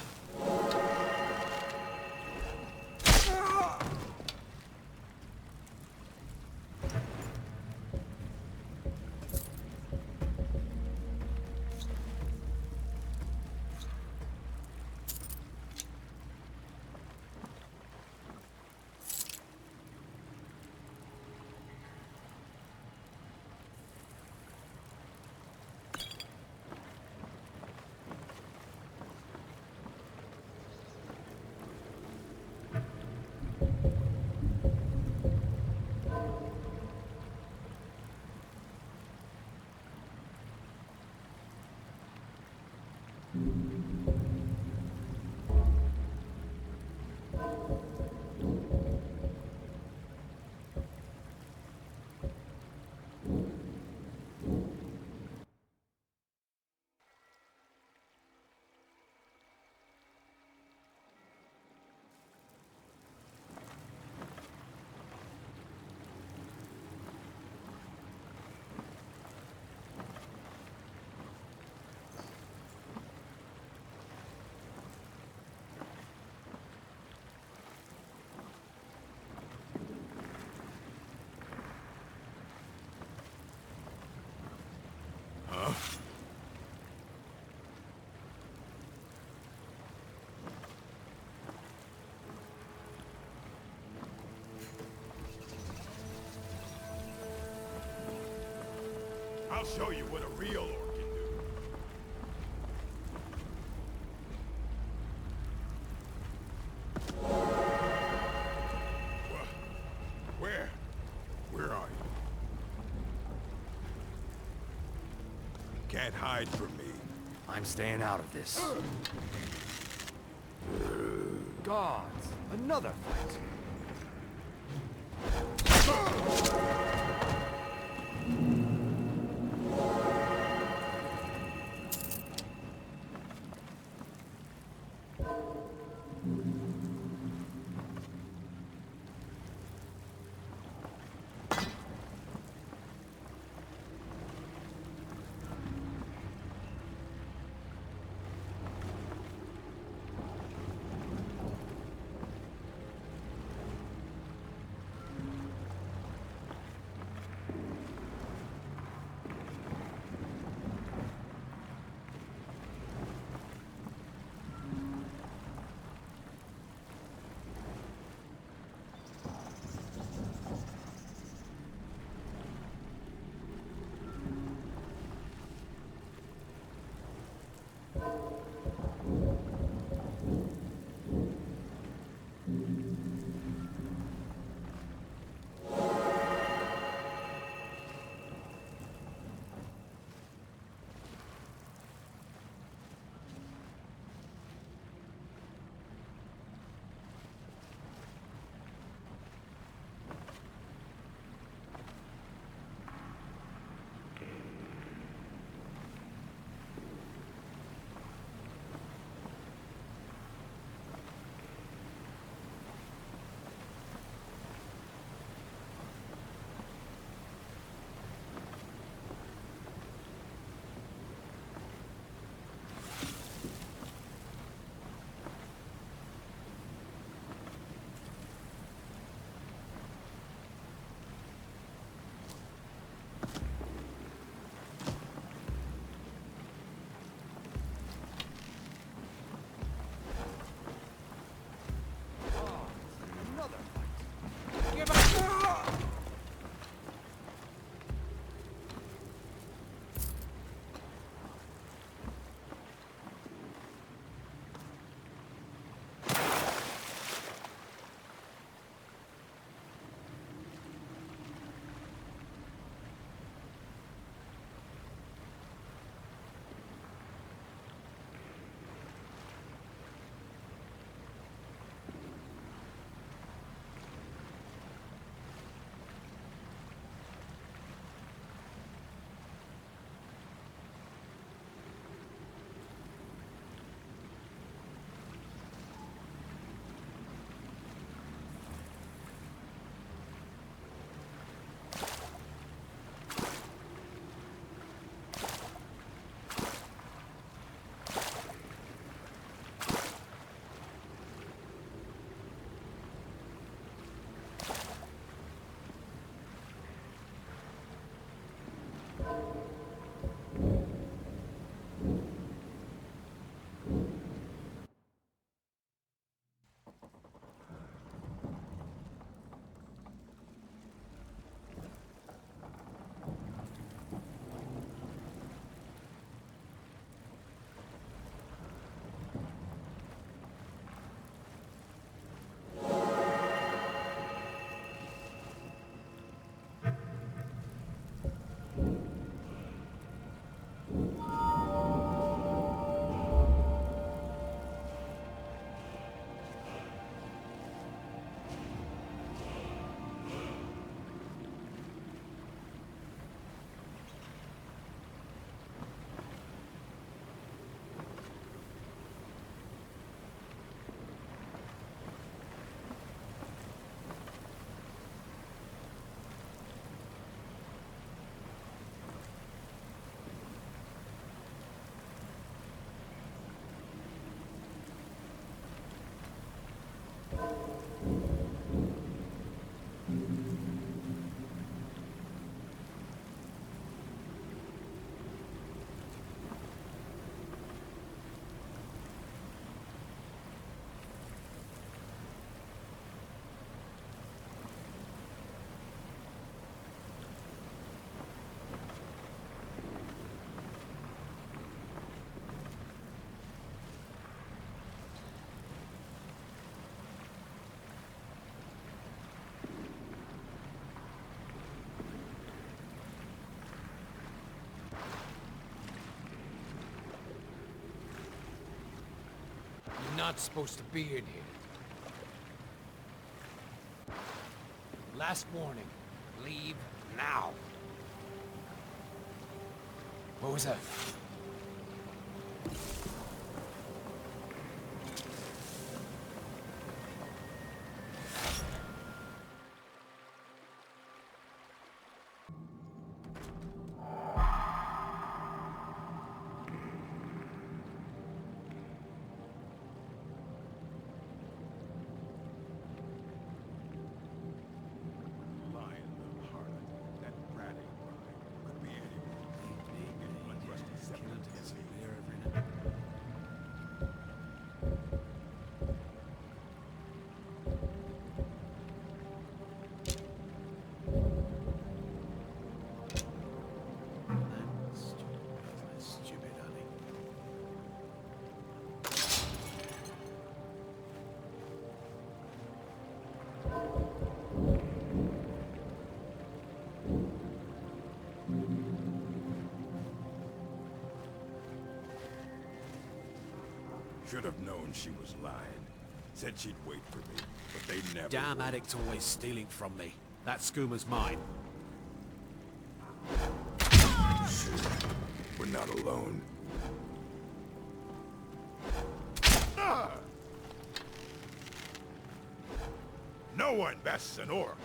I'll show you what a real orc can do. Where? Where are you? Can't hide from me. I'm staying out of this. Gods! Another fight! not supposed to be in here. Last warning. Leave now. What was that? Should have known she was lying. Said she'd wait for me, but they never Damn would. addict's always stealing from me. That skoom's mine. Shit. We're not alone. No one bests an orc.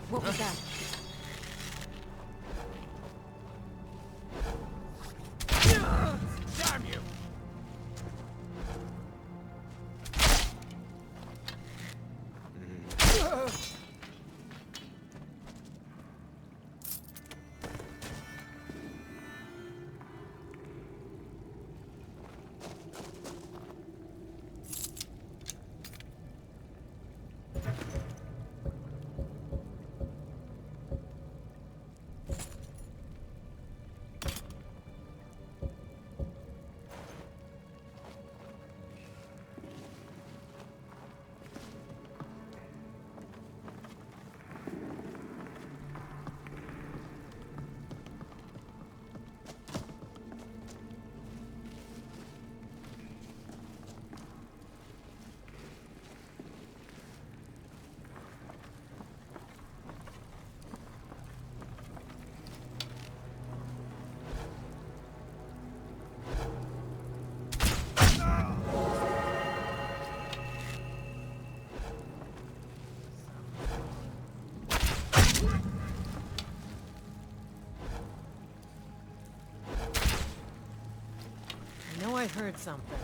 What was that? Damn you! I know I heard something.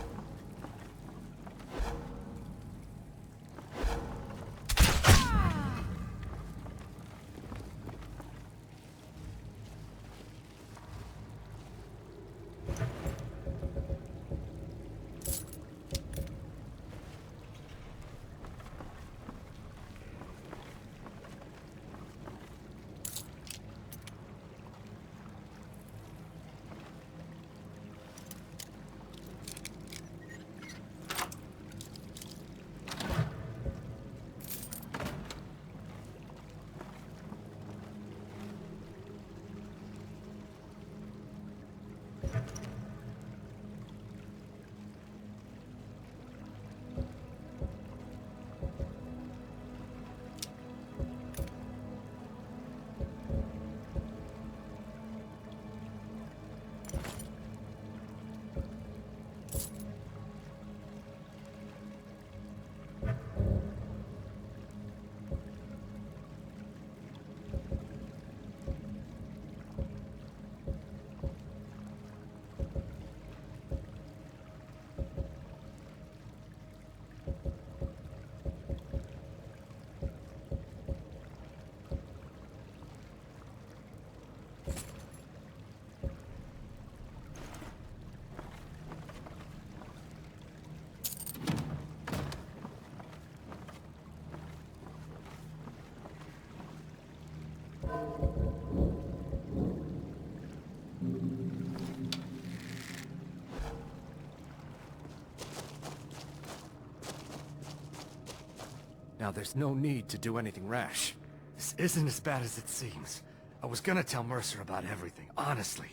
Now, there's no need to do anything rash. This isn't as bad as it seems. I was gonna tell Mercer about everything, honestly.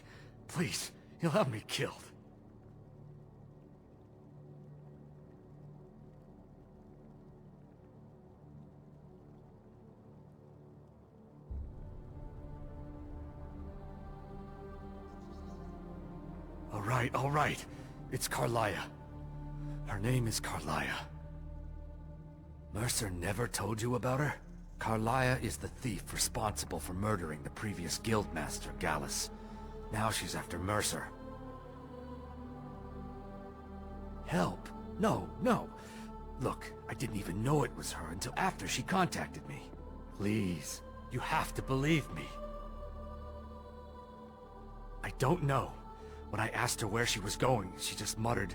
Please, he'll have me killed. All right. It's Carlia. Her name is Carlia. Mercer never told you about her? Carlia is the thief responsible for murdering the previous guildmaster, Gallus. Now she's after Mercer. Help? No. Look, I didn't even know it was her until after she contacted me. Please, You have to believe me. I don't know. When I asked her where she was going, she just muttered,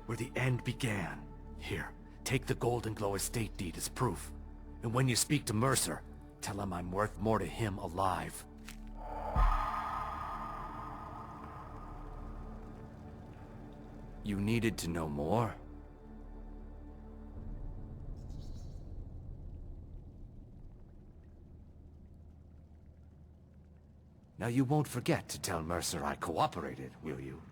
"Where the end began." Here, take the Golden Glow estate deed as proof. And when you speak to Mercer, tell him I'm worth more to him alive. You needed to know more? Now you won't forget to tell Mercer I cooperated, will you?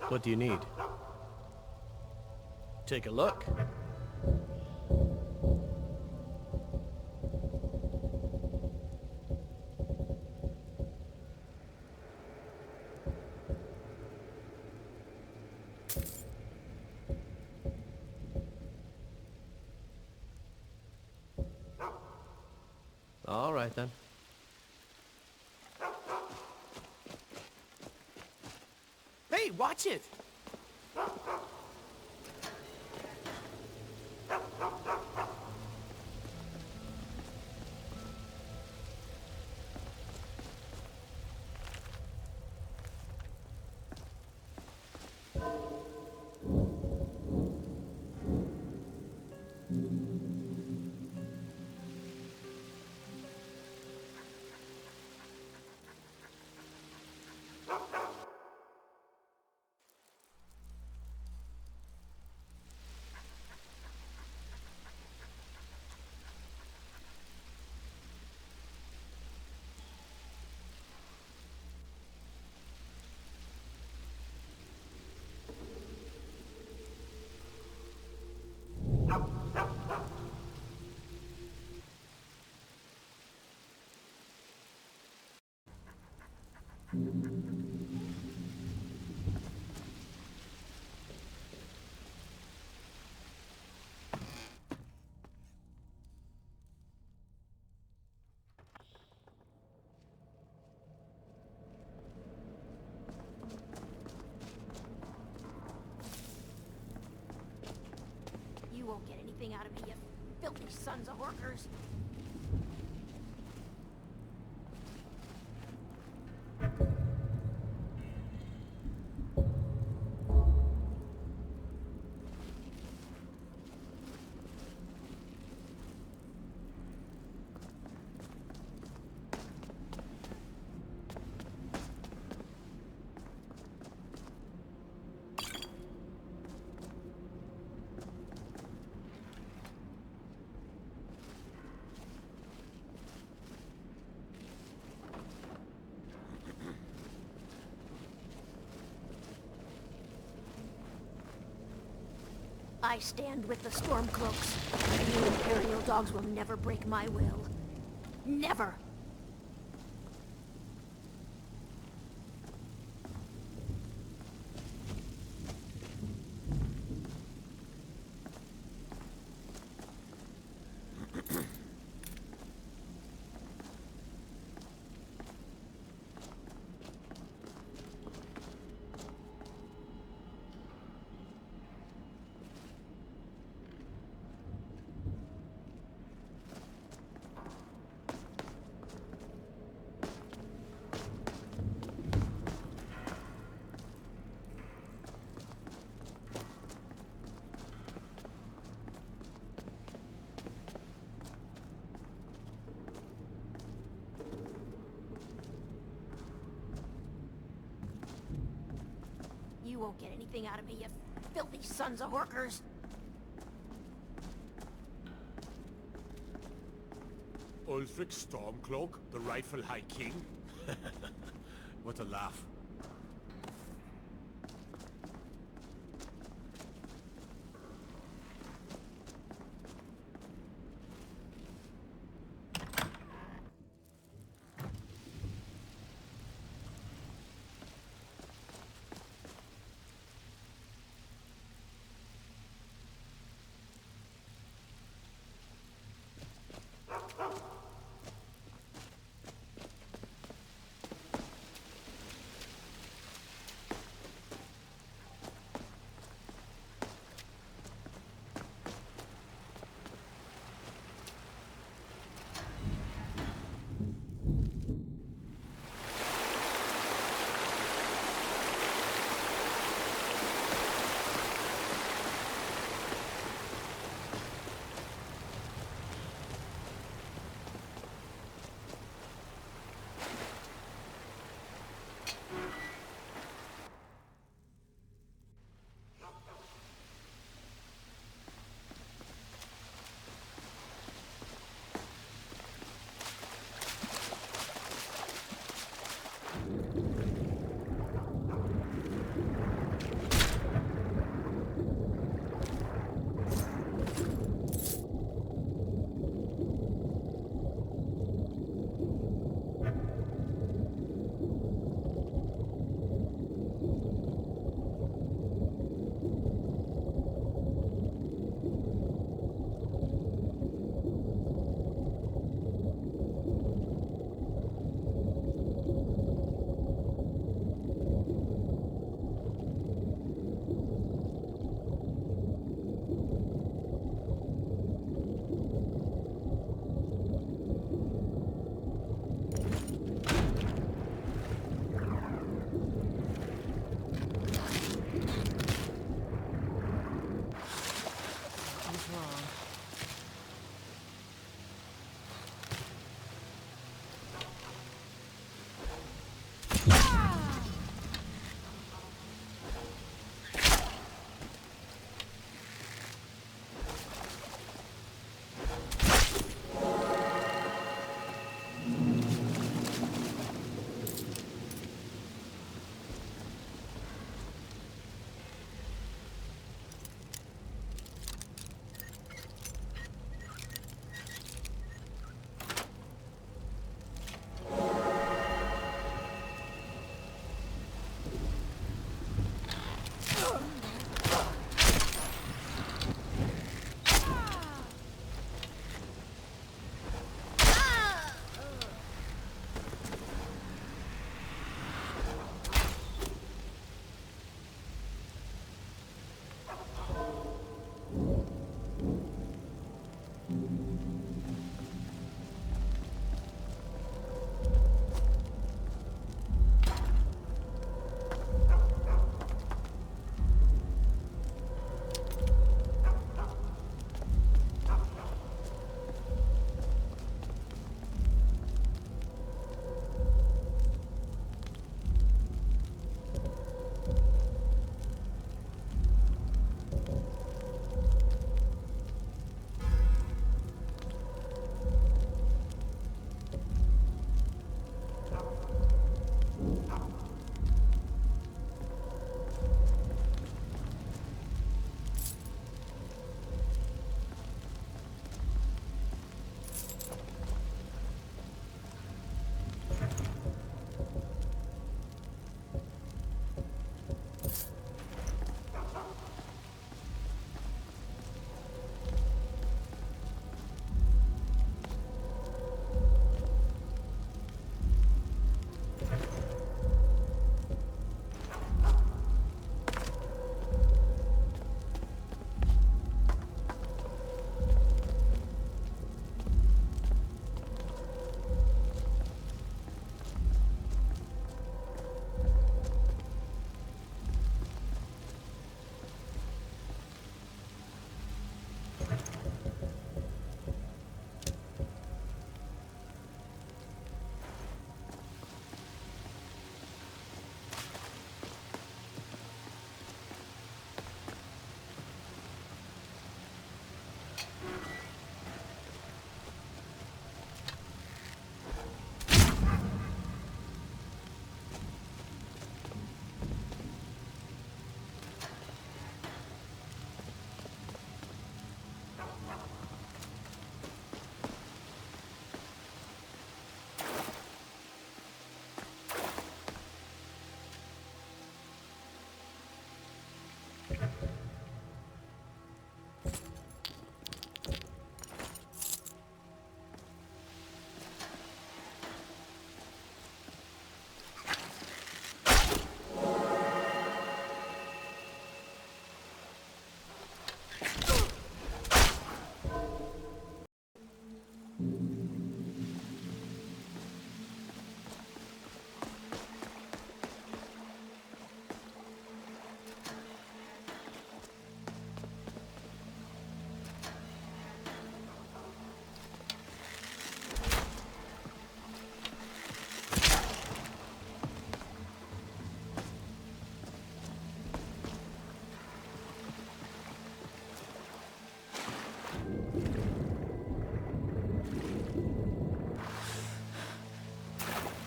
What do you need? Take a look. All right, then. Hey, watch it! You won't get anything out of me, you filthy sons of workers. I stand with the Stormcloaks. You Imperial dogs will never break my will. Never! You won't get anything out of me, you filthy sons of workers. Ulfric Stormcloak, the rightful High King? What a laugh.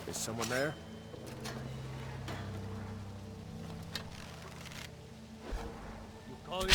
Is someone there? You call it...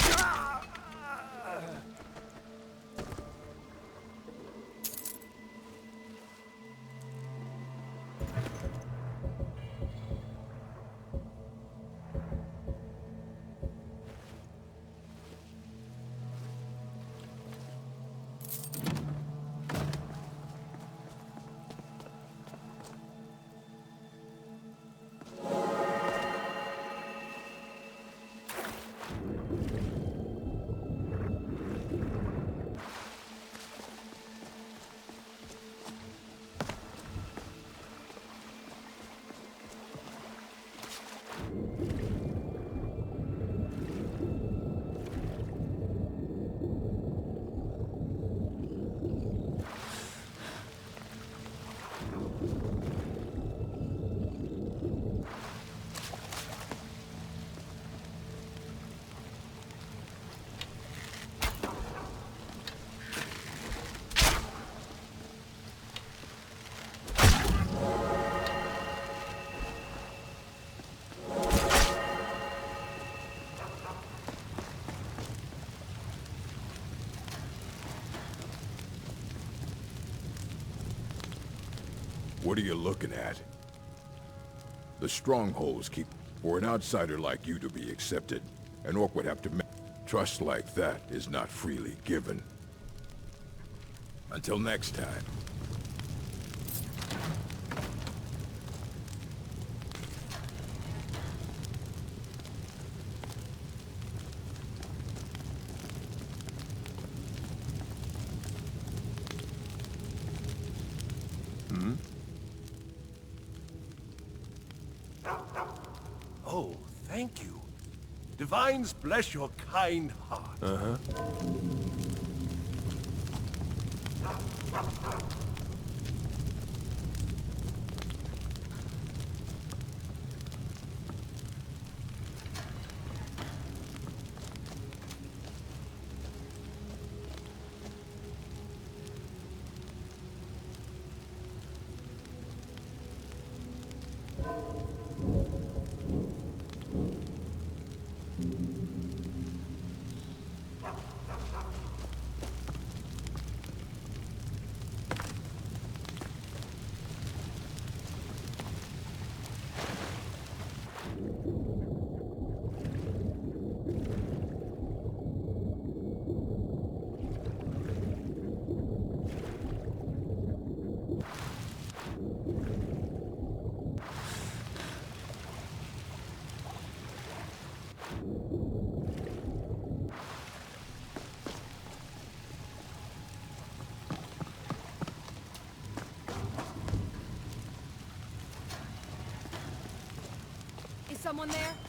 What are you looking at? The strongholds keep... For an outsider like you to be accepted, an orc would have to... Trust like that is not freely given. Until next time. Oh, thank you. Divines bless your kind heart. Uh-huh. Is someone there?